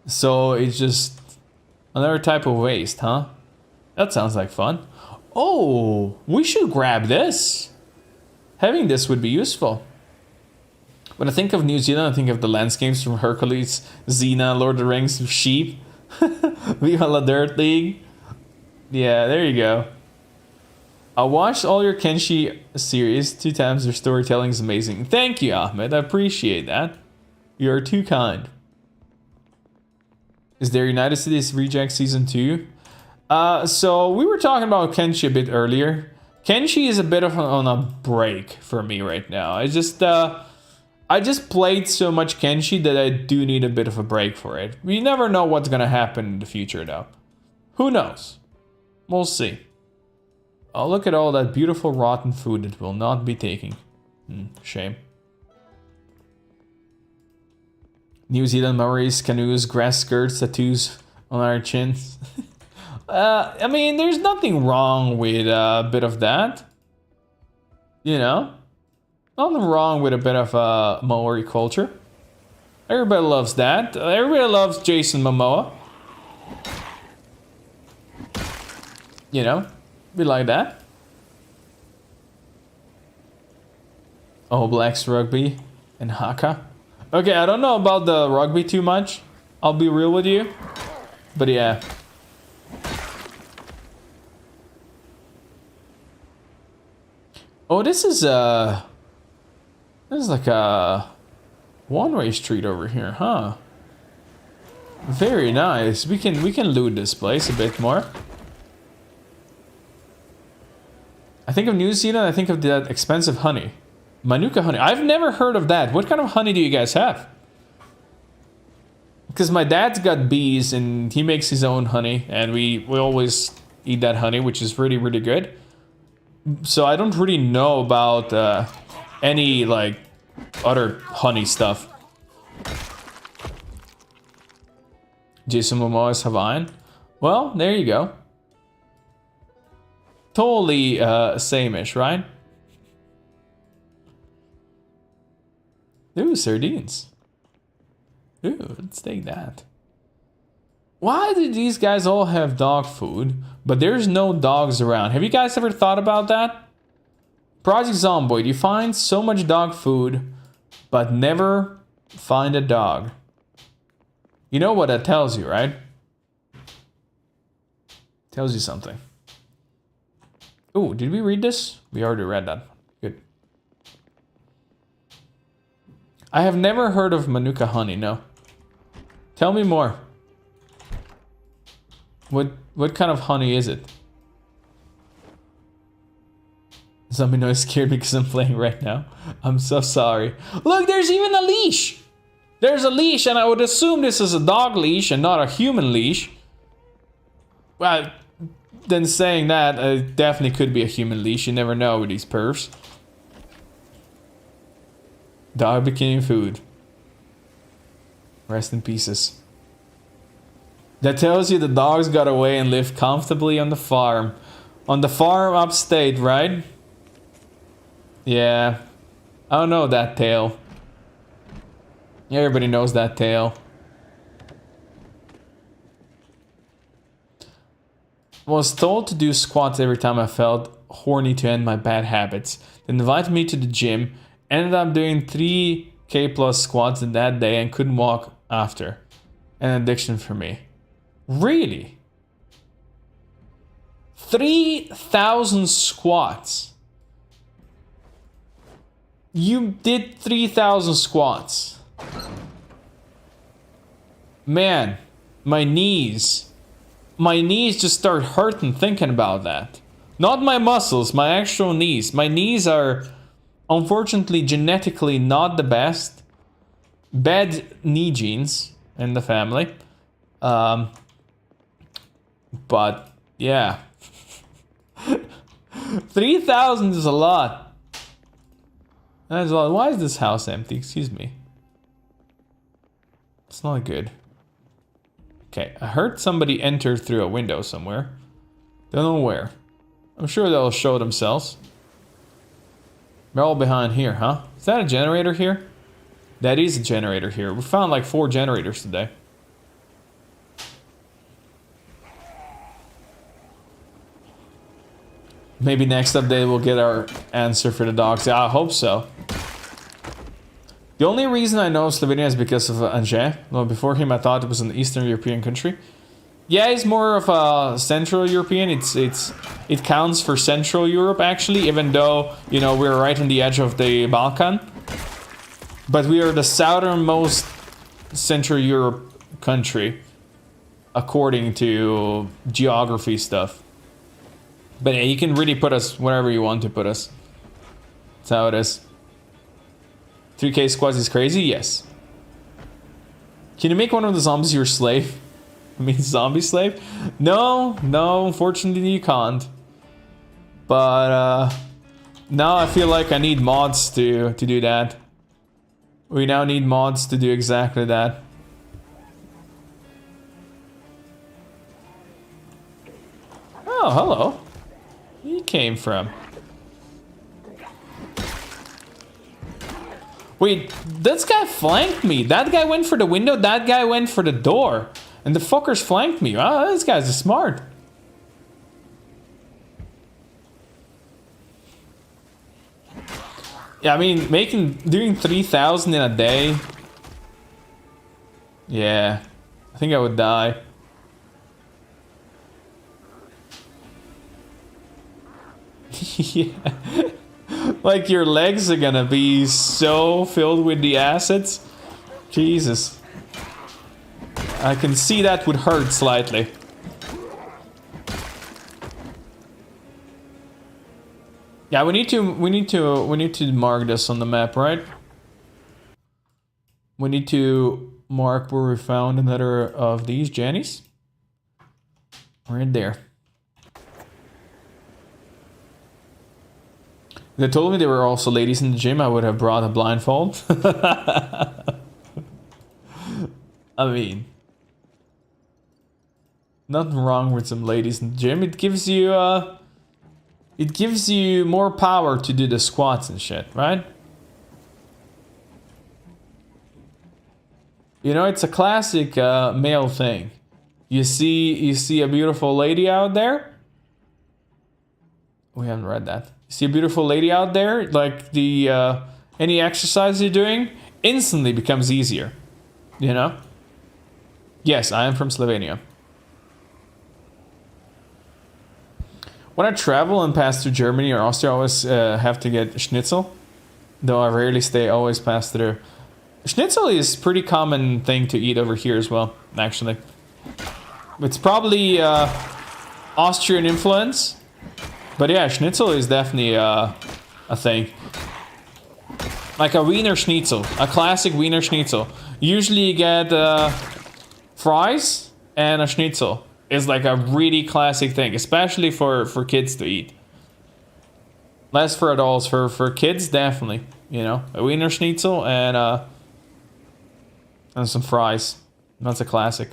So it's just another type of waste, huh? That sounds like fun. Oh, we should grab this. Having this would be useful. When I think of New Zealand, I think of the landscapes from Hercules, Xena, Lord of the Rings, Sheep, Viva la Dirt League. Yeah, there you go. I watched all your Kenshi series 2 times. Their storytelling is amazing. Thank you, Ahmed. I appreciate that. You're too kind. Is there United States Reject Season 2? So we were talking about Kenshi a bit earlier. Kenshi is a bit of on a break for me right now. I just played so much Kenshi that I do need a bit of a break for it. We never know what's gonna happen in the future though. Who knows? We'll see. Oh, look at all that beautiful rotten food that we'll not be taking. Shame. New Zealand memories, canoes, grass skirts, tattoos on our chins. I mean, there's nothing wrong with a bit of that. You know? Nothing wrong with a bit of Maori culture. Everybody loves that. Everybody loves Jason Momoa. You know? We like that. All Blacks rugby and haka. Okay, I don't know about the rugby too much. I'll be real with you. But yeah. Oh, this is like a one-way street over here, huh? Very nice. We can loot this place a bit more. I think of New Zealand, I think of that expensive honey. Manuka honey. I've never heard of that. What kind of honey do you guys have? Because my dad's got bees and he makes his own honey, and we always eat that honey, which is really, really good. So I don't really know about any like other honey stuff. Jason Momoa is Hawaiian. Well, there you go. Totally same-ish, right? Ooh, sardines. Ooh, let's take that. Why do these guys all have dog food, but there's no dogs around? Have you guys ever thought about that? Project Zomboid, you find so much dog food, but never find a dog. You know what that tells you, right? Tells you something. Ooh, did we read this? We already read that. Good. I have never heard of Manuka honey, no. Tell me more. What kind of honey is it? Zombie noise scared me because I'm playing right now. I'm so sorry. Look, there's even a leash! There's a leash, and I would assume this is a dog leash and not a human leash. Well, then saying that, it definitely could be a human leash. You never know with these pervs. Dog became food. Rest in pieces. That tells you the dogs got away and lived comfortably on the farm. On the farm upstate, right? Yeah. I don't know that tale. Everybody knows that tale. Was told to do squats every time I felt horny to end my bad habits. They invited me to the gym. Ended up doing 3K plus squats in that day and couldn't walk after. An addiction for me. Really? 3,000 squats. You did 3,000 squats. Man, my knees. My knees just start hurting thinking about that. Not my muscles, my actual knees. My knees are unfortunately genetically not the best. Bad knee genes in the family. But yeah. 3,000 is a lot. That's a lot. Why is this house empty? Excuse me. It's not good. Okay, I heard somebody enter through a window somewhere. Don't know where. I'm sure they'll show themselves. They're all behind here, huh? Is that a generator here? That is a generator here. We found like 4 generators today. Maybe next update we'll get our answer for the dogs. Yeah, I hope so. The only reason I know Slovenia is because of Angers. Well, before him I thought it was an Eastern European country. Yeah, it's more of a Central European. It counts for Central Europe actually, even though, you know, we're right on the edge of the Balkan. But we are the southernmost Central Europe country, according to geography stuff. But yeah, you can really put us wherever you want to put us. That's how it is. 3K squads is crazy? Yes. Can you make one of the zombies your slave? I mean, zombie slave? No, unfortunately you can't. But now I feel like I need mods to do that. We now need mods to do exactly that. Oh, hello. Where you came from? Wait, this guy flanked me. That guy went for the window, that guy went for the door. And the fuckers flanked me. Wow, this guy's smart. Yeah, I mean, doing 3,000 in a day. Yeah, I think I would die. Yeah. Like your legs are gonna be so filled with the acids. Jesus. I can see that would hurt slightly. Yeah, we need to mark this on the map, right? We need to mark where we found another of these Jennies. Right there. They told me there were also ladies in the gym, I would have brought a blindfold. I mean, nothing wrong with some ladies in the gym. It gives you more power to do the squats and shit, right? You know, it's a classic male thing. You see a beautiful lady out there. We haven't read that. See a beautiful lady out there, like the any exercise you're doing instantly becomes easier, you know? Yes, I am from Slovenia. When I travel and pass through Germany or Austria, I always have to get schnitzel, though I rarely stay, always pass through. Schnitzel is pretty common thing to eat over here as well, actually. It's probably Austrian influence. But yeah, Schnitzel is definitely a thing. Like a Wiener Schnitzel, a classic Wiener Schnitzel. Usually you get fries and a Schnitzel. It's like a really classic thing, especially for kids to eat. Less for adults, for kids definitely. You know, a Wiener Schnitzel and some fries. That's a classic.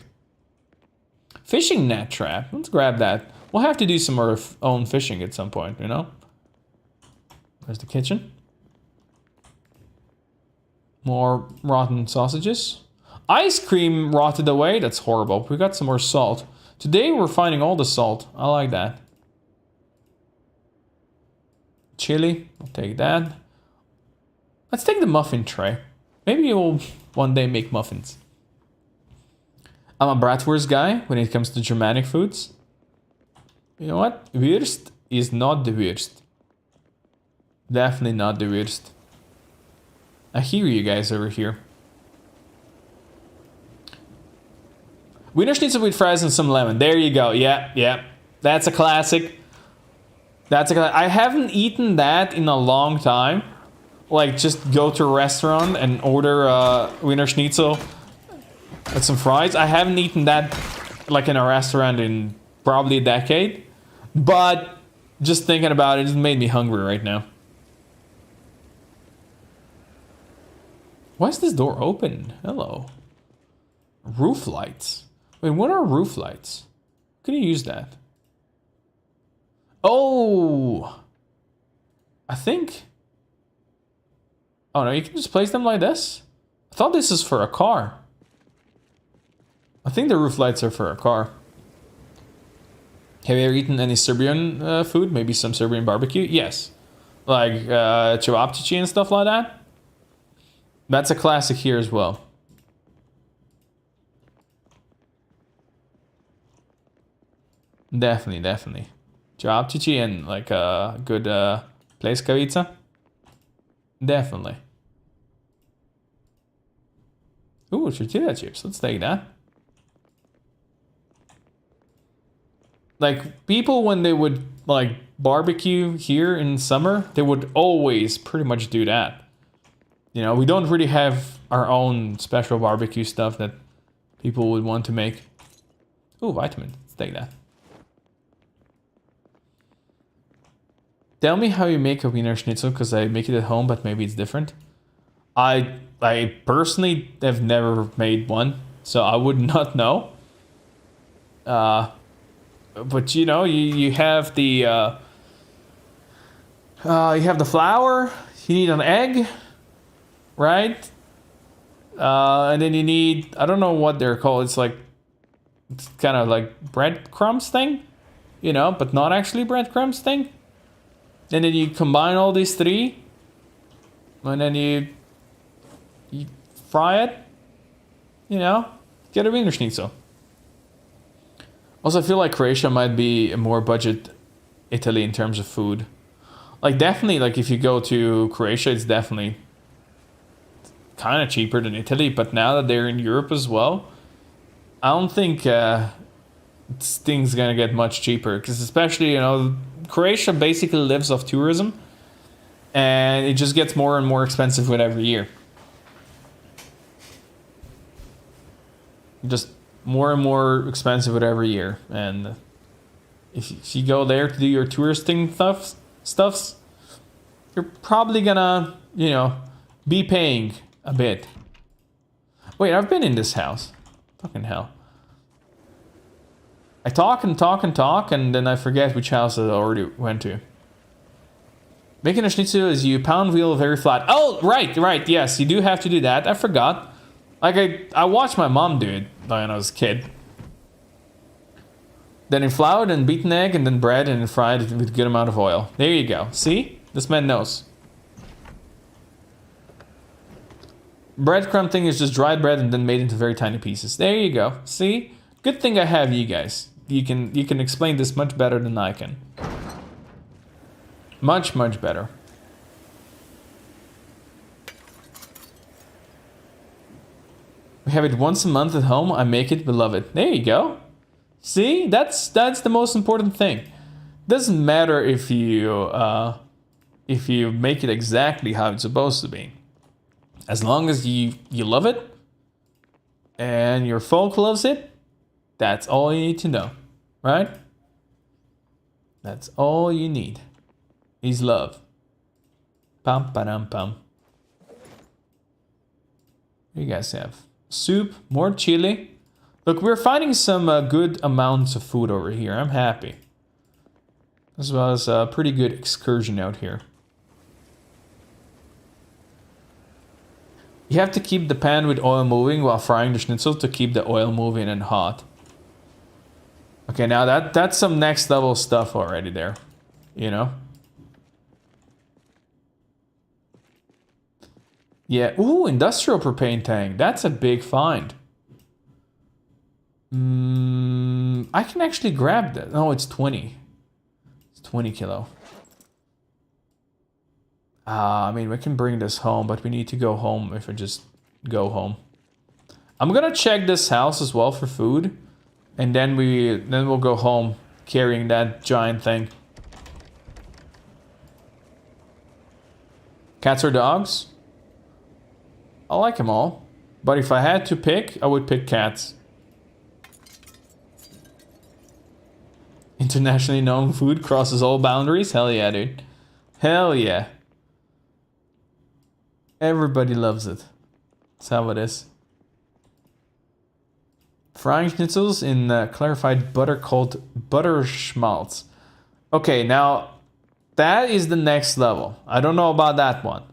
Fishing net trap. Let's grab that. We'll have to do some more own fishing at some point, you know? There's the kitchen. More rotten sausages. Ice cream rotted away. That's horrible. We got some more salt. Today we're finding all the salt. I like that. Chili. I'll take that. Let's take the muffin tray. Maybe you'll one day make muffins. I'm a bratwurst guy when it comes to Germanic foods. You know what? Wurst is not the worst. Definitely not the worst. I hear you guys over here. Wiener Schnitzel with fries and some lemon. There you go. Yeah. That's a classic. I haven't eaten that in a long time. Like, just go to a restaurant and order Wiener Schnitzel with some fries. I haven't eaten that like in a restaurant in probably a decade. But just thinking about it, it made me hungry right now. Why is this door open? Hello. Roof lights. Wait, what are roof lights? Can you use that? Oh! I think... Oh no, you can just place them like this? I thought this is for a car. I think the roof lights are for a car. Have you ever eaten any Serbian food? Maybe some Serbian barbecue? Yes. Like cevapcici and stuff like that. That's a classic here as well. Definitely. Cevapcici and like a good pleskavica. Definitely. Ooh, tortilla chips. Let's take that. Like, people, when they would, like, barbecue here in summer, they would always pretty much do that. You know, we don't really have our own special barbecue stuff that people would want to make. Ooh, vitamin. Let's take that. Tell me how you make a Wiener Schnitzel, because I make it at home, but maybe it's different. I personally have never made one, so I would not know. But you know, you have the flour. You need an egg, right? And then you need, I don't know what they're called. It's kind of like breadcrumbs thing, you know, but not actually breadcrumbs thing. And then you combine all these three, and then you fry it. You know, get a Wiener Schnitzel. Also, I feel like Croatia might be a more budget Italy in terms of food. Like, definitely, like, if you go to Croatia, it's definitely kind of cheaper than Italy. But now that they're in Europe as well, I don't think this thing's gonna get much cheaper. Because especially, you know, Croatia basically lives off tourism. And it just gets more and more expensive with every year. Just more and more expensive with every year. And if you go there to do your touristing stuffs, you're probably gonna, you know, be paying a bit. Wait, I've been in this house. Fucking hell. I talk and talk and talk, and then I forget which house I already went to. Making a schnitzel is you pound wheel very flat. Oh, right, yes, you do have to do that. I forgot. Like, I watched my mom do it when I was a kid. Then in flour, then beaten egg, and then bread, and fried it with a good amount of oil. There you go. See? This man knows. Breadcrumb thing is just dried bread and then made into very tiny pieces. There you go. See? Good thing I have you guys. You can explain this much better than I can. Much better. We have it once a month at home. I make it, we love it. There you go. See, that's the most important thing. Doesn't matter if you make it exactly how it's supposed to be. As long as you love it and your folk loves it, that's all you need to know, right? That's all you need is love. Pam pam pam. You guys have soup, more chili. Look, we're finding some good amounts of food over here. I'm happy. As well as a pretty good excursion out here. You have to keep the pan with oil moving while frying the schnitzel to keep the oil moving and hot. Okay, now that's some next level stuff already there. You know? Yeah, ooh, industrial propane tank. That's a big find. I can actually grab that. No, it's 20. It's 20 kilo. I mean, we can bring this home, but we need to go home if we just go home. I'm gonna check this house as well for food. And then we'll go home carrying that giant thing. Cats or dogs? I like them all. But if I had to pick, I would pick cats. Internationally known food crosses all boundaries? Hell yeah, dude. Hell yeah. Everybody loves it. That's how it is. Frying schnitzels in clarified butter called butter schmaltz. Okay, now that is the next level. I don't know about that one.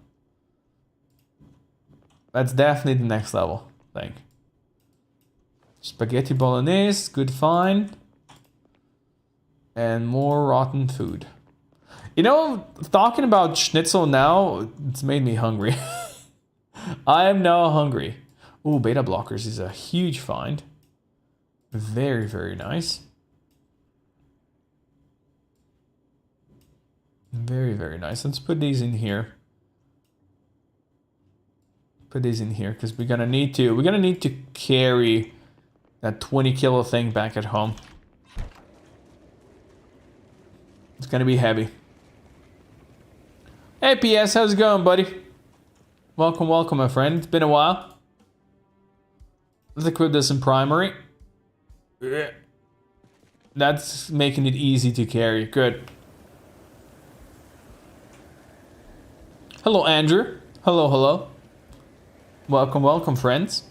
That's definitely the next level thing. Spaghetti bolognese, good find. And more rotten food. You know, talking about schnitzel now, it's made me hungry. I am now hungry. Ooh, beta blockers is a huge find. Very, very nice. Very, very nice. Let's put these in here. Put these in here because we're gonna need to carry that 20 kilo thing back at home. It's gonna be heavy. Hey PS, how's it going, buddy? Welcome, welcome, my friend. It's been a while. Let's equip this in primary. That's making it easy to carry. Good. Hello, Andrew. Hello, hello. Welcome, welcome, friends.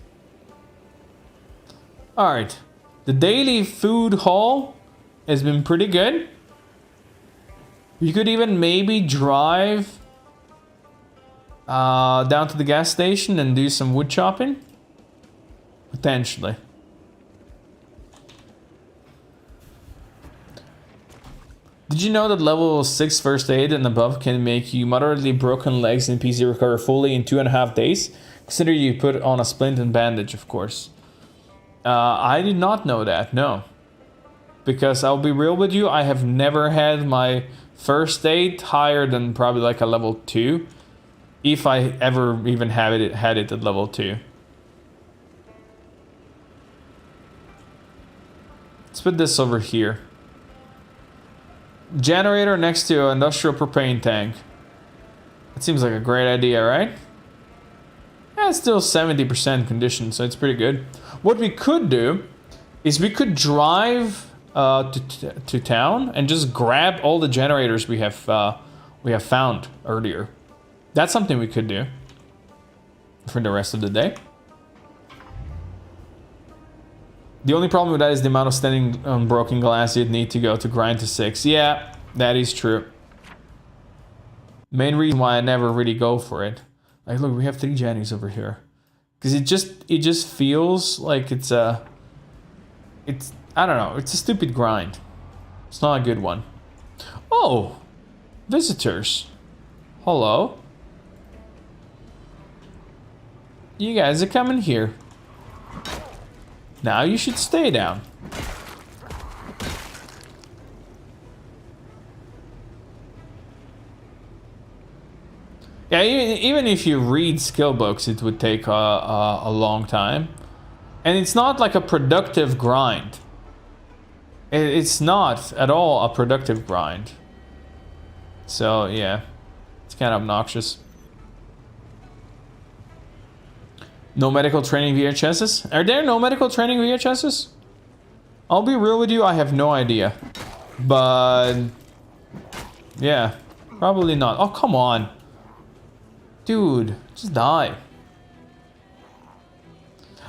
Alright. The daily food haul has been pretty good. You could even maybe drive down to the gas station and do some wood chopping. Potentially. Did you know that level 6 first aid and above can make you moderately broken legs in PC recover fully in 2.5 days? Consider you put on a splint and bandage, of course. I did not know that, no. Because I'll be real with you, I have never had my first aid higher than probably like a level 2. If I ever even had it at level 2. Let's put this over here. Generator next to an industrial propane tank. That seems like a great idea, right? Yeah, it's still 70% condition, so it's pretty good. What we could do is we could drive to town and just grab all the generators we have found earlier. That's something we could do for the rest of the day. The only problem with that is the amount of standing on broken glass you'd need to go to grind to 6. Yeah, that is true. Main reason why I never really go for it. Like, look, we have 3 Jennies over here. Because it just feels like it's I don't know, it's a stupid grind. It's not a good one. Oh, visitors. Hello. You guys are coming here. Now you should stay down. Yeah, even if you read skill books, it would take a long time. And it's not like a productive grind. It's not at all a productive grind. So, yeah. It's kind of obnoxious. No medical training VHSs? Are there no medical training VHSs? I'll be real with you, I have no idea. But... yeah. Probably not. Oh, come on. Dude, just die.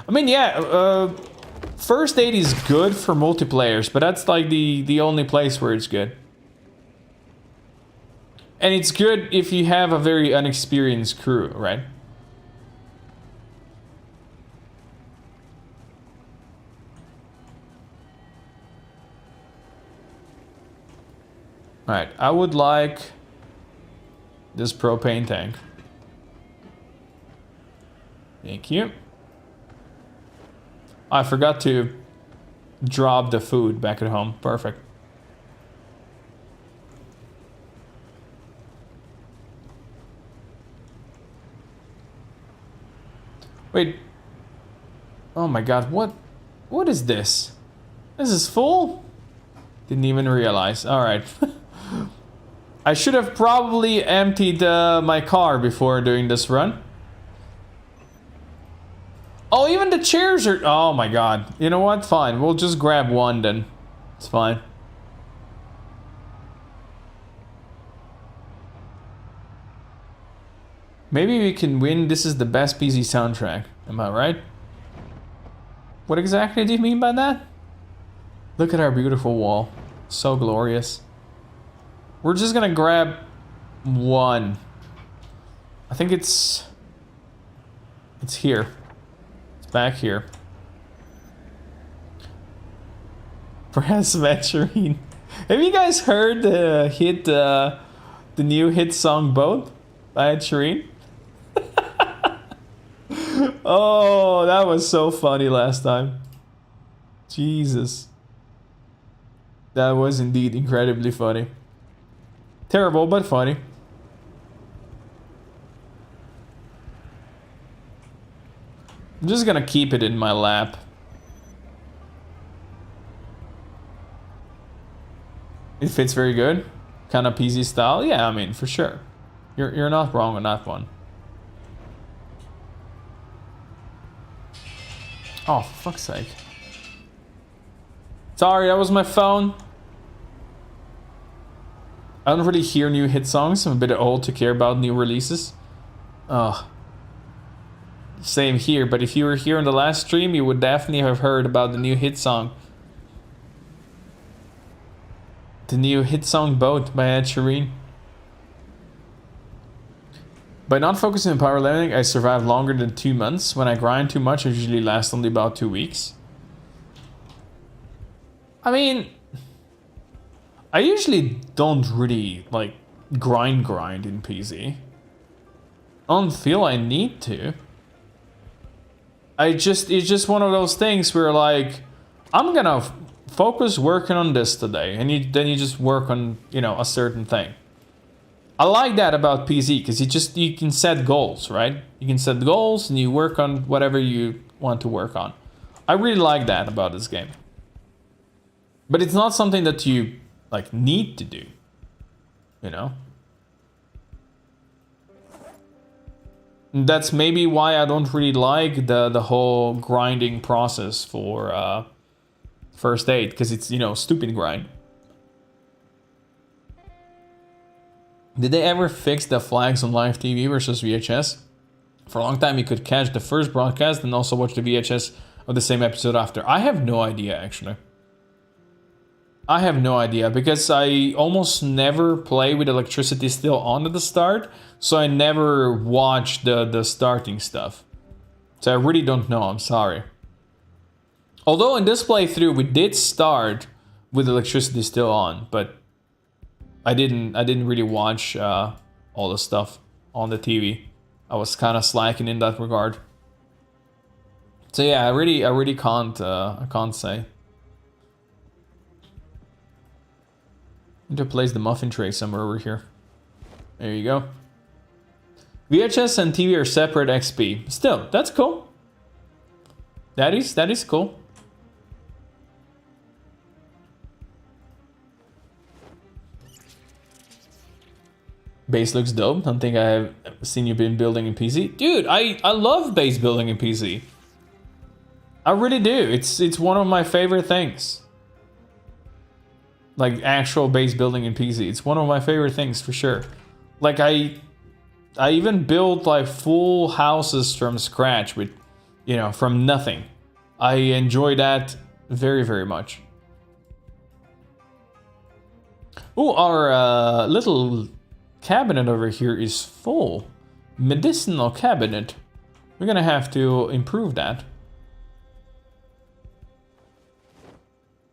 I mean, yeah, first aid is good for multiplayers, but that's like the only place where it's good. And it's good if you have a very unexperienced crew, right? Alright, I would like this propane tank. Thank you. I forgot to drop the food back at home. Perfect. Wait. Oh my god, what is this? This is full? Didn't even realize. Alright. I should have probably emptied my car before doing this run. Oh, even the chairs are... oh my god. You know what? Fine. We'll just grab one then. It's fine. Maybe we can win. This is the best PC soundtrack. Am I right? What exactly do you mean by that? Look at our beautiful wall. So glorious. We're just gonna grab one. I think it's here. Back here. Perhaps Venturine. Have you guys heard the hit, the new hit song Boat by Ed Sheeran? Oh, that was so funny last time. Jesus. That was indeed incredibly funny. Terrible, but funny. I'm just gonna keep it in my lap. It fits very good. Kind of PC style. Yeah, I mean, for sure. You're not wrong on that one. Oh, for fuck's sake. Sorry, that was my phone. I don't really hear new hit songs. I'm a bit old to care about new releases. Oh. Same here, but if you were here in the last stream, you would definitely have heard about the new hit song. The new hit song Boat by Ed Sheeran. By not focusing on power leveling, I survive longer than 2 months. When I grind too much, I usually last only about 2 weeks. I mean, I usually don't really like grind in PC. I don't feel I need to. It's just one of those things where like, I'm gonna focus working on this today, and then you just work on, you know, a certain thing. I like that about PC, because you can set goals, right? You can set goals and you work on whatever you want to work on. I really like that about this game. But it's not something that you like need to do, you know? That's maybe why I don't really like the whole grinding process for first aid, because it's, you know, stupid grind. Did they ever fix the flags on live TV versus VHS? For a long time you could catch the first broadcast and also watch the VHS of the same episode after. I have no idea, actually. I have no idea, because I almost never play with electricity still on at the start, so I never watch the starting stuff. So I really don't know, I'm sorry. Although in this playthrough we did start with electricity still on, but I didn't really watch all the stuff on the TV. I was kind of slacking in that regard. So yeah, I really can't I can't say. Need to place the muffin tray somewhere over here. There you go. VHS and TV are separate XP. Still, that's cool. That is cool. Base looks dope. Don't think I've seen you been building in PC. Dude, I love base building in PC. I really do. It's one of my favorite things. Like actual base building in PC. It's one of my favorite things for sure. Like I even built like full houses from scratch with, you know, from nothing. I enjoy that very, very much. Oh, our little cabinet over here is full. Medicinal cabinet. We're gonna have to improve that.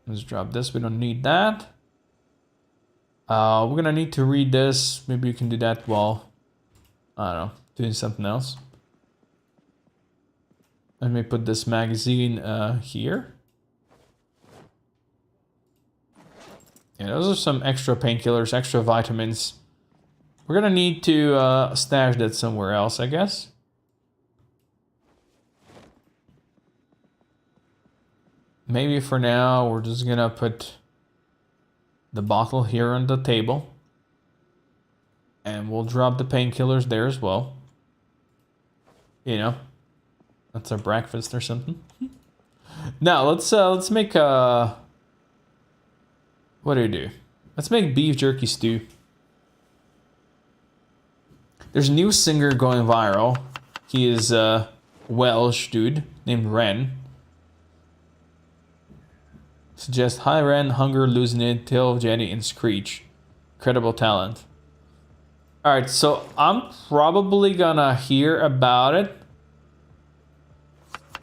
Let's drop this. We don't need that. We're gonna need to read this. Maybe you can do that while, I don't know, doing something else. Let me put this magazine here. Yeah, those are some extra painkillers, extra vitamins. We're gonna need to stash that somewhere else, I guess. Maybe for now, we're just gonna put the bottle here on the table. And we'll drop the painkillers there as well. You know, that's our breakfast or something. Now, let's make a... What do? Let's make beef jerky stew. There's a new singer going viral. He is a Welsh dude named Ren. Suggest hi Ren, Hunger, Losing It, Tale of Jenny, and Screech. Incredible talent. Alright, so I'm probably gonna hear about it.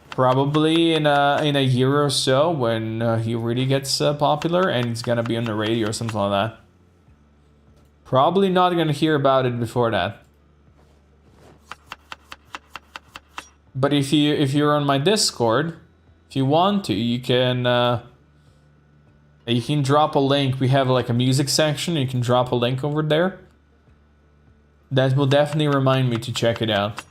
Probably in a year or so when he really gets popular and it's gonna be on the radio or something like that. Probably not gonna hear about it before that. But if you're on my Discord, if you want to, you can drop a link. We have like a music section. You can drop a link over there. That will definitely remind me to check it out.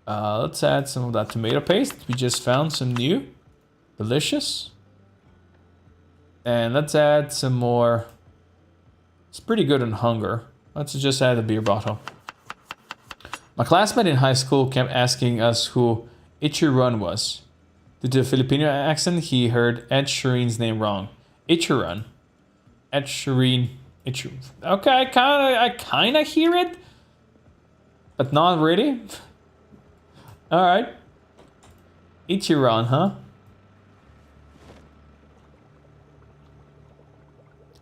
Let's add some of that tomato paste. We just found some new. Delicious. And let's add some more. It's pretty good on hunger. Let's just add a beer bottle. My classmate in high school kept asking us who Ichiran was. Due to the Filipino accent, he heard Ed Sheeran's name wrong. Ichiran. Ed Sheeran. Okay, I kinda hear it, but not really. All right. Ichiran, huh?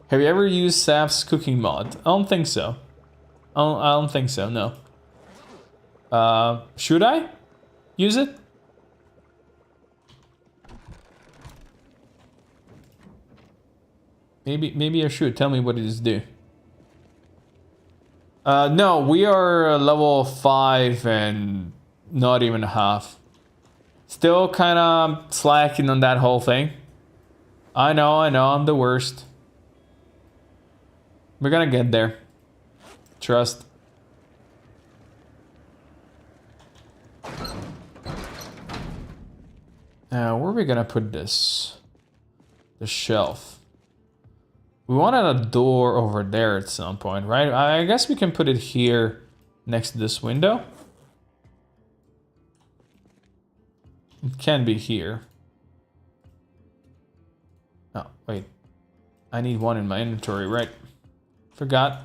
Have you ever used Sap's cooking mod? I don't think so. I don't think so. No. Should I use it? Maybe I should. Tell me what it is do. No, we are level 5 and not even a half. Still kind of slacking on that whole thing. I know, I'm the worst. We're gonna get there. Trust. Now, where are we gonna put this? The shelf. We wanted a door over there at some point, right? I guess we can put it here next to this window. It can be here. Oh, wait. I need one in my inventory, right? Forgot.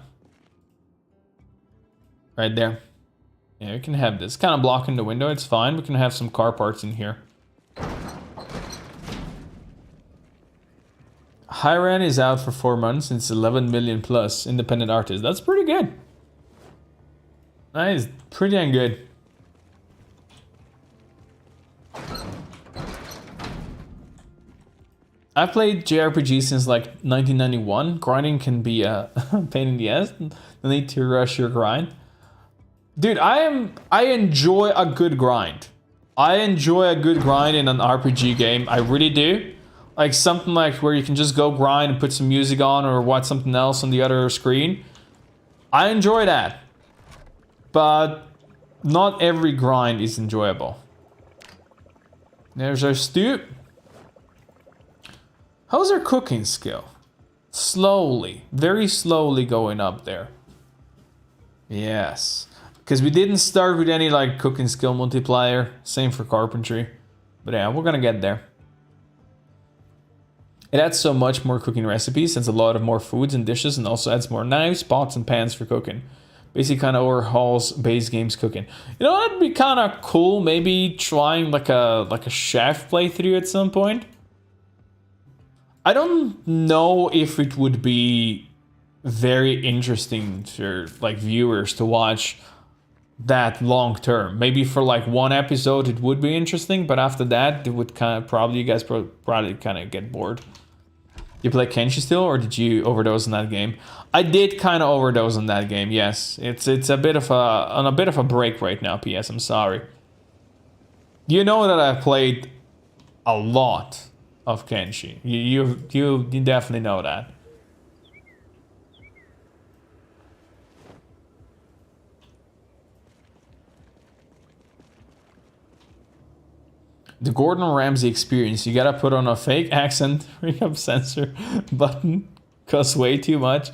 Right there. Yeah, we can have this. Kind of blocking the window, it's fine. We can have some car parts in here. Hiran is out for 4 months and it's 11 million plus independent artists. That's pretty good. That is pretty dang good. I've played JRPG since like 1991. Grinding can be a pain in the ass. The need to rush your grind. Dude, I enjoy a good grind. I enjoy a good grind in an RPG game. I really do. Like something like where you can just go grind and put some music on or watch something else on the other screen. I enjoy that. But not every grind is enjoyable. There's our stew. How's our cooking skill? Slowly, very slowly going up there. Yes, because we didn't start with any like cooking skill multiplier. Same for carpentry. But yeah, we're gonna get there. It adds so much more cooking recipes, adds a lot of more foods and dishes, and also adds more knives, pots, and pans for cooking. Basically kind of overhauls base games cooking. You know, that'd be kind of cool. Maybe trying like a chef playthrough at some point. I don't know if it would be very interesting for like viewers to watch that long term. Maybe for like one episode it would be interesting, but after that it would kind of probably, you guys probably kind of get bored. You play Kenshi still, or did you overdose on that game? I did kind of overdose on that game. Yes, it's a bit of a break right now. PS, I'm sorry. You know that I've played a lot of Kenshi. You definitely know that. The Gordon Ramsay experience. You gotta put on a fake accent, ring up censor button, cuss way too much.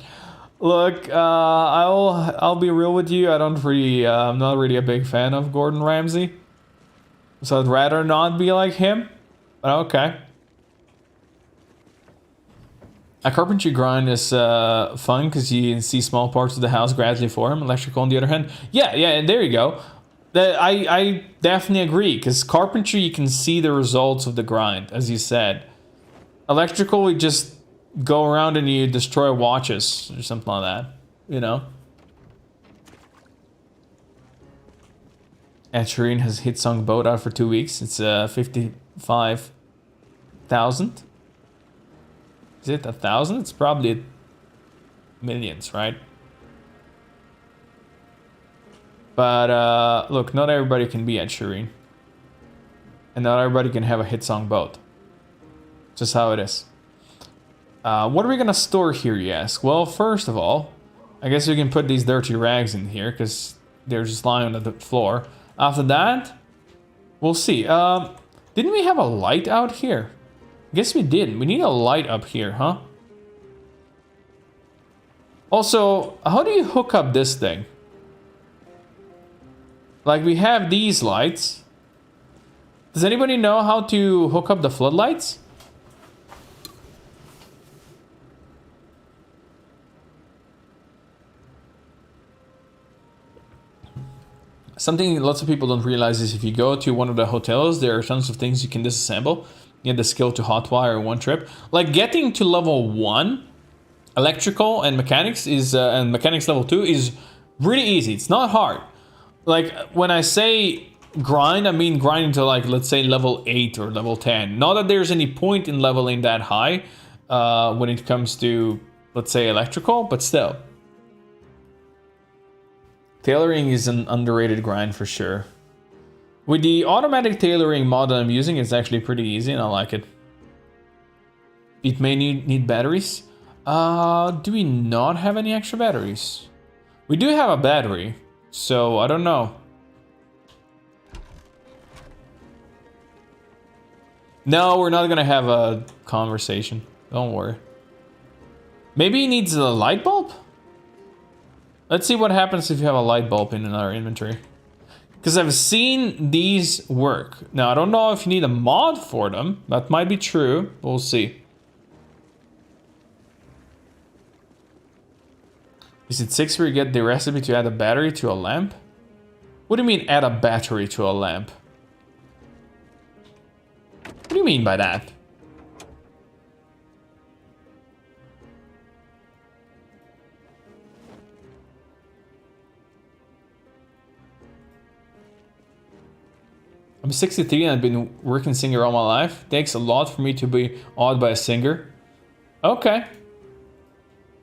Look, I'll be real with you. I'm not really a big fan of Gordon Ramsay, so I'd rather not be like him. But okay. A carpentry grind is fun because you can see small parts of the house gradually form. Electrical, on the other hand, yeah, there you go. I definitely agree, because carpentry, you can see the results of the grind, as you said. Electrical, you just go around and you destroy watches or something like that, you know? Ed Sheeran has hit song Boat out for 2 weeks. It's 55,000. Is it 1,000? It's probably millions, right? But look, not everybody can be Ed Sheeran. And not everybody can have a hit song boat. Just how it is. What are we gonna store here, you ask? Well, first of all, I guess we can put these dirty rags in here, because they're just lying on the floor. After that, we'll see. Didn't we have a light out here? I guess we didn't. We need a light up here, huh? Also, how do you hook up this thing? Like, we have these lights. Does anybody know how to hook up the floodlights? Something lots of people don't realize is if you go to one of the hotels, there are tons of things you can disassemble. You have the skill to hotwire one trip. Like, getting to level 1, electrical and mechanics is, and mechanics level 2 is really easy. It's not hard. Like, when I say grind, I mean grinding to, like, let's say level 8 or level 10. Not that there's any point in leveling that high when it comes to, let's say, electrical, but still. Tailoring is an underrated grind for sure. With the automatic tailoring mod that I'm using, it's actually pretty easy and I like it. It may need batteries. Do we not have any extra batteries? We do have a battery. So, I don't know. No, we're not gonna have a conversation. Don't worry. Maybe he needs a light bulb? Let's see what happens if you have a light bulb in our inventory. Because I've seen these work. Now, I don't know if you need a mod for them. That might be true. We'll see. Is it 6 where you get the recipe to add a battery to a lamp? What do you mean add a battery to a lamp? What do you mean by that? I'm 63 and I've been working singer all my life. It takes a lot for me to be awed by a singer. Okay.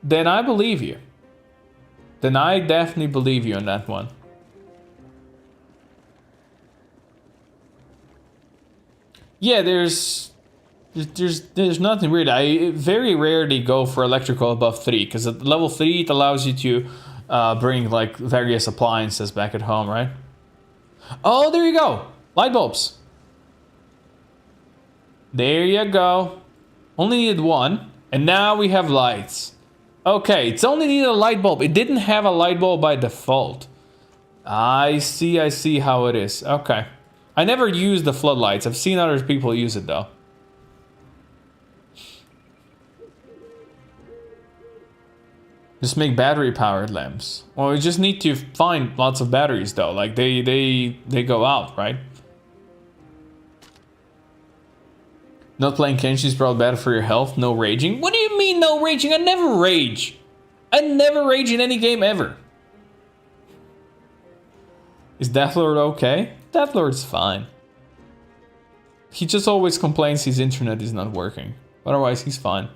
Then I believe you. Then I definitely believe you on that one. Yeah, there's nothing weird. I very rarely go for electrical above 3, because at level 3 it allows you to bring like various appliances back at home, right? Oh, there you go. Light bulbs. There you go. Only needed one. And now we have lights. Okay, it's only needed a light bulb. It didn't have a light bulb by default. I see how it is. Okay. I never used the floodlights. I've seen other people use it though. Just make battery powered lamps. Well, we just need to find lots of batteries though. Like they go out, right? Not playing Kenshi is probably better for your health. No raging. What do you mean no raging? I never rage. I never rage in any game ever. Is Deathlord okay? Deathlord's fine. He just always complains his internet is not working. Otherwise, he's fine.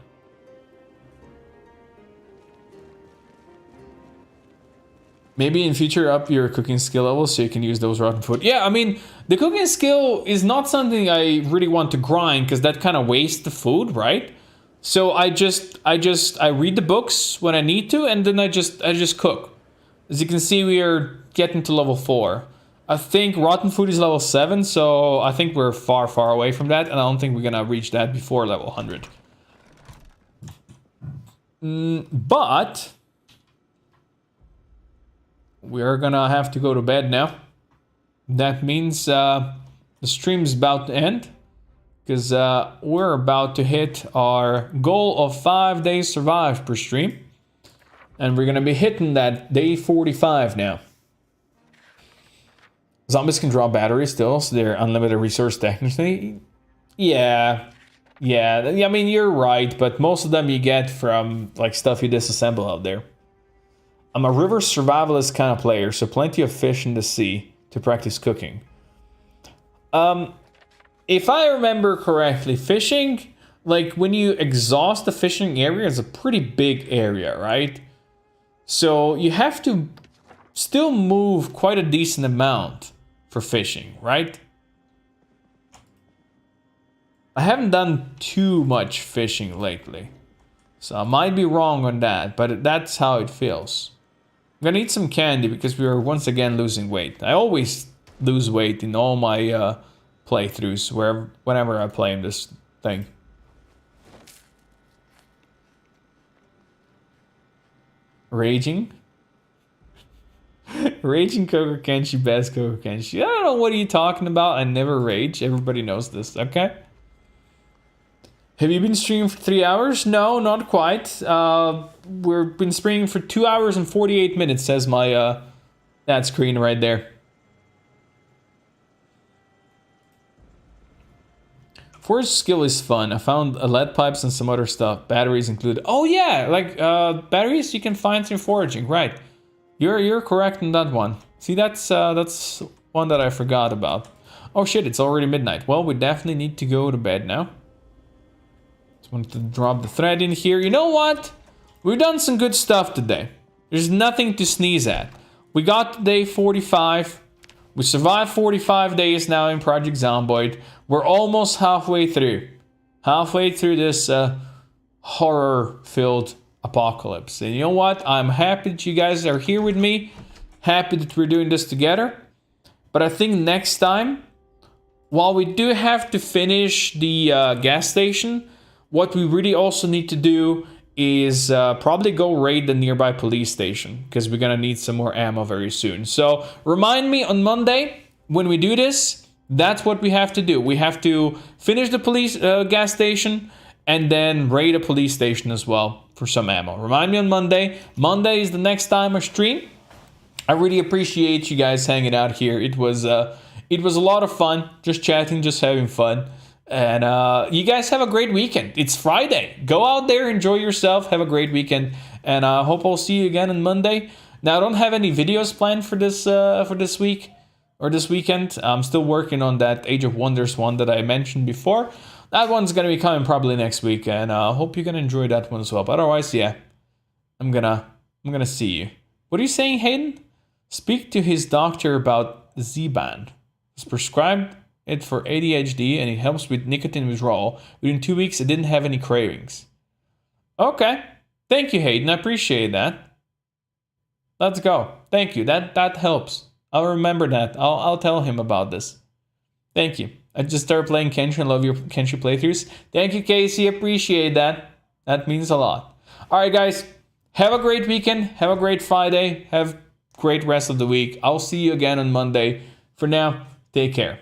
Maybe in future up your cooking skill level so you can use those rotten food. Yeah, I mean, the cooking skill is not something I really want to grind because that kind of wastes the food, right? So I read the books when I need to, and then I just cook. As you can see, we are getting to level 4. I think rotten food is level 7, so I think we're far away from that, and I don't think we're gonna reach that before level 100. But we're gonna have to go to bed now. That means the stream's about to end, because we're about to hit our goal of 5 days survived per stream. And we're gonna be hitting that day 45 now. Zombies can draw batteries still, so they're unlimited resource technically. Yeah, I mean, you're right, but most of them you get from like stuff you disassemble out there. I'm a river survivalist kind of player, so plenty of fish in the sea to practice cooking. If I remember correctly, fishing, like when you exhaust the fishing area, is a pretty big area, right? So you have to still move quite a decent amount for fishing, right? I haven't done too much fishing lately, so I might be wrong on that, but that's how it feels. I'm gonna eat some candy because we are once again losing weight. I always lose weight in all my playthroughs, whenever I play in this thing. Raging? Raging Koko Kenshi, best Koko Kenshi. I don't know what are you talking about. I never rage. Everybody knows this, okay? Have you been streaming for 3 hours? No, not quite. We've been streaming for 2 hours and 48 minutes, says my that screen right there. Forge skill is fun. I found lead pipes and some other stuff. Batteries included. Oh yeah, like batteries you can find through foraging, right? You're correct in that one. See, that's one that I forgot about. Oh shit, it's already midnight. Well, we definitely need to go to bed now. Just wanted to drop the thread in here. You know what? We've done some good stuff today. There's nothing to sneeze at. We got to day 45. We survived 45 days now in Project Zomboid. We're almost halfway through. Halfway through this horror-filled apocalypse. And you know what? I'm happy that you guys are here with me. Happy that we're doing this together. But I think next time, while we do have to finish the gas station, what we really also need to do is probably go raid the nearby police station, because we're gonna need some more ammo very soon. So remind me on Monday when we do this. That's what we have to do. We have to finish the police gas station and then raid a police station as well for some ammo. Remind me on Monday. Monday is the next time I stream. I really appreciate you guys hanging out here. It was a lot of fun, just chatting, just having fun. And you guys have a great weekend. It's Friday. Go out there, enjoy yourself, have a great weekend. And I hope I'll see you again on Monday. Now, I don't have any videos planned for this week or this weekend. I'm still working on that Age of Wonders one that I mentioned before. That one's gonna be coming probably next week, and I hope you're gonna enjoy that one as well. But otherwise, yeah, I'm gonna see you. What are you saying, Hayden? Speak to his doctor about Z-Band. It's prescribed it for ADHD, and it helps with nicotine withdrawal. Within 2 weeks, I didn't have any cravings. Okay, thank you, Hayden. I appreciate that. Let's go. Thank you. That helps. I'll remember that. I'll tell him about this. Thank you. I just started playing Kenshi and love your Kenshi playthroughs. Thank you, Casey. Appreciate that. That means a lot. All right, guys. Have a great weekend. Have a great Friday. Have a great rest of the week. I'll see you again on Monday. For now, take care.